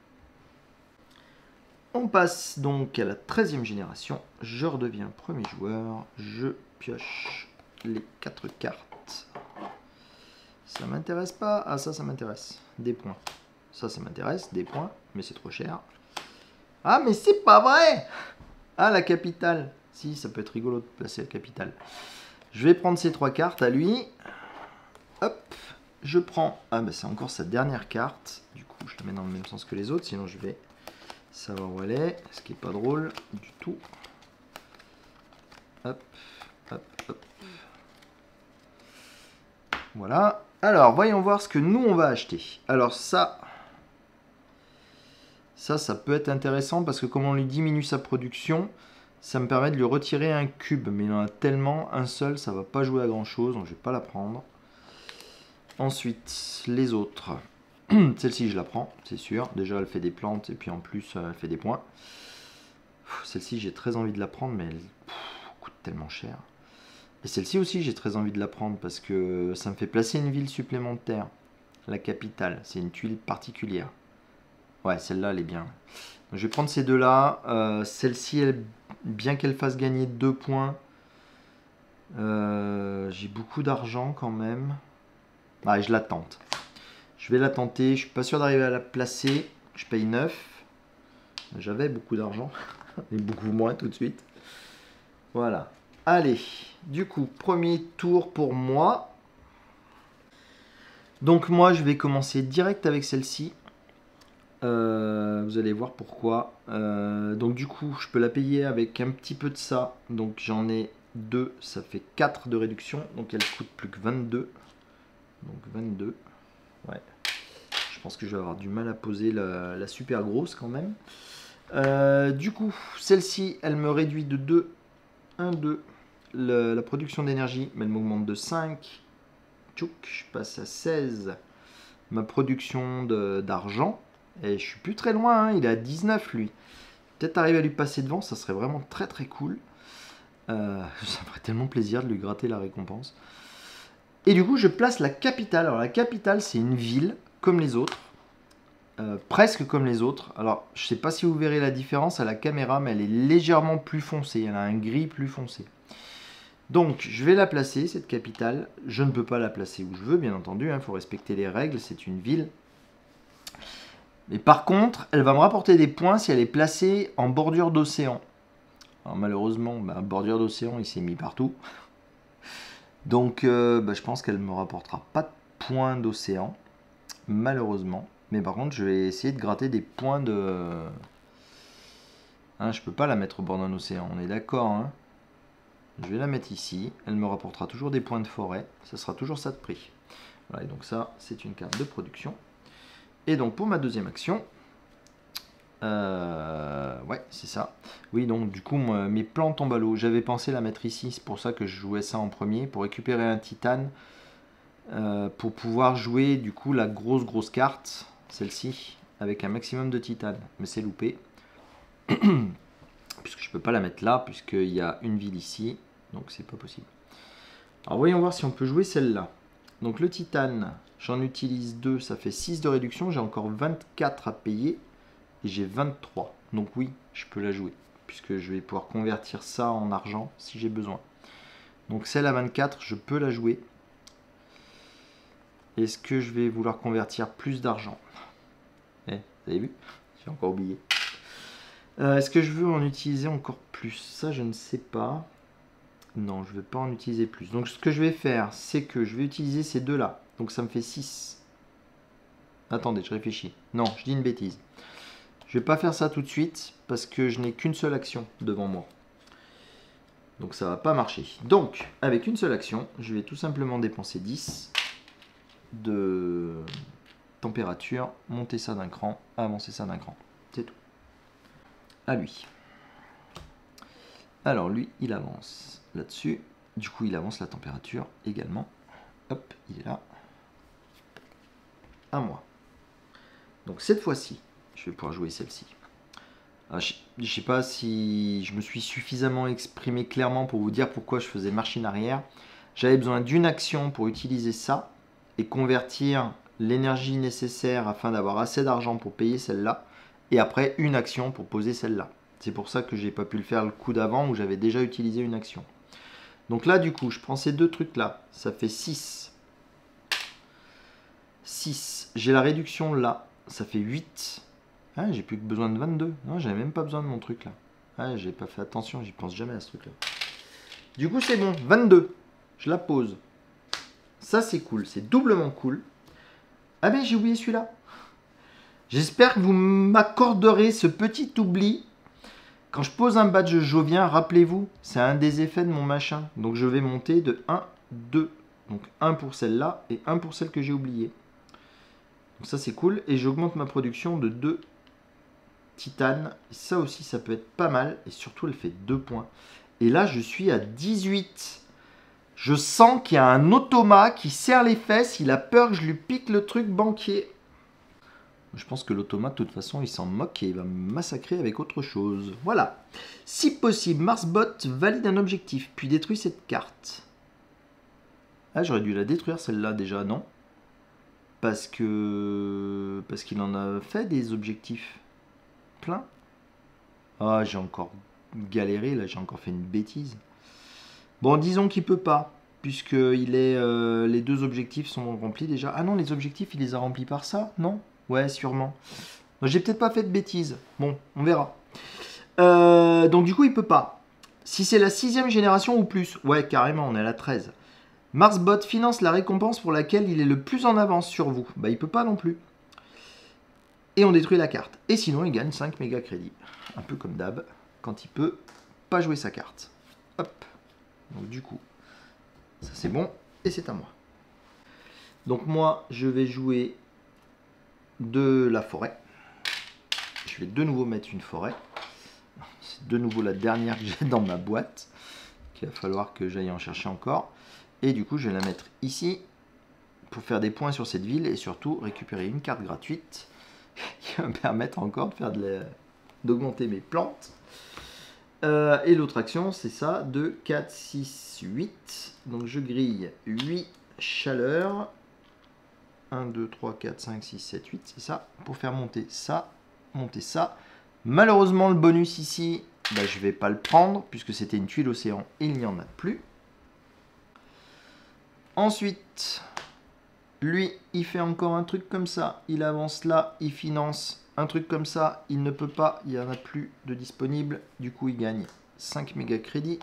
On passe donc à la 13e génération. Je redeviens premier joueur. Je pioche les 4 cartes. Ça m'intéresse pas. Ah, ça m'intéresse. Des points. Ça m'intéresse. Des points. Mais c'est trop cher. Ah, mais c'est pas vrai! Ah, la capitale. Si, ça peut être rigolo de placer la capitale. Je vais prendre ces 3 cartes à lui. Hop. Je prends... Ah, c'est encore sa dernière carte. Du coup, je la mets dans le même sens que les autres. Sinon, je vais savoir où elle est. Ce qui n'est pas drôle du tout. Hop. Hop, hop. Voilà. Alors, voyons voir ce que nous, on va acheter. Alors, ça peut être intéressant parce que comme on lui diminue sa production, ça me permet de lui retirer un cube. Mais il en a tellement, un seul, ça va pas jouer à grand chose, donc je vais pas la prendre. Ensuite, les autres. Celle-ci, je la prends, c'est sûr. Déjà, elle fait des plantes et puis en plus, elle fait des points. Celle-ci, j'ai très envie de la prendre, mais elle coûte tellement cher. Et celle-ci aussi, j'ai très envie de la prendre parce que ça me fait placer une ville supplémentaire. La capitale, c'est une tuile particulière. Ouais, celle-là, elle est bien. Donc, je vais prendre ces deux-là. Celle-ci, bien qu'elle fasse gagner 2 points, j'ai beaucoup d'argent quand même. Ah, je la tente. Je vais la tenter. Je suis pas sûr d'arriver à la placer. Je paye 9. J'avais beaucoup d'argent. Mais beaucoup moins tout de suite. Voilà. Allez. Du coup, premier tour pour moi. Donc moi, je vais commencer direct avec celle-ci. Vous allez voir pourquoi. Donc du coup, je peux la payer avec un petit peu de ça. Donc j'en ai 2. Ça fait 4 de réduction. Donc elle coûte plus que 22. Donc 22. Ouais. Je pense que je vais avoir du mal à poser la super grosse quand même. Du coup, celle-ci, elle me réduit de 2. 1, 2. La production d'énergie, mais elle m'augmente de 5. Tchouk, je passe à 16. Ma production d'argent. Et je suis plus très loin, hein, il est à 19 lui. Peut-être arriver à lui passer devant, ça serait vraiment très très cool. Ça me ferait tellement plaisir de lui gratter la récompense. Et du coup, je place la capitale. Alors la capitale, c'est une ville, comme les autres. presque comme les autres. Alors, je ne sais pas si vous verrez la différence à la caméra, mais elle est légèrement plus foncée. Elle a un gris plus foncé. Donc, je vais la placer, cette capitale. Je ne peux pas la placer où je veux, bien entendu. Il faut respecter les règles, c'est une ville. Mais par contre, elle va me rapporter des points si elle est placée en bordure d'océan. Alors malheureusement, bordure d'océan, il s'est mis partout. Donc, je pense qu'elle ne me rapportera pas de points d'océan, malheureusement. Mais par contre, je vais essayer de gratter des points de... Hein, je peux pas la mettre au bord d'un océan, on est d'accord. Hein. Je vais la mettre ici. Elle me rapportera toujours des points de forêt. Ça sera toujours ça de prix. Voilà, et donc ça, c'est une carte de production. Et donc, pour ma deuxième action... ouais, c'est ça. Oui, donc du coup, mes plantes tombent à l'eau. J'avais pensé la mettre ici, c'est pour ça que je jouais ça en premier, pour récupérer un titane, pour pouvoir jouer du coup la grosse carte, celle-ci, avec un maximum de titane. Mais c'est loupé, puisque je peux pas la mettre là, puisqu'il y a une ville ici, donc c'est pas possible. Alors voyons voir si on peut jouer celle-là. Donc le titane, j'en utilise 2, ça fait 6 de réduction, j'ai encore 24 à payer. Et j'ai 23. Donc oui, je peux la jouer. Puisque je vais pouvoir convertir ça en argent si j'ai besoin. Donc celle à 24, je peux la jouer. Est-ce que je vais vouloir convertir plus d'argent? Vous avez vu? J'ai encore oublié. Est-ce que je veux en utiliser encore plus? Ça, je ne sais pas. Non, je ne vais pas en utiliser plus. Donc ce que je vais faire, c'est que je vais utiliser ces deux-là. Donc ça me fait 6. Attendez, je réfléchis. Non, je dis une bêtise. Je ne vais pas faire ça tout de suite parce que je n'ai qu'une seule action devant moi. Donc ça ne va pas marcher. Donc, avec une seule action, je vais tout simplement dépenser 10 de température, monter ça d'un cran, avancer ça d'un cran. C'est tout. À lui. Alors lui, il avance là-dessus. Du coup, il avance la température également. Hop, il est là. À moi. Donc cette fois-ci, je vais pouvoir jouer celle-ci. Je ne sais pas si je me suis suffisamment exprimé clairement pour vous dire pourquoi je faisais machine arrière. J'avais besoin d'une action pour utiliser ça et convertir l'énergie nécessaire afin d'avoir assez d'argent pour payer celle-là. Et après, une action pour poser celle-là. C'est pour ça que j'ai pas pu le faire le coup d'avant où j'avais déjà utilisé une action. Donc là, du coup, je prends ces deux trucs-là. Ça fait 6. 6. J'ai la réduction là. Ça fait 8. Ah, j'ai plus que besoin de 22. Non, j'avais même pas besoin de mon truc là. Ah, j'ai pas fait attention, j'y pense jamais à ce truc là. Du coup, c'est bon. 22. Je la pose. Ça, c'est cool. C'est doublement cool. Ah ben, j'ai oublié celui-là. J'espère que vous m'accorderez ce petit oubli. Quand je pose un badge jovien, rappelez-vous, c'est un des effets de mon machin. Donc, je vais monter de 1, 2. Donc, 1 pour celle-là et 1 pour celle que j'ai oubliée. Donc, ça, c'est cool. Et j'augmente ma production de 2 titane, ça aussi ça peut être pas mal et surtout elle fait 2 points et là je suis à 18. Je sens qu'il y a un automate qui serre les fesses, il a peur que je lui pique le truc banquier. Je pense que l'automate de toute façon il s'en moque et il va me massacrer avec autre chose. Voilà, si possible Marsbot valide un objectif puis détruit cette carte. Ah, j'aurais dû la détruire celle-là déjà, non? Parce qu'il en a fait des objectifs plein. Ah, j'ai encore galéré, là, j'ai encore fait une bêtise. Bon, disons qu'il peut pas, puisque les deux objectifs sont remplis déjà. Ah non, les objectifs, il les a remplis par ça, non? Ouais, sûrement. J'ai peut-être pas fait de bêtises. Bon, on verra. Donc du coup, il peut pas. Si c'est la 6e génération ou plus, ouais, carrément, on est à la 13. Marsbot finance la récompense pour laquelle il est le plus en avance sur vous. Bah, il peut pas non plus. Et on détruit la carte. Et sinon, il gagne 5 méga crédits. Un peu comme d'hab, quand il peut pas jouer sa carte. Hop. Donc du coup, ça c'est bon. Et c'est à moi. Donc moi, je vais jouer de la forêt. Je vais de nouveau mettre une forêt. C'est de nouveau la dernière que j'ai dans ma boîte. Qu'il va falloir que j'aille en chercher encore. Et du coup, je vais la mettre ici. Pour faire des points sur cette ville. Et surtout, récupérer une carte gratuite. Qui va me permettre encore de faire d'augmenter mes plantes. Et l'autre action, c'est ça, de 4, 6, 8. Donc je grille 8 chaleur. 1, 2, 3, 4, 5, 6, 7, 8, c'est ça. Pour faire monter ça, monter ça. Malheureusement, le bonus ici, bah, je ne vais pas le prendre, puisque c'était une tuile océan et il n'y en a plus. Ensuite, lui, il fait encore un truc comme ça. Il avance là, il finance un truc comme ça. Il ne peut pas, il n'y en a plus de disponible. Du coup, il gagne 5 méga crédits.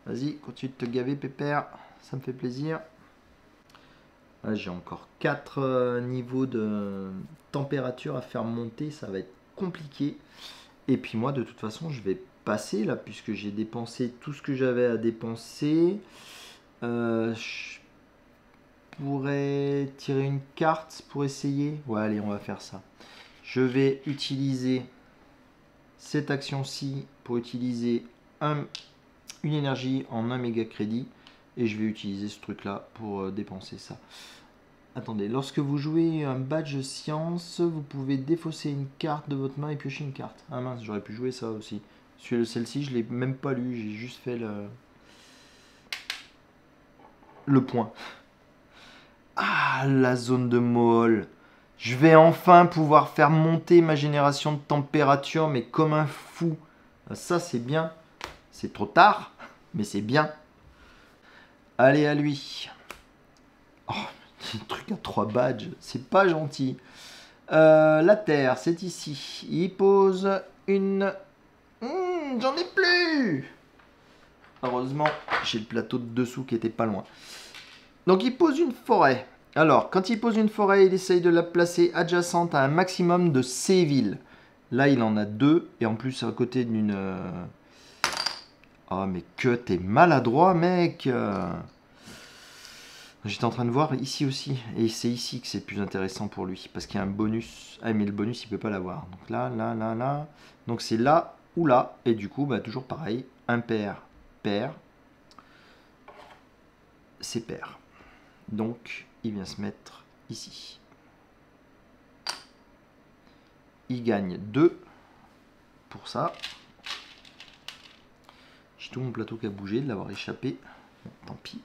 Vas-y, continue de te gaver, pépère. Ça me fait plaisir. J'ai encore 4 niveaux de température à faire monter. Ça va être compliqué. Et puis moi, de toute façon, je vais passer là, puisque j'ai dépensé tout ce que j'avais à dépenser. Je pourrais tirer une carte pour essayer. Ouais, allez, on va faire ça. Je vais utiliser cette action-ci pour utiliser une énergie en 1 méga crédit. Et je vais utiliser ce truc-là pour dépenser ça. Attendez, lorsque vous jouez un badge science, vous pouvez défausser une carte de votre main et piocher une carte. Ah mince, j'aurais pu jouer ça aussi. Celle-ci, je ne l'ai même pas lu, j'ai juste fait le point. Ah, la zone de Mohol. Je vais enfin pouvoir faire monter ma génération de température, mais comme un fou. Ça, c'est bien. C'est trop tard, mais c'est bien. Allez, à lui. Oh, c'est un truc à 3 badges. C'est pas gentil. La Terre, c'est ici. Il pose une... j'en ai plus. Heureusement, j'ai le plateau de dessous qui était pas loin. Donc, il pose une forêt. Alors, quand il pose une forêt, il essaye de la placer adjacente à un maximum de ces villes. Là, il en a 2. Et en plus, à côté d'une... Oh, mais que t'es maladroit, mec. J'étais en train de voir ici aussi. Et c'est ici que c'est plus intéressant pour lui. Parce qu'il y a un bonus. Ah, mais le bonus, il peut pas l'avoir. Donc là, là, là, là. Donc c'est là ou là. Et du coup, bah, toujours pareil. Impair, pair. C'est pair. Donc, il vient se mettre ici. Il gagne 2 pour ça. J'ai tout mon plateau qui a bougé de l'avoir échappé. Bon, tant pis.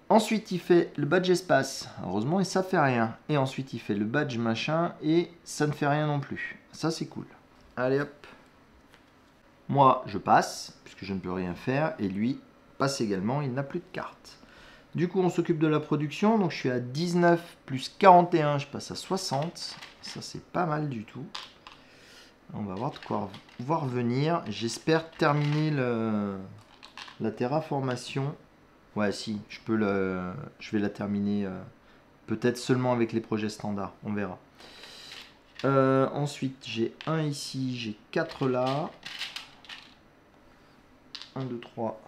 Ensuite, il fait le badge espace. Heureusement, et ça fait rien. Et ensuite, il fait le badge machin. Et ça ne fait rien non plus. Ça, c'est cool. Allez, hop. Moi, je passe, puisque je ne peux rien faire. Et lui passe également. Il n'a plus de cartes. Du coup, on s'occupe de la production. Donc, je suis à 19 plus 41. Je passe à 60. Ça, c'est pas mal du tout. On va voir de quoi voir venir. J'espère terminer la terraformation. Ouais, si, je vais la terminer peut-être seulement avec les projets standards. On verra. Ensuite, j'ai 1 ici, j'ai 4 là. 1, 2, 3,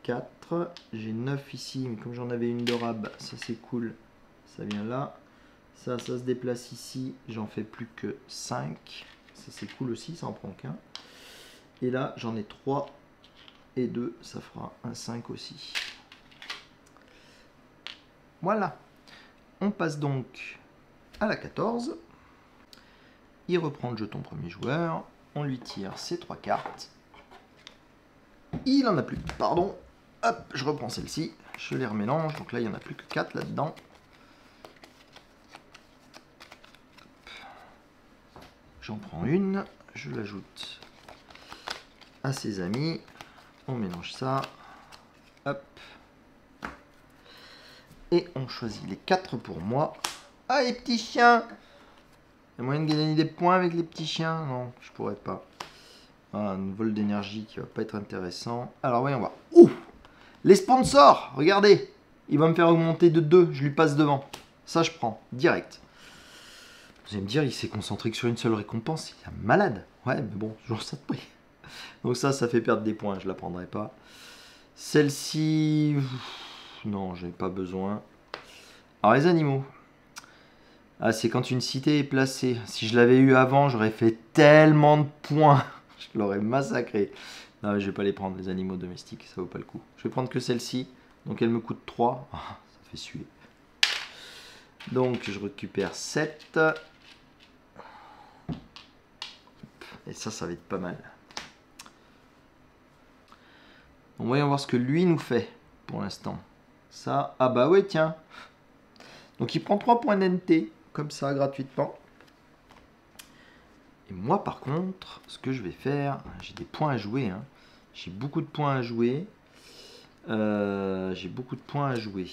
4. J'ai 9 ici, mais comme j'en avais une de rab, ça c'est cool. Ça vient là. Ça se déplace ici. J'en fais plus que 5. Ça c'est cool aussi, ça en prend qu'un. Et là, j'en ai 3 et 2. Ça fera un 5 aussi. Voilà. On passe donc à la 14. Il reprend le jeton premier joueur. On lui tire ses 3 cartes. Il en a plus. Pardon. Hop, je reprends celle-ci. Je les remélange. Donc là, il n'y en a plus que 4 là-dedans. J'en prends une. Je l'ajoute à ses amis. On mélange ça. Hop. Et on choisit les 4 pour moi. Ah, les petits chiens! Il y a moyen de gagner des points avec les petits chiens? Non, je pourrais pas. Ah, un vol d'énergie qui va pas être intéressant. Alors, voyons voir. Ouh! Les sponsors! Regardez! Il va me faire augmenter de 2. Je lui passe devant. Ça, je prends. Direct. Vous allez me dire, il s'est concentré que sur une seule récompense. Il est malade. Ouais, mais bon, toujours ça de prix. Donc ça fait perdre des points. Je la prendrai pas. Celle-ci... Non, j'ai pas besoin. Alors, les animaux. Ah, c'est quand une cité est placée. Si je l'avais eu avant, j'aurais fait tellement de points. Je l'aurais massacré. Non, mais je vais pas les prendre, les animaux domestiques. Ça vaut pas le coup. Je vais prendre que celle-ci. Donc, elle me coûte 3. Ah, ça fait suer. Donc, je récupère 7. Et ça va être pas mal. Donc, voyons voir ce que lui nous fait pour l'instant. Ça, ah bah ouais, tiens. Donc il prend 3 points d'NT, comme ça, gratuitement. Et moi, par contre, ce que je vais faire, j'ai des points à jouer. Hein. J'ai beaucoup de points à jouer. J'ai beaucoup de points à jouer.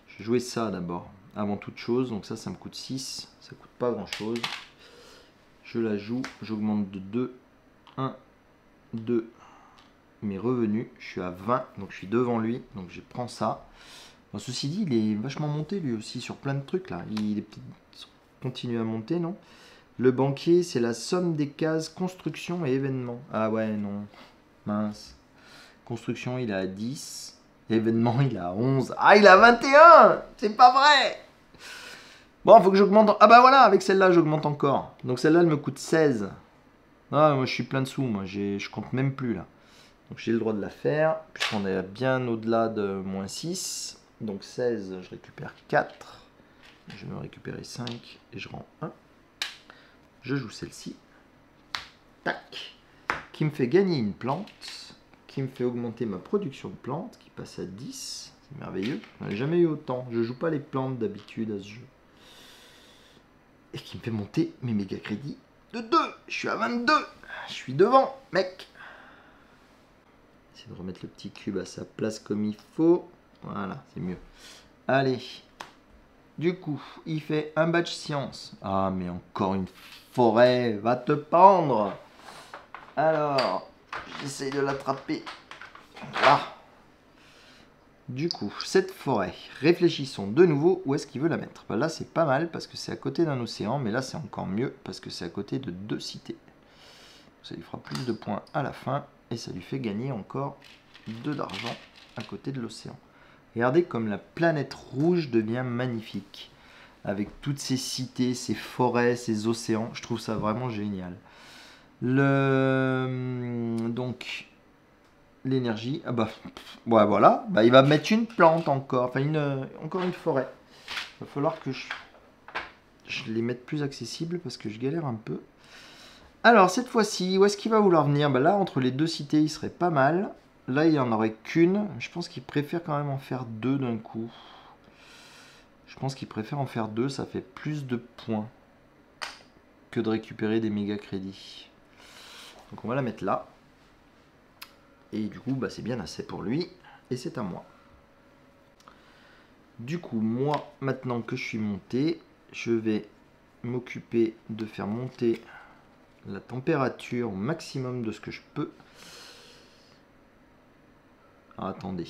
Je vais jouer ça d'abord, avant toute chose. Donc ça me coûte 6. Ça coûte pas grand-chose. Je la joue. J'augmente de 2. 1, 2. Mes revenus. Je suis à 20. Donc je suis devant lui. Donc je prends ça. Bon, ceci dit, il est vachement monté lui aussi sur plein de trucs là. Il est continue à monter, non? Le banquier, c'est la somme des cases construction et événements. Ah ouais, non. Mince. Construction, il est à 10. Événement, il est à 11. Ah, il est à 21. C'est pas vrai. Bon, il faut que j'augmente. Ah bah voilà, avec celle-là, j'augmente encore. Donc celle-là, elle me coûte 16. Ah, moi, je suis plein de sous. Moi, je compte même plus là. Donc j'ai le droit de la faire. Puisqu'on est bien au-delà de moins 6. Donc 16, je récupère 4. Je vais me récupérer 5 et je rends 1. Je joue celle-ci. Tac. Qui me fait gagner une plante. Qui me fait augmenter ma production de plantes. Qui passe à 10. C'est merveilleux. Je n'en ai jamais eu autant. Je joue pas les plantes d'habitude à ce jeu. Et qui me fait monter mes méga crédits de 2. Je suis à 22. Je suis devant, mec. Essayer de remettre le petit cube à sa place comme il faut. Voilà, c'est mieux. Allez. Du coup, il fait un badge science. Ah, mais encore une forêt. Va te pendre. Alors, j'essaye de l'attraper. Voilà. Du coup, cette forêt, réfléchissons de nouveau où est-ce qu'il veut la mettre. Ben là, c'est pas mal parce que c'est à côté d'un océan, mais là, c'est encore mieux parce que c'est à côté de 2 cités. Ça lui fera plus de points à la fin et ça lui fait gagner encore 2 d'argent à côté de l'océan. Regardez comme la planète rouge devient magnifique. Avec toutes ces cités, ces forêts, ces océans. Je trouve ça vraiment génial. Donc, l'énergie. Ah bah, ouais, voilà. Bah, il va mettre une plante encore. Enfin, encore une forêt. Il va falloir que je les mette plus accessibles parce que je galère un peu. Alors, cette fois-ci, où est-ce qu'il va vouloir venir? Bah, là, entre les 2 cités, il serait pas mal. Là, il n'y en aurait qu'une. Je pense qu'il préfère quand même en faire 2 d'un coup. Je pense qu'il préfère en faire 2. Ça fait plus de points que de récupérer des méga crédits. Donc, on va la mettre là. Et du coup, bah, c'est bien assez pour lui. Et c'est à moi. Du coup, moi, maintenant que je suis monté, je vais m'occuper de faire monter la température au maximum de ce que je peux. Alors, attendez.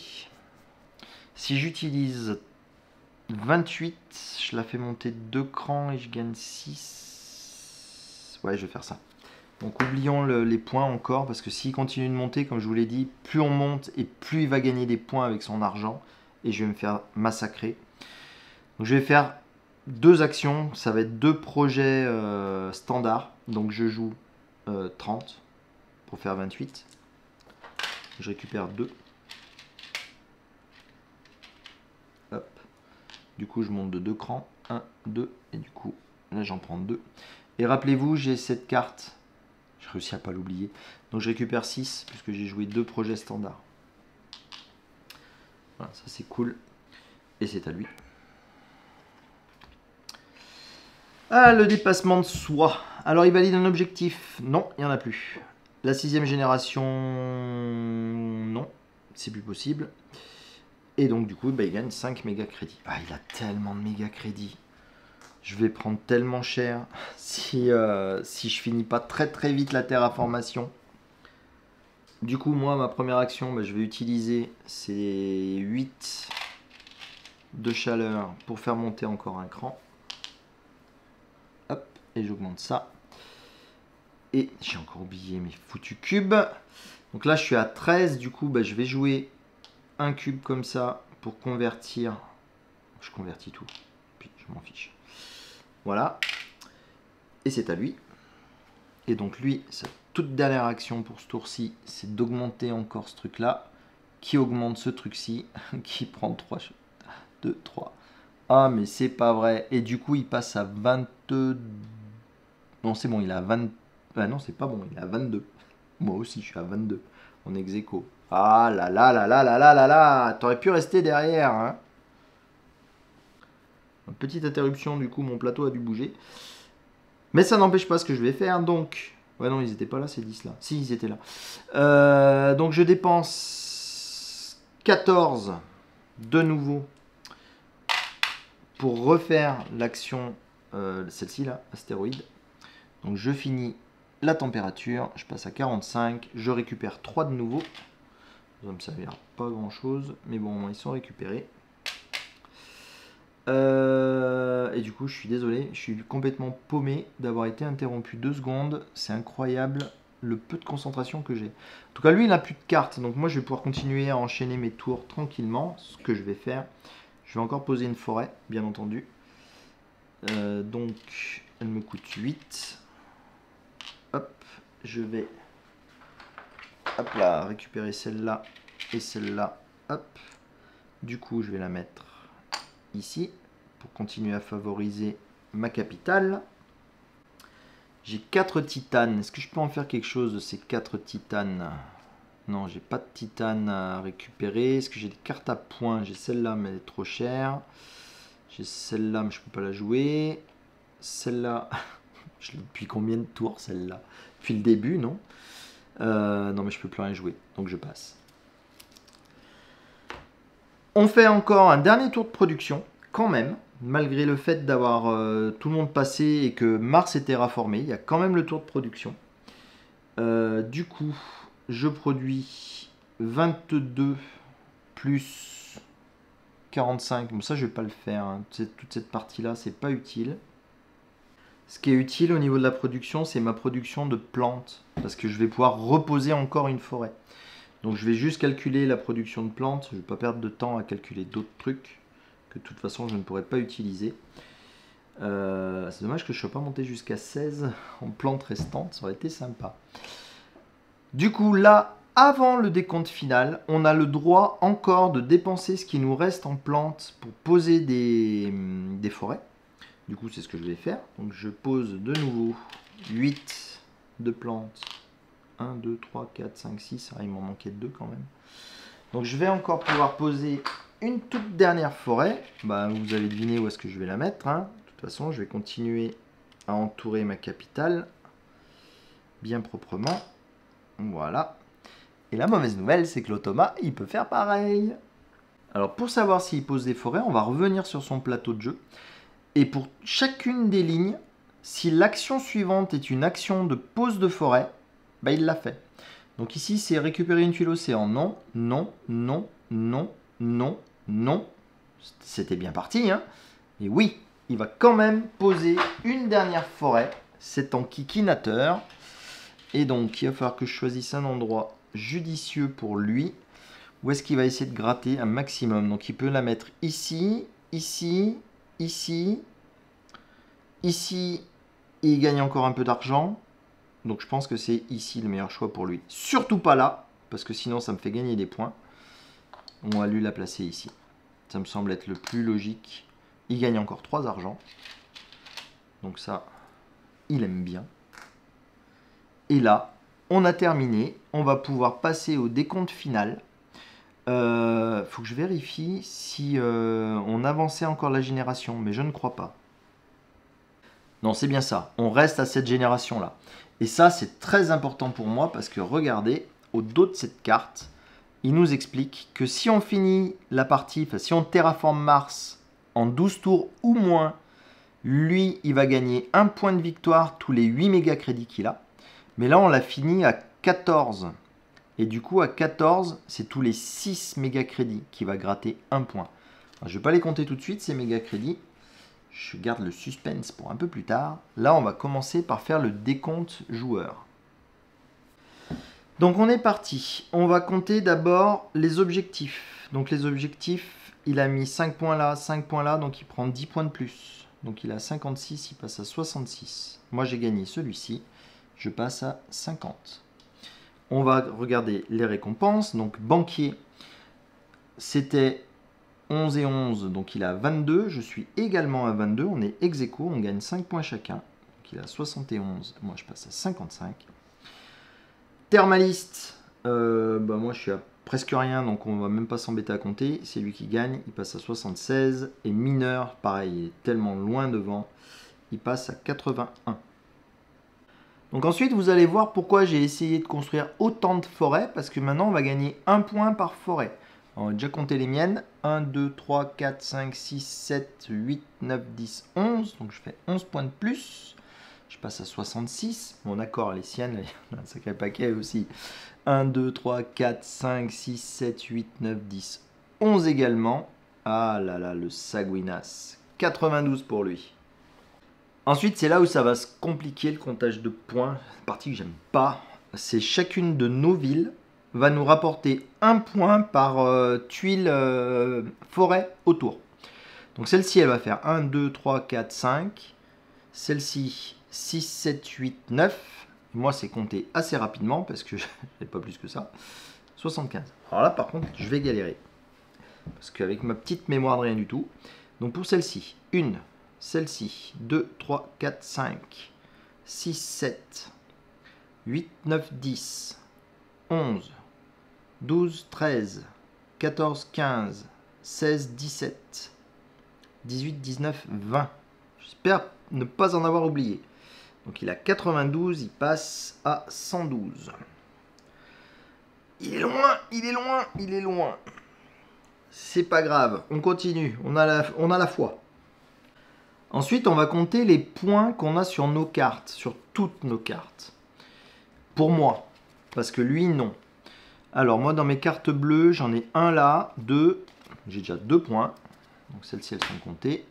Si j'utilise 28, je la fais monter 2 crans et je gagne 6. Ouais, je vais faire ça. Donc oublions les points encore, parce que s'il continue de monter, comme je vous l'ai dit, plus on monte et plus il va gagner des points avec son argent. Et je vais me faire massacrer. Donc je vais faire 2 actions, ça va être 2 projets standards. Donc je joue 30 pour faire 28. Je récupère 2. Hop. Du coup, je monte de 2 crans. 1, 2. Et du coup, là, j'en prends 2. Et rappelez-vous, j'ai cette carte. J'ai réussi à pas l'oublier. Donc, je récupère 6 puisque j'ai joué 2 projets standards. Voilà, ça c'est cool. Et c'est à lui. Ah, le dépassement de soi. Alors, il valide un objectif. Non, il n'y en a plus. La 6e génération, non, c'est plus possible. Et donc, du coup, bah, il gagne 5 méga crédits. Ah, il a tellement de méga crédits. Je vais prendre tellement cher si je finis pas très très vite la terraformation. Du coup, moi, ma première action, bah, je vais utiliser ces 8 de chaleur pour faire monter encore un cran. Hop, et j'augmente ça. Et j'ai encore oublié mes foutus cubes. Donc là, je suis à 13. Du coup, bah, je vais jouer un cube comme ça pour convertir. Je convertis tout. Puis je m'en fiche. Voilà. Et c'est à lui. Et donc lui, sa toute dernière action pour ce tour-ci, c'est d'augmenter encore ce truc-là. Qui augmente ce truc-ci. Qui prend 3. 2, 3. Ah, mais c'est pas vrai. Et du coup, il passe à 22. Non, c'est bon, il est à 20. Ah non, c'est pas bon, il est à 22. Moi aussi, je suis à 22. On est ex aequo. Ah là là là là là là là là. T'aurais pu rester derrière, hein. Petite interruption, du coup, mon plateau a dû bouger. Mais ça n'empêche pas ce que je vais faire. Donc, ouais, non, ils n'étaient pas là, ces 10 là. Si, ils étaient là. Donc, je dépense 14 de nouveau pour refaire l'action, celle-ci là, astéroïde. Donc, je finis la température. Je passe à 45. Je récupère 3 de nouveau. Ça ne me servira pas grand-chose. Mais bon, ils sont récupérés. Et du coup, je suis désolé, je suis complètement paumé d'avoir été interrompu 2 secondes. C'est incroyable le peu de concentration que j'ai. En tout cas, lui, il n'a plus de cartes. Donc moi, je vais pouvoir continuer à enchaîner mes tours tranquillement. Ce que je vais faire, je vais encore poser une forêt, bien entendu. Donc, elle me coûte 8. Hop, je vais hop là, récupérer celle-là et celle-là. Hop. Du coup, je vais la mettre ici pour continuer à favoriser ma capitale. J'ai 4 titanes. Est-ce que je peux en faire quelque chose de ces 4 titanes? Non, j'ai pas de titane à récupérer. Est-ce que j'ai des cartes à points? J'ai celle-là, mais elle est trop chère. J'ai celle-là, mais je peux pas la jouer. Celle-là, je l'ai depuis combien de tours, celle-là? Depuis le début, non? Non, mais je peux plus rien jouer, donc je passe. On fait encore un dernier tour de production, quand même. Malgré le fait d'avoir tout le monde passé et que Mars est terraformé, il y a quand même le tour de production. Du coup, je produis 22 plus 45. Bon, ça, je vais pas le faire. Hein. Toute cette partie-là, c'est pas utile. Ce qui est utile au niveau de la production, c'est ma production de plantes. Parce que je vais pouvoir reposer encore une forêt. Donc, je vais juste calculer la production de plantes. Je ne vais pas perdre de temps à calculer d'autres trucs que de toute façon je ne pourrais pas utiliser. C'est dommage que je ne sois pas monté jusqu'à 16 en plantes restantes, ça aurait été sympa. Du coup là, avant le décompte final, on a le droit encore de dépenser ce qui nous reste en plantes pour poser des forêts. Du coup c'est ce que je vais faire. Donc je pose de nouveau 8 de plantes. 1, 2, 3, 4, 5, 6. Ah, il m'en manquait 2 quand même. Donc je vais encore pouvoir poser une toute dernière forêt. Bah, vous avez deviné où est-ce que je vais la mettre. Hein. De toute façon, je vais continuer à entourer ma capitale bien proprement. Voilà. Et la mauvaise nouvelle, c'est que l'automa, il peut faire pareil. Alors pour savoir s'il pose des forêts, on va revenir sur son plateau de jeu. Et pour chacune des lignes, si l'action suivante est une action de pose de forêt, bah, il l'a fait. Donc ici, c'est récupérer une tuile océan. Non, non, non, non, non, non. C'était bien parti, hein. Et oui, il va quand même poser une dernière forêt. C'est en kikinateur. Et donc, il va falloir que je choisisse un endroit judicieux pour lui. Où est-ce qu'il va essayer de gratter un maximum? Donc, il peut la mettre ici, ici, ici, ici. Et il gagne encore un peu d'argent. Donc, je pense que c'est ici le meilleur choix pour lui. Surtout pas là, parce que sinon, ça me fait gagner des points. On va lui la placer ici. Ça me semble être le plus logique. Il gagne encore 3 argent. Donc ça, il aime bien. Et là, on a terminé. On va pouvoir passer au décompte final. Faut que je vérifie si on avançait encore la génération. Mais je ne crois pas. Non, c'est bien ça. On reste à cette génération-là. Et ça, c'est très important pour moi parce que regardez, au dos de cette carte, il nous explique que si on finit la partie, enfin si on terraforme Mars en 12 tours ou moins, lui, il va gagner 1 point de victoire tous les 8 méga crédits qu'il a. Mais là, on l'a fini à 14. Et du coup, à 14, c'est tous les 6 méga crédits qui va gratter 1 point. Alors, je ne vais pas les compter tout de suite, ces méga crédits. Je garde le suspense pour un peu plus tard. Là, on va commencer par faire le décompte joueur. Donc on est parti. On va compter d'abord les objectifs. Donc les objectifs, il a mis 5 points là, 5 points là, donc il prend 10 points de plus. Donc il a 56, il passe à 66. Moi j'ai gagné celui-ci, je passe à 50. On va regarder les récompenses. Donc banquier, c'était 11 et 11, donc il a 22. Je suis également à 22, on est ex aequo, on gagne 5 points chacun. Donc il a 71, moi je passe à 55. Thermaliste, moi je suis à presque rien, donc on va même pas s'embêter à compter. C'est lui qui gagne, il passe à 76. Et Mineur, pareil, il est tellement loin devant, il passe à 81. Donc ensuite, vous allez voir pourquoi j'ai essayé de construire autant de forêts, parce que maintenant, on va gagner 1 point par forêt. On va déjà compter les miennes. 1, 2, 3, 4, 5, 6, 7, 8, 9, 10, 11. Donc je fais 11 points de plus. Je passe à 66. Bon d'accord, les siennes, il y a un sacré paquet aussi. 1, 2, 3, 4, 5, 6, 7, 8, 9, 10, 11 également. Ah là là, le Saguinas. 92 pour lui. Ensuite, c'est là où ça va se compliquer le comptage de points. La partie que j'aime pas, c'est chacune de nos villes va nous rapporter 1 point par tuile forêt autour. Donc celle-ci, elle va faire 1, 2, 3, 4, 5. Celle-ci, 6, 7, 8, 9. Moi, c'est compté assez rapidement parce que je n'ai pas plus que ça. 75. Alors là, par contre, je vais galérer. Parce qu'avec ma petite mémoire de rien du tout. Donc pour celle-ci, 1. Celle-ci, 2, 3, 4, 5, 6, 7, 8, 9, 10, 11, 12, 13, 14, 15, 16, 17, 18, 19, 20. J'espère ne pas en avoir oublié. Donc il a 92, il passe à 112. Il est loin, il est loin, il est loin. C'est pas grave, on continue, on a la foi. Ensuite, on va compter les points qu'on a sur nos cartes, sur toutes nos cartes. Pour moi, parce que lui, non. Alors, moi, dans mes cartes bleues, j'en ai un là, 2. J'ai déjà 2 points. Donc, celles-ci, elles sont comptées.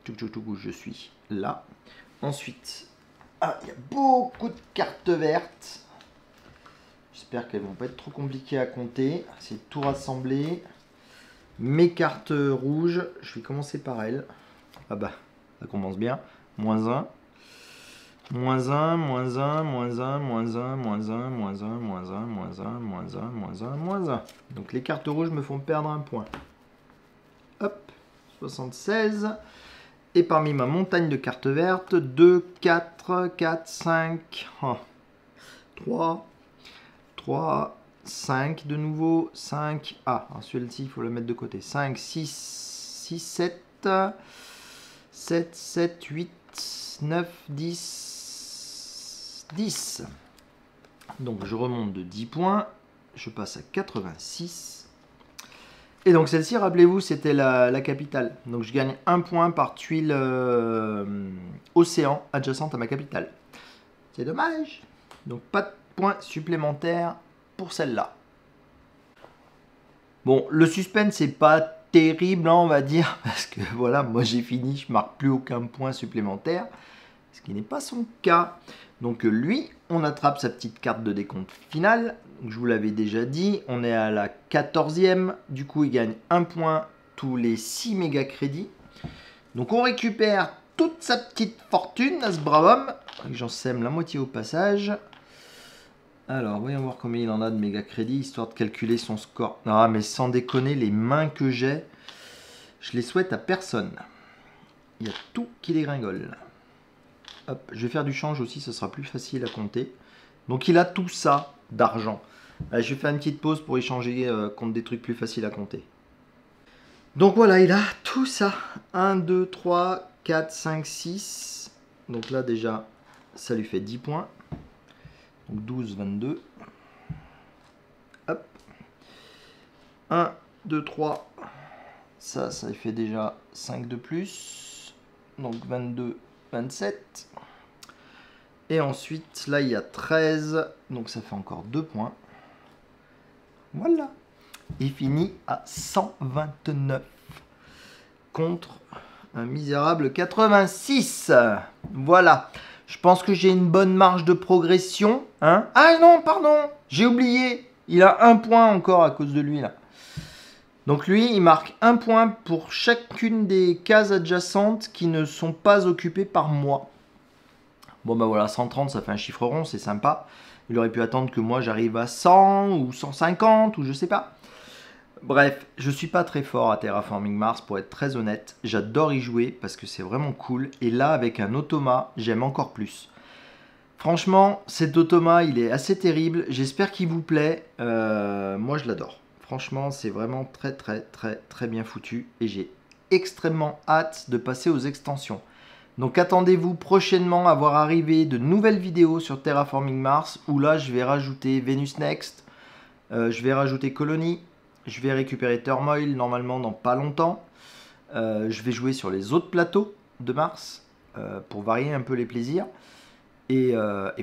Je suis là. Ensuite, il y a beaucoup de cartes vertes. J'espère qu'elles ne vont pas être trop compliquées à compter. C'est tout rassembler. Mes cartes rouges, je vais commencer par elles. Ah bah... ça commence bien. Moins 1. Moins 1, moins 1, moins 1, moins 1, moins 1, moins 1, moins 1, moins 1, moins 1, moins 1, moins 1. Donc les cartes rouges me font perdre 1 point. Hop, 76. Et parmi ma montagne de cartes vertes, 2, 4, 4, 5, 3, 3, 5 de nouveau, 5. Ah, celui-ci, il faut le mettre de côté. 5, 6, 6, 7. 7, 7, 8, 9, 10, 10. Donc je remonte de 10 points, je passe à 86. Et donc celle-ci, rappelez-vous, c'était la capitale. Donc je gagne 1 point par tuile océan adjacente à ma capitale. C'est dommage. Donc pas de points supplémentaires pour celle-là. Bon, le suspense, c'est pas terrible, hein, on va dire, parce que voilà, moi j'ai fini, je marque plus aucun point supplémentaire, ce qui n'est pas son cas. Donc lui, on attrape sa petite carte de décompte finale. Donc, je vous l'avais déjà dit, on est à la 14e, du coup il gagne 1 point tous les 6 méga crédits. Donc on récupère toute sa petite fortune à ce brave homme. J'en sème la moitié au passage. Alors, voyons voir combien il en a de méga crédits, histoire de calculer son score. Ah, mais sans déconner, les mains que j'ai, je les souhaite à personne. Il y a tout qui dégringole. Hop, je vais faire du change aussi, ce sera plus facile à compter. Donc, il a tout ça d'argent. Allez, je vais faire une petite pause pour échanger contre des trucs plus faciles à compter. Donc voilà, il a tout ça. 1, 2, 3, 4, 5, 6. Donc là, déjà, ça lui fait 10 points. Donc 12, 22. Hop. 1, 2, 3. Ça fait déjà 5 de plus. Donc 22, 27. Et ensuite, là, il y a 13. Donc ça fait encore 2 points. Voilà. Il finit à 129. Contre un misérable 86. Voilà. Je pense que j'ai une bonne marge de progression. Hein? Ah non, pardon, j'ai oublié. Il a 1 point encore à cause de lui là. Donc lui, il marque 1 point pour chacune des cases adjacentes qui ne sont pas occupées par moi. Bon bah voilà, 130, ça fait un chiffre rond, c'est sympa. Il aurait pu attendre que moi j'arrive à 100 ou 150 ou je sais pas. Bref, je suis pas très fort à Terraforming Mars pour être très honnête. J'adore y jouer parce que c'est vraiment cool. Et là, avec un automa, j'aime encore plus. Franchement, cet automa, il est assez terrible. J'espère qu'il vous plaît. Moi, je l'adore. Franchement, c'est vraiment très bien foutu. Et j'ai extrêmement hâte de passer aux extensions. Donc attendez-vous prochainement à voir arriver de nouvelles vidéos sur Terraforming Mars, où là je vais rajouter Venus Next, je vais rajouter Colony, je vais récupérer Turmoil normalement dans pas longtemps. Je vais jouer sur les autres plateaux de Mars pour varier un peu les plaisirs. Et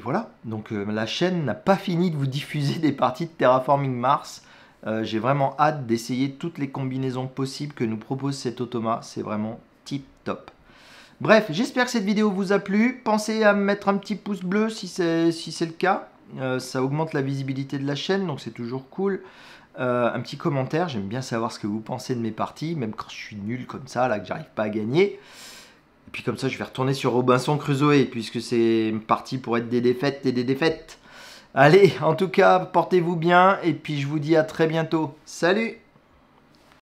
voilà, donc la chaîne n'a pas fini de vous diffuser des parties de Terraforming Mars. J'ai vraiment hâte d'essayer toutes les combinaisons possibles que nous propose cet automa. C'est vraiment tip top. Bref, j'espère que cette vidéo vous a plu. Pensez à me mettre un petit pouce bleu si c'est le cas. Ça augmente la visibilité de la chaîne, donc c'est toujours cool. Un petit commentaire, j'aime bien savoir ce que vous pensez de mes parties, même quand je suis nul comme ça, là que j'arrive pas à gagner. Et puis comme ça, je vais retourner sur Robinson Crusoe, puisque c'est parti pour être des défaites et des défaites. Allez, en tout cas, portez-vous bien, et puis je vous dis à très bientôt. Salut!